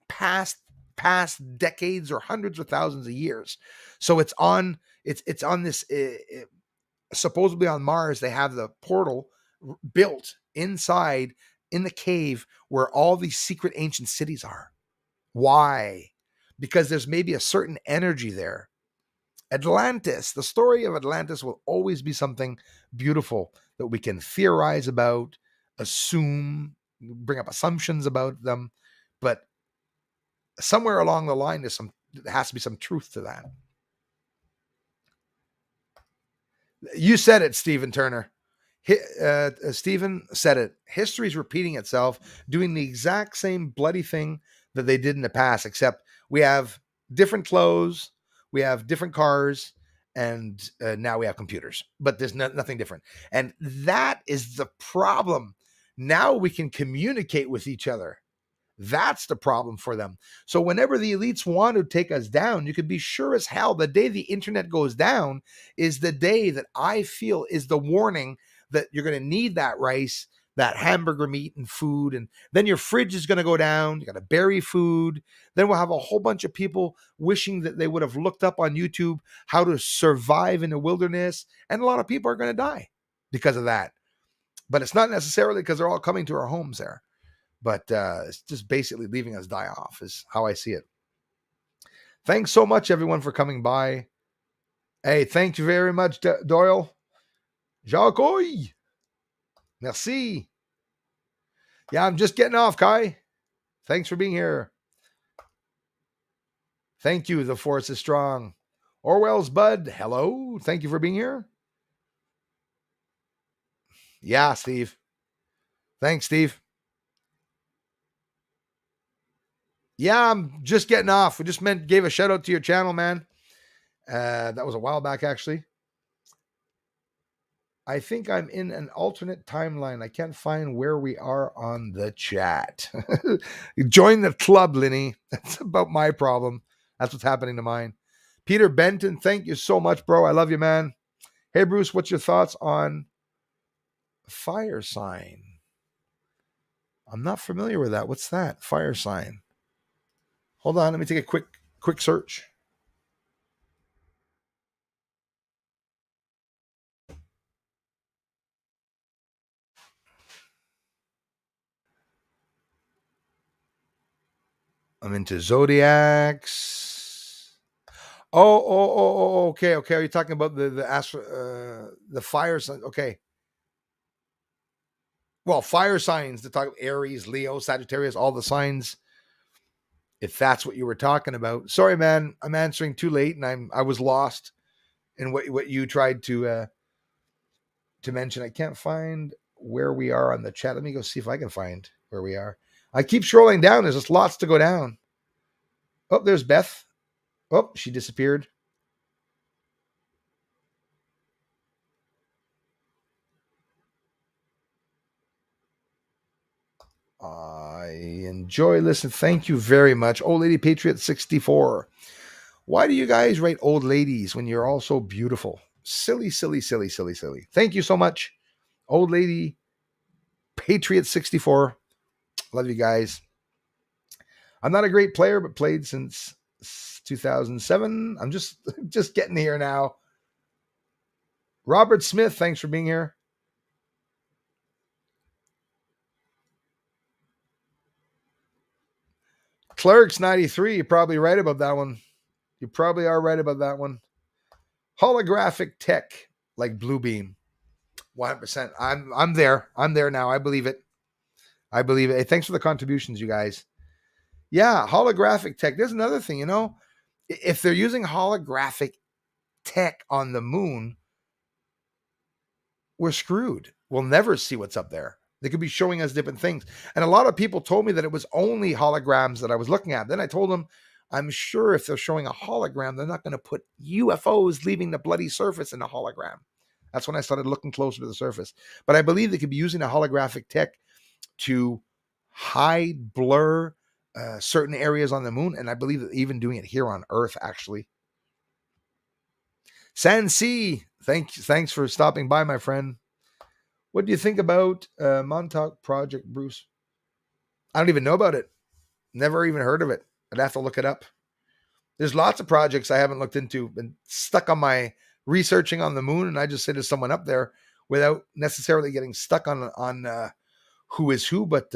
S1: past decades or hundreds of thousands of years. So it's on this supposedly on Mars. They have the portal built inside in the cave where all these secret ancient cities are. Why? because there's maybe a certain energy there. Atlantis, the story of Atlantis will always be something beautiful that we can theorize about, assume, bring up assumptions about them, but somewhere along the line there has to be some truth to that. You said it, Stephen Turner. Stephen said it. History's repeating itself, doing the exact same bloody thing that they did in the past, except we have different clothes, we have different cars, and now we have computers. But there's nothing different. And that is the problem. Now we can communicate with each other. That's the problem for them. So whenever the elites want to take us down, you can be sure as hell the day the internet goes down is the day that I feel is the warning that you're going to need that rice, that hamburger meat and food. And then your fridge is going to go down. You got to bury food. Then we'll have a whole bunch of people wishing that they would have looked up on YouTube how to survive in the wilderness. And a lot of people are going to die because of that. But it's not necessarily because they're all coming to our homes there. But it's just basically leaving us die off is how I see it. Thanks so much, everyone, for coming by. Hey, thank you very much, Doyle. Jacques. Merci. Yeah, I'm just getting off, Kai. Thanks for being here. Thank you. The force is strong. Orwell's Bud. Hello. Thank you for being here. Yeah, Steve. Thanks, Steve. Yeah, I'm just getting off. We just gave a shout out to your channel, man. That was a while back, actually. I think I'm in an alternate timeline. I can't find where we are on the chat. Join the club, Linny. That's about my problem. That's what's happening to mine. Peter Benton, thank you so much, bro. I love you, man. Hey, Bruce, what's your thoughts on fire sign? I'm not familiar with that. What's that? Fire sign. Hold on. Let me take a quick search. I'm into zodiacs. Okay. Are you talking about the fire sign? Okay. Well, fire signs to talk Aries, Leo, Sagittarius, all the signs. If that's what you were talking about. Sorry, man. I'm answering too late, and I was lost in what you tried to mention. I can't find where we are on the chat. Let me go see if I can find where we are. I keep scrolling down. There's just lots to go down. Oh, there's Beth. Oh, she disappeared. I enjoy listening. Thank you very much. Old Lady Patriot 64. Why do you guys write old ladies when you're all so beautiful? Silly. Thank you so much. Old Lady Patriot 64. Love you guys. I'm not a great player, but played since 2007. I'm just getting here now. Robert Smith, thanks for being here. Clerks 93, you're probably right about that one. You probably are right about that one. Holographic tech like Bluebeam. 100%. I'm there. I'm there now. I believe it. Hey, thanks for the contributions, you guys. Yeah, holographic tech. There's another thing, if they're using holographic tech on the moon, we're screwed. We'll never see what's up there. They could be showing us different things. And a lot of people told me that it was only holograms that I was looking at. Then I told them, I'm sure if they're showing a hologram, they're not going to put UFOs leaving the bloody surface in a hologram. That's when I started looking closer to the surface. But I believe they could be using a holographic tech to hide, blur certain areas on the moon. And I believe that even doing it here on Earth, actually. Sansi, thanks for stopping by, my friend. What do you think about Montauk Project, Bruce? I don't even know about it. Never even heard of it. I'd have to look it up. There's lots of projects I haven't looked into. Been stuck on my researching on the moon, and I just say to someone up there without necessarily getting stuck on who is who. But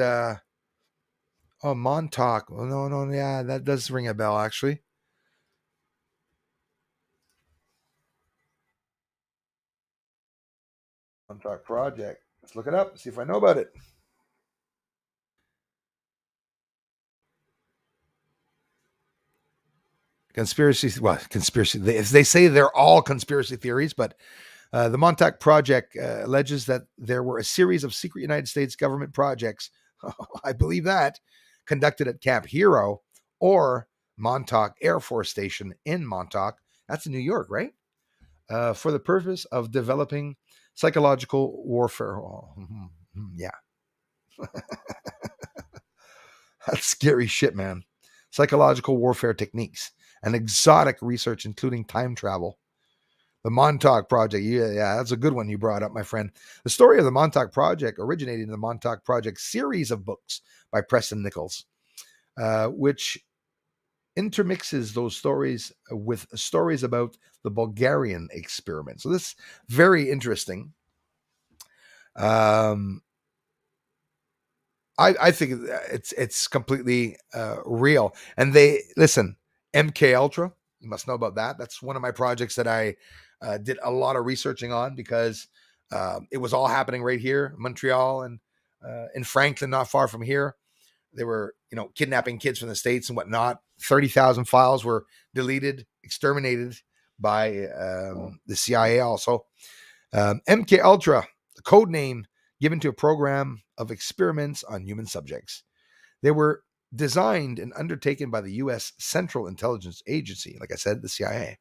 S1: Oh, Montauk. Oh, no, yeah, that does ring a bell, actually. Montauk Project. Let's look it up, see if I know about it. Conspiracy. They say they're all conspiracy theories, but the Montauk Project alleges that there were a series of secret United States government projects, I believe that, conducted at Camp Hero or Montauk Air Force Station in Montauk. That's in New York, right? For the purpose of developing psychological warfare. Oh, yeah, that's scary shit, man. Psychological warfare techniques and exotic research, including time travel. The Montauk Project. Yeah, that's a good one you brought up, my friend. The story of the Montauk Project originated in the Montauk Project series of books by Preston Nichols, which intermixes those stories with stories about the Bulgarian experiment. So this is very interesting. Um, I think it's completely real. And they listen, MK Ultra. You must know about that. That's one of my projects that I did a lot of researching on because it was all happening right here, Montreal, and in Franklin, not far from here. They were, kidnapping kids from the States and whatnot. 30,000 files were deleted, exterminated by the CIA. Also, MK Ultra, the code name given to a program of experiments on human subjects. They were designed and undertaken by the U.S. Central Intelligence Agency, like I said, the CIA.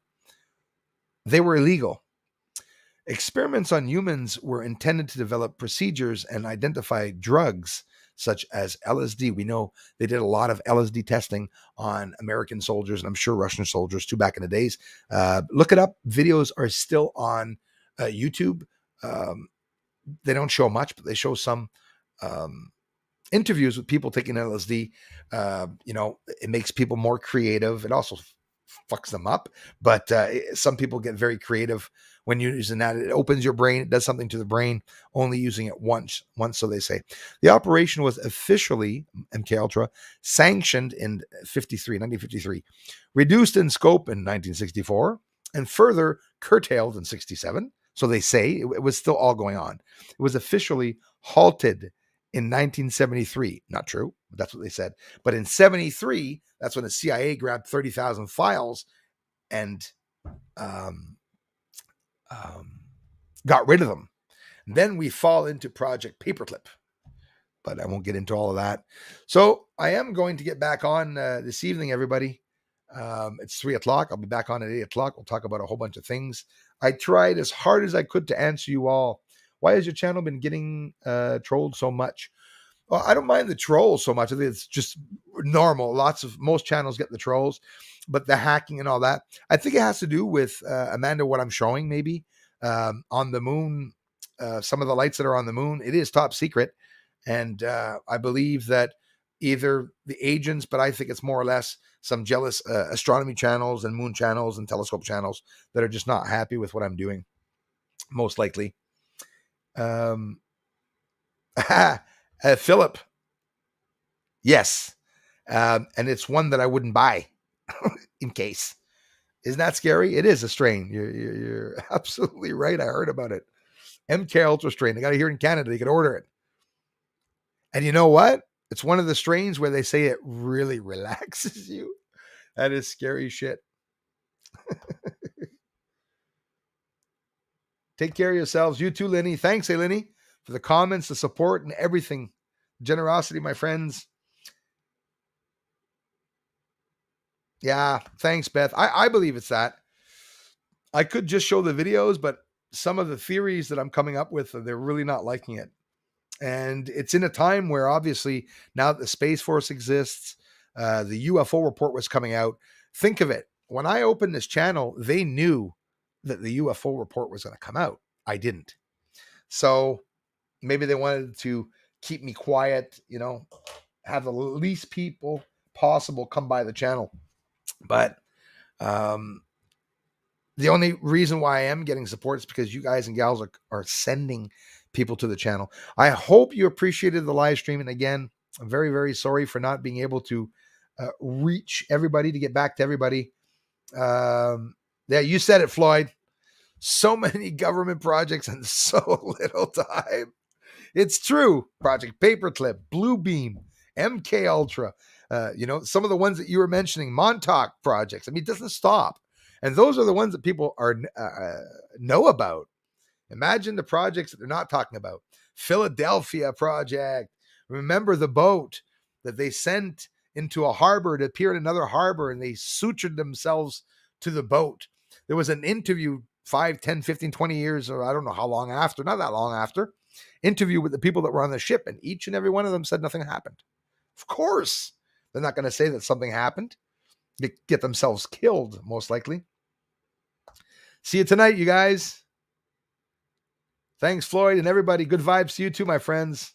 S1: They were illegal. Experiments on humans were intended to develop procedures and identify drugs such as LSD. We know they did a lot of LSD testing on American soldiers and I'm sure Russian soldiers too back in the days. Look it up. Videos are still on YouTube. Um, they don't show much, but they show some um, interviews with people taking LSD. It makes people more creative. It also fucks them up, but some people get very creative when you're using that. It opens your brain. It does something to the brain. Only using it once, so they say. The operation was officially MK Ultra sanctioned in 1953, reduced in scope in 1964, and further curtailed in 67. So they say it was still all going on. It was officially halted in 1973. Not true, but that's what they said. But in 73, that's when the CIA grabbed 30,000 files and um, um, got rid of them. And then we fall into Project Paperclip, but I won't get into all of that. So I am going to get back on this evening, everybody. It's 3:00. I'll be back on at 8:00. We'll talk about a whole bunch of things. I tried as hard as I could to answer you all. Why has your channel been getting trolled so much? Well, I don't mind the trolls so much. I think it's just normal. Most channels get the trolls, but the hacking and all that, I think it has to do with Amanda, what I'm showing maybe on the moon. Some of the lights that are on the moon, it is top secret. And I believe that either the agents, but I think it's more or less some jealous astronomy channels and moon channels and telescope channels that are just not happy with what I'm doing, most likely. Philip, yes. And it's one that I wouldn't buy in case. Isn't that scary? It is a strain. You're absolutely right. I heard about it. MK Ultra strain. They got it here in Canada. You can order it. And you know what? It's one of the strains where they say it really relaxes you. That is scary shit. Take care of yourselves. You too, Lenny. Thanks, hey, Lenny, for the comments, the support, and everything. Generosity, my friends. Yeah, thanks, Beth. I believe it's that. I could just show the videos, but some of the theories that I'm coming up with, they're really not liking it. And it's in a time where obviously now that the Space Force exists, the UFO report was coming out. Think of it. When I opened this channel, they knew that the UFO report was going to come out. I didn't. So maybe they wanted to keep me quiet, have the least people possible come by the channel. But the only reason why I am getting support is because you guys and gals are sending people to the channel. I hope you appreciated the live stream. And again, I'm very, very sorry for not being able to reach everybody, to get back to everybody. Yeah, you said it, Floyd. So many government projects and so little time. It's true. Project Paperclip, Bluebeam, MK Ultra, some of the ones that you were mentioning, Montauk projects. I mean, it doesn't stop. And those are the ones that people are know about. Imagine the projects that they're not talking about. Philadelphia project. Remember the boat that they sent into a harbor to appear in another harbor, and they sutured themselves to the boat. There was an interview 5, 10, 15, 20 years, or I don't know how long after, not that long after, interview with the people that were on the ship, and each and every one of them said nothing happened. Of course, they're not going to say that something happened. They get themselves killed, most likely. See you tonight, you guys. Thanks, Floyd, and everybody. Good vibes to you too, my friends.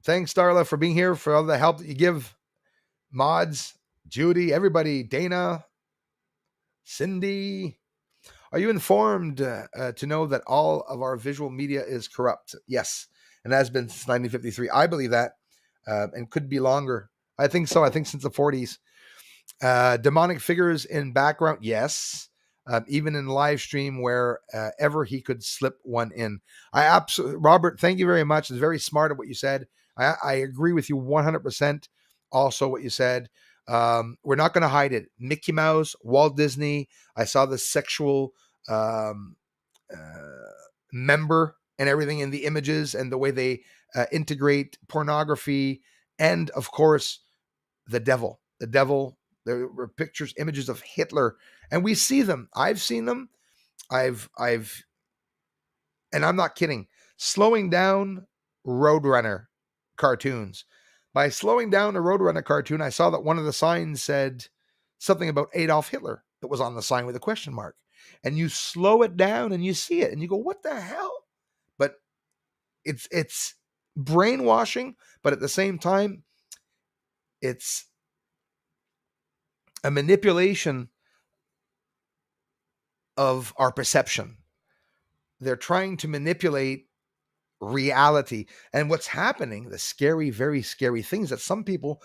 S1: Thanks, Darla, for being here, for all the help that you give. Mods, Judy, everybody, Dana, Cindy. Are you informed to know that all of our visual media is corrupt? Yes, and has been since 1953. I believe that, and could be longer. I think so. I think since the 40s. Demonic figures in background, yes. Even in live stream where ever he could slip one in. I absolutely, Robert, thank you very much. It's very smart of what you said. I agree with you 100%. Also, what you said. We're not going to hide it. Mickey Mouse, Walt Disney. I saw the sexual member and everything in the images and the way they integrate pornography and, of course, the devil. The devil. There were pictures, images of Hitler, and we see them. I've seen them. And I'm not kidding. Slowing down Roadrunner cartoons. By slowing down the Roadrunner cartoon, I saw that one of the signs said something about Adolf Hitler that was on the sign with a question mark. And you slow it down and you see it and you go, what the hell? But it's brainwashing, but at the same time, it's a manipulation of our perception. They're trying to manipulate reality. And what's happening, the scary, very scary things that some people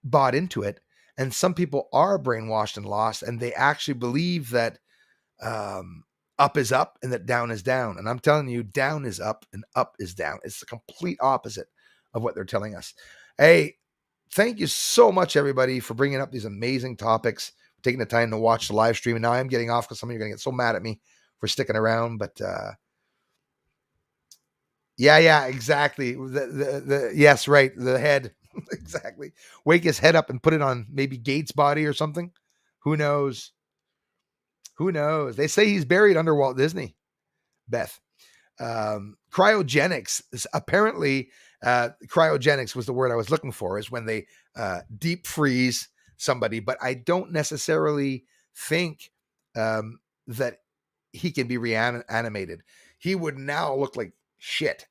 S1: bought into it, and some people are brainwashed and lost, and they actually believe that up is up and that down is down. And I'm telling you, down is up and up is down. It's the complete opposite of what they're telling us. Hey, thank you so much, everybody, for bringing up these amazing topics, taking the time to watch the live stream. And now I'm getting off because some of you are going to get so mad at me for sticking around. But yeah, exactly. Yes, right. The head. Exactly. Wake his head up and put it on maybe Gates' body or something. Who knows? Who knows? They say he's buried under Walt Disney, Beth. Cryogenics is apparently cryogenics was the word I was looking for, is when they deep freeze somebody, but I don't necessarily think that he can be reanimated. He would now look like shit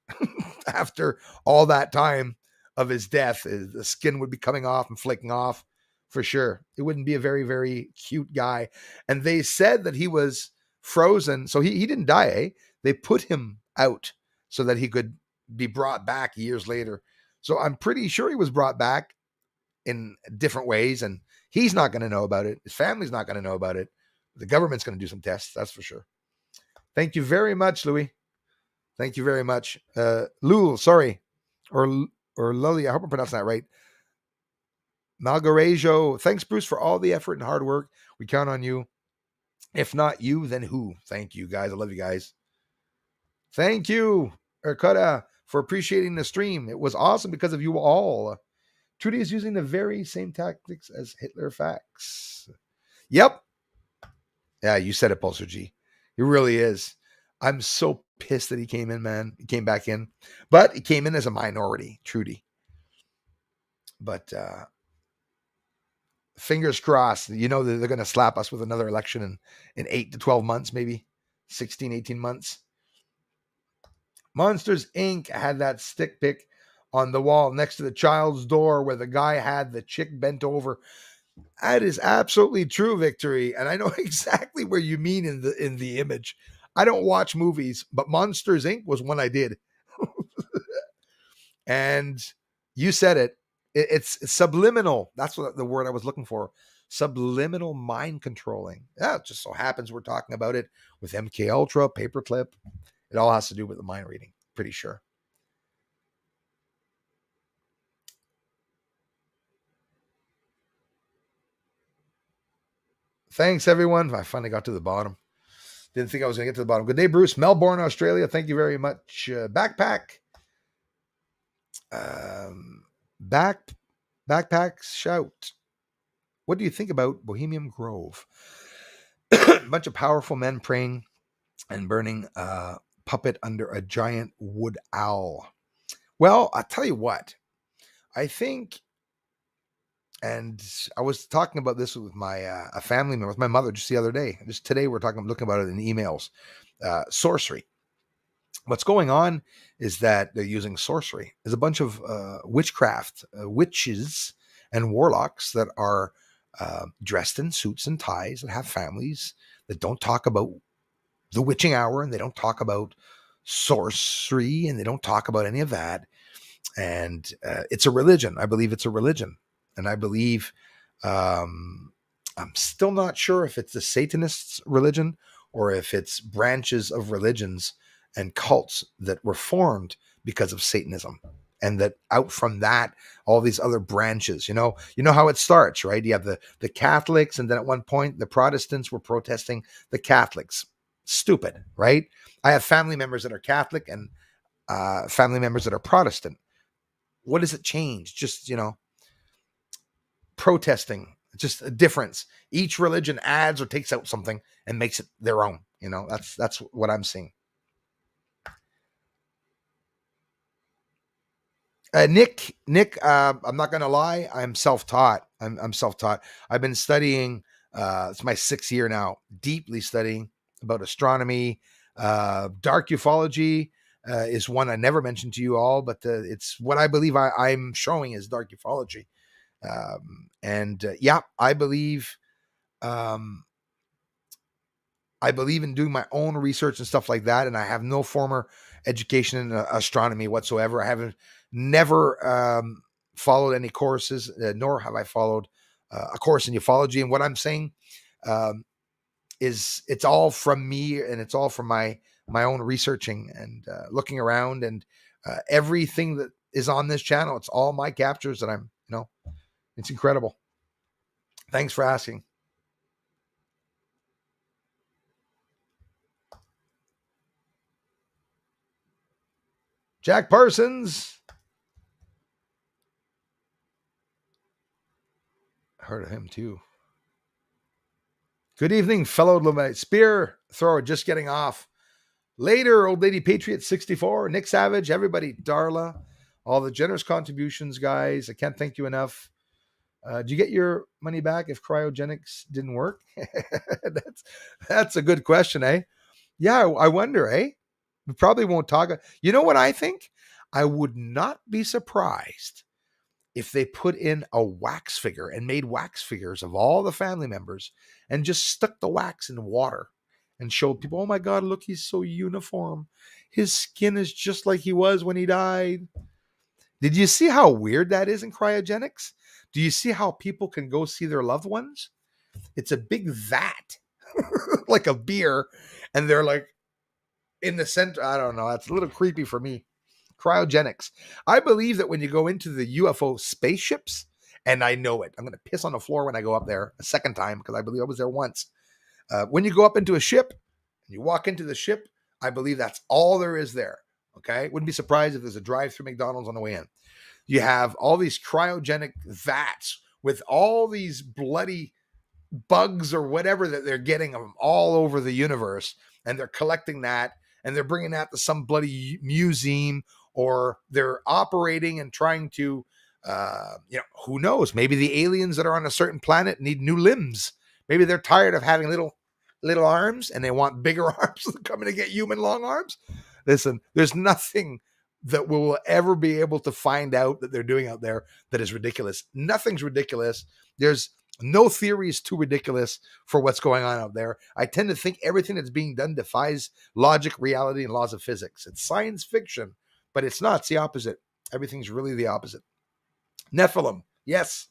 S1: after all that time of his death. The skin would be coming off and flaking off for sure. It wouldn't be a very, very cute guy. And they said that he was frozen. So he didn't die, eh? They put him out so that he could be brought back years later. So I'm pretty sure he was brought back in different ways, and he's not going to know about it. His family's not going to know about it. The government's going to do some tests, that's for sure. Thank you very much, Louis. Thank you very much. Lul, sorry. Or Lily, I hope I'm pronouncing that right. Malgarejo, thanks, Bruce, for all the effort and hard work. We count on you. If not you, then who? Thank you, guys. I love you guys. Thank you, Erkota, for appreciating the stream. It was awesome because of you all. Trudy is using the very same tactics as Hitler facts. Yep. Yeah, you said it, Pulsar G. He really is. I'm so pissed that he came in, man. He came back in. But he came in as a minority, Trudy. But fingers crossed. You know that they're going to slap us with another election in 8 to 12 months, maybe 16, 18 months. Monsters Inc. had that stick pic on the wall next to the child's door where the guy had the chick bent over. That is absolutely true, Victory. And I know exactly where you mean in the image. I don't watch movies, but Monsters Inc. was one I did. And you said it. It's subliminal. That's what the word I was looking for. Subliminal mind controlling. Yeah, it just so happens we're talking about it with MK Ultra, Paperclip. It all has to do with the mind reading. Pretty sure. Thanks, everyone. I finally got to the bottom. Didn't think I was going to get to the bottom. Good day, Bruce. Melbourne, Australia. Thank you very much. Backpack. Um, backpacks shout. What do you think about Bohemian Grove? A bunch of powerful men praying and burning a puppet under a giant wood owl. Well, I'll tell you what. I think, and I was talking about this with my a family member, with my mother, just the other day. Just today, we're looking about it in emails. Sorcery. What's going on is that they're using sorcery. There's a bunch of witchcraft, witches, and warlocks that are dressed in suits and ties that have families that don't talk about the witching hour, and they don't talk about sorcery, and they don't talk about any of that. And it's a religion. I believe it's a religion. And I believe, I'm still not sure if it's the Satanists' religion or if it's branches of religions and cults that were formed because of Satanism. And that out from that, all these other branches, you know how it starts, right? You have the Catholics, and then at one point, the Protestants were protesting the Catholics. Stupid, right? I have family members that are Catholic and family members that are Protestant. What does it change? Just, protesting, just a difference. Each religion adds or takes out something and makes it their own. That's what I'm seeing. Nick, I'm not going to lie. I'm self-taught. I'm self-taught. I've been studying, it's my 6th year now, deeply studying about astronomy. Dark ufology is one I never mentioned to you all, but it's what I believe I'm showing is dark ufology. Yeah, I believe in doing my own research and stuff like that. And I have no former education in astronomy whatsoever. I haven't never followed any courses, nor have I followed a course in ufology. And what I'm saying is it's all from me, and it's all from my own researching and looking around, and everything that is on this channel. It's all my captures that I'm, it's incredible. Thanks for asking. Jack Parsons. Heard of him too. Good evening, fellow Lemite spear thrower, just getting off. Later, Old Lady Patriot 64, Nick Savage, everybody, Darla, all the generous contributions, guys. I can't thank you enough. Do you get your money back if cryogenics didn't work? That's a good question, eh? Yeah, I wonder, eh? We probably won't talk. You know what I think? I would not be surprised if they put in a wax figure and made wax figures of all the family members and just stuck the wax in water and showed people, oh my God, look, he's so uniform. His skin is just like he was when he died. Did you see how weird that is in cryogenics? Do you see how people can go see their loved ones? It's a big vat, like a beer, and they're like in the center. I don't know. That's a little creepy for me. Cryogenics. I believe that when you go into the UFO spaceships, and I know it, I'm going to piss on the floor when I go up there a second time because I believe I was there once. When you go up into a ship, and you walk into the ship, I believe that's all there is there. Okay? Wouldn't be surprised if there's a drive-through McDonald's on the way in. You have all these cryogenic vats with all these bloody bugs or whatever that they're getting them all over the universe, and they're collecting that, and they're bringing that to some bloody museum, or they're operating and trying to, who knows? Maybe the aliens that are on a certain planet need new limbs. Maybe they're tired of having little arms, and they want bigger arms to come in and get human long arms. Listen, there's nothing that we'll ever be able to find out that they're doing out there that is ridiculous. Nothing's ridiculous. There's no theory is too ridiculous for what's going on out there. I tend to think everything that's being done defies logic, reality, and laws of physics. It's science fiction, but it's not. It's the opposite. Everything's really the opposite. Nephilim. Yes,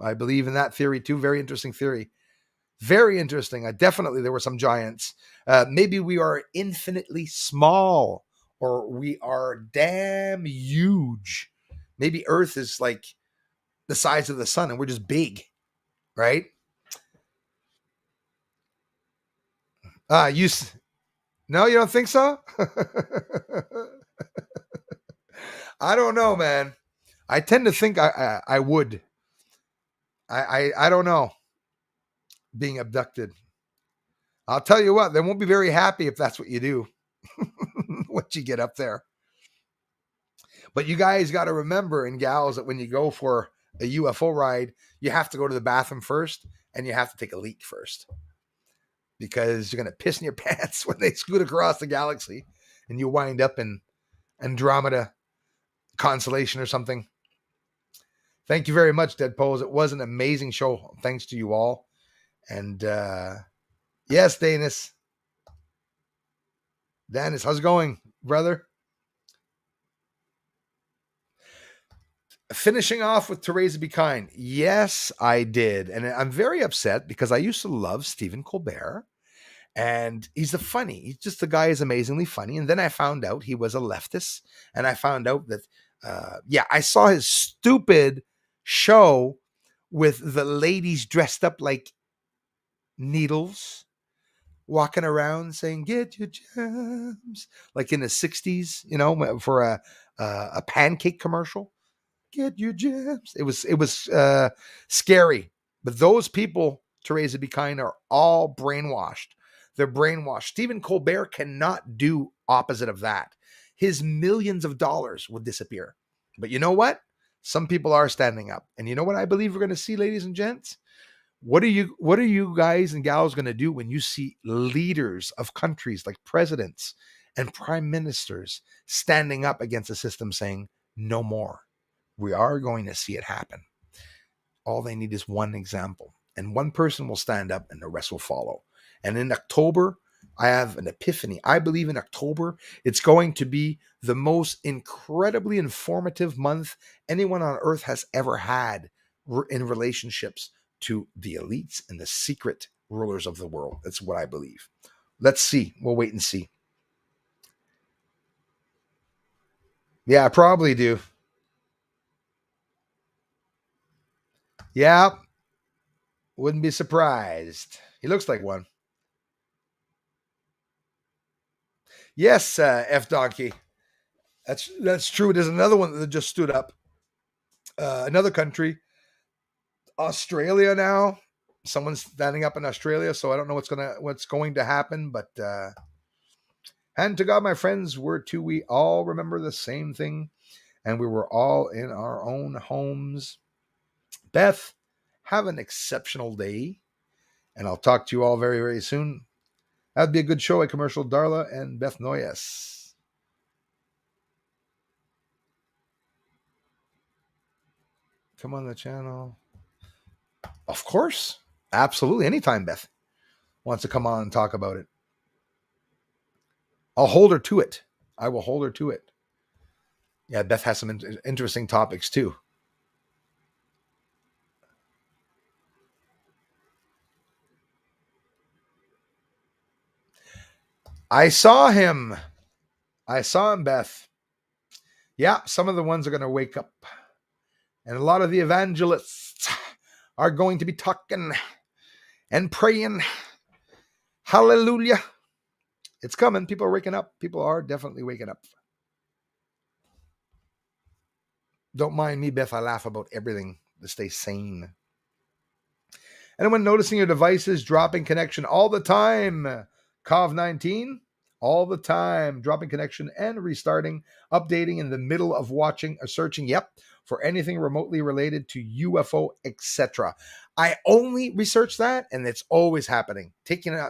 S1: I believe in that theory too. Very interesting theory. Very interesting. Definitely there were some giants. Maybe we are infinitely small, or we are damn huge. Maybe Earth is like the size of the sun and we're just big, right? You no, you don't think so? I don't know, man. I tend to think I would. I don't know. Being abducted. I'll tell you what, they won't be very happy if that's what you do once you get up there. But you guys got to remember, and gals, that when you go for a UFO ride, you have to go to the bathroom first and you have to take a leak first, because you're going to piss in your pants when they scoot across the galaxy and you wind up in Andromeda constellation or something. Thank you very much, Dead Poles. It was an amazing show. Thanks to you all. And yes, Danis. Danis, how's it going, brother? Finishing off with Teresa Be Kind. Yes, I did. And I'm very upset because I used to love Stephen Colbert. And he's he's just the guy is amazingly funny. And then I found out he was a leftist. And I found out that, I saw his stupid show with the ladies dressed up like needles walking around saying, "Get your gems," like in the 60s, for a pancake commercial. Get your gems. It was scary. But those people, Teresa Be Kind, are all brainwashed. They're brainwashed. Stephen Colbert cannot do opposite of that. His millions of dollars would disappear. But you know what? Some people are standing up. And you know what I believe we're going to see, ladies and gents? What are you guys and gals going to do when you see leaders of countries like presidents and prime ministers standing up against the system saying, no more? We are going to see it happen. All they need is one example, and one person will stand up and the rest will follow. And in October, I have an epiphany. I believe in October, it's going to be the most incredibly informative month anyone on earth has ever had in relationships to the elites and the secret rulers of the world. That's what I believe. Let's see. We'll wait and see. Yeah, I probably do. Yeah, wouldn't be surprised. He looks like one. Yes, F Donkey. That's true. There's another one that just stood up. Another country, Australia now. Someone's standing up in Australia, so I don't know what's going to happen. But and to God, my friends, we all remember the same thing, and we were all in our own homes. Beth, have an exceptional day, and I'll talk to you all very, very soon. That'd be a good show. A commercial, Darla and Beth Noyes. Come on the channel. Of course. Absolutely. Anytime Beth wants to come on and talk about it, I'll hold her to it. I will hold her to it. Yeah, Beth has some interesting topics too. I saw him, Beth. Yeah, some of the ones are going to wake up. And a lot of the evangelists are going to be talking and praying. Hallelujah. It's coming. People are waking up. People are definitely waking up. Don't mind me, Beth. I laugh about everything to stay sane. Anyone noticing your devices dropping connection all the time? COV-19, all the time, dropping connection and restarting, updating in the middle of watching or searching. Yep, for anything remotely related to UFO, etc. I only research that, and it's always happening,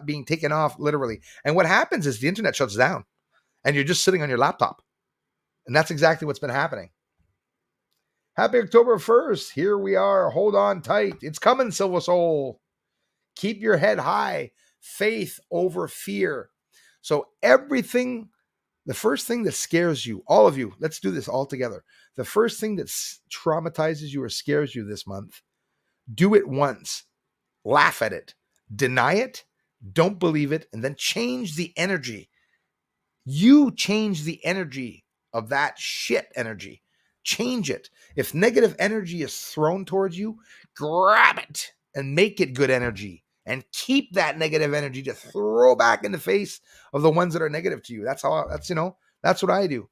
S1: being taken off literally. And what happens is the internet shuts down, and you're just sitting on your laptop, and that's exactly what's been happening. Happy October 1st. Here we are. Hold on tight. It's coming, Silver Soul. Keep your head high. Faith over fear. So everything The first thing that scares you, all of you, let's do this all together. The first thing that traumatizes you or scares you this month, do it once. Laugh at it. Deny it. Don't believe it. And then change the energy. You change the energy of that shit energy. Change it. If negative energy is thrown towards you, grab it and make it good energy. And keep that negative energy to throw back in the face of the ones that are negative to you. That's what I do.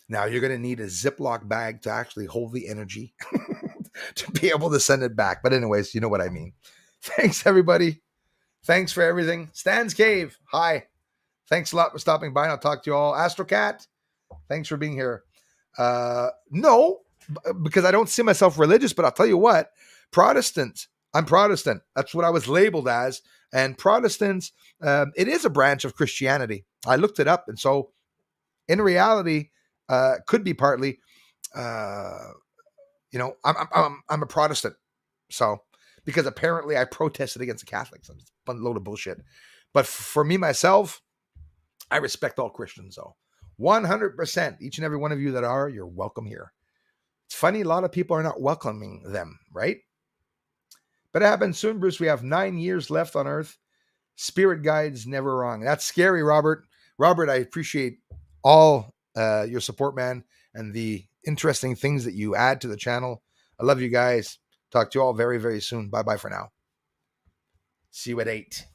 S1: Now you're going to need a Ziploc bag to actually hold the energy to be able to send it back. But anyways, you know what I mean. Thanks, everybody. Thanks for everything. Stan's Cave. Hi. Thanks a lot for stopping by. And I'll talk to you all. AstroCat, thanks for being here. No, because I don't see myself religious, but I'll tell you what, I'm Protestant. That's what I was labeled as. And Protestants, it is a branch of Christianity. I looked it up. And so in reality, could be partly, I'm a Protestant. So, because apparently I protested against the Catholics. It's a load of bullshit. But for me, myself, I respect all Christians, though. 100%. Each and every one of you that are, you're welcome here. It's funny, a lot of people are not welcoming them, right? But it happens soon, Bruce. We have 9 years left on Earth. Spirit guides never wrong. That's scary, Robert. Robert, I appreciate all your support, man, and the interesting things that you add to the channel. I love you guys. Talk to you all very, very soon. Bye-bye for now. See you at 8.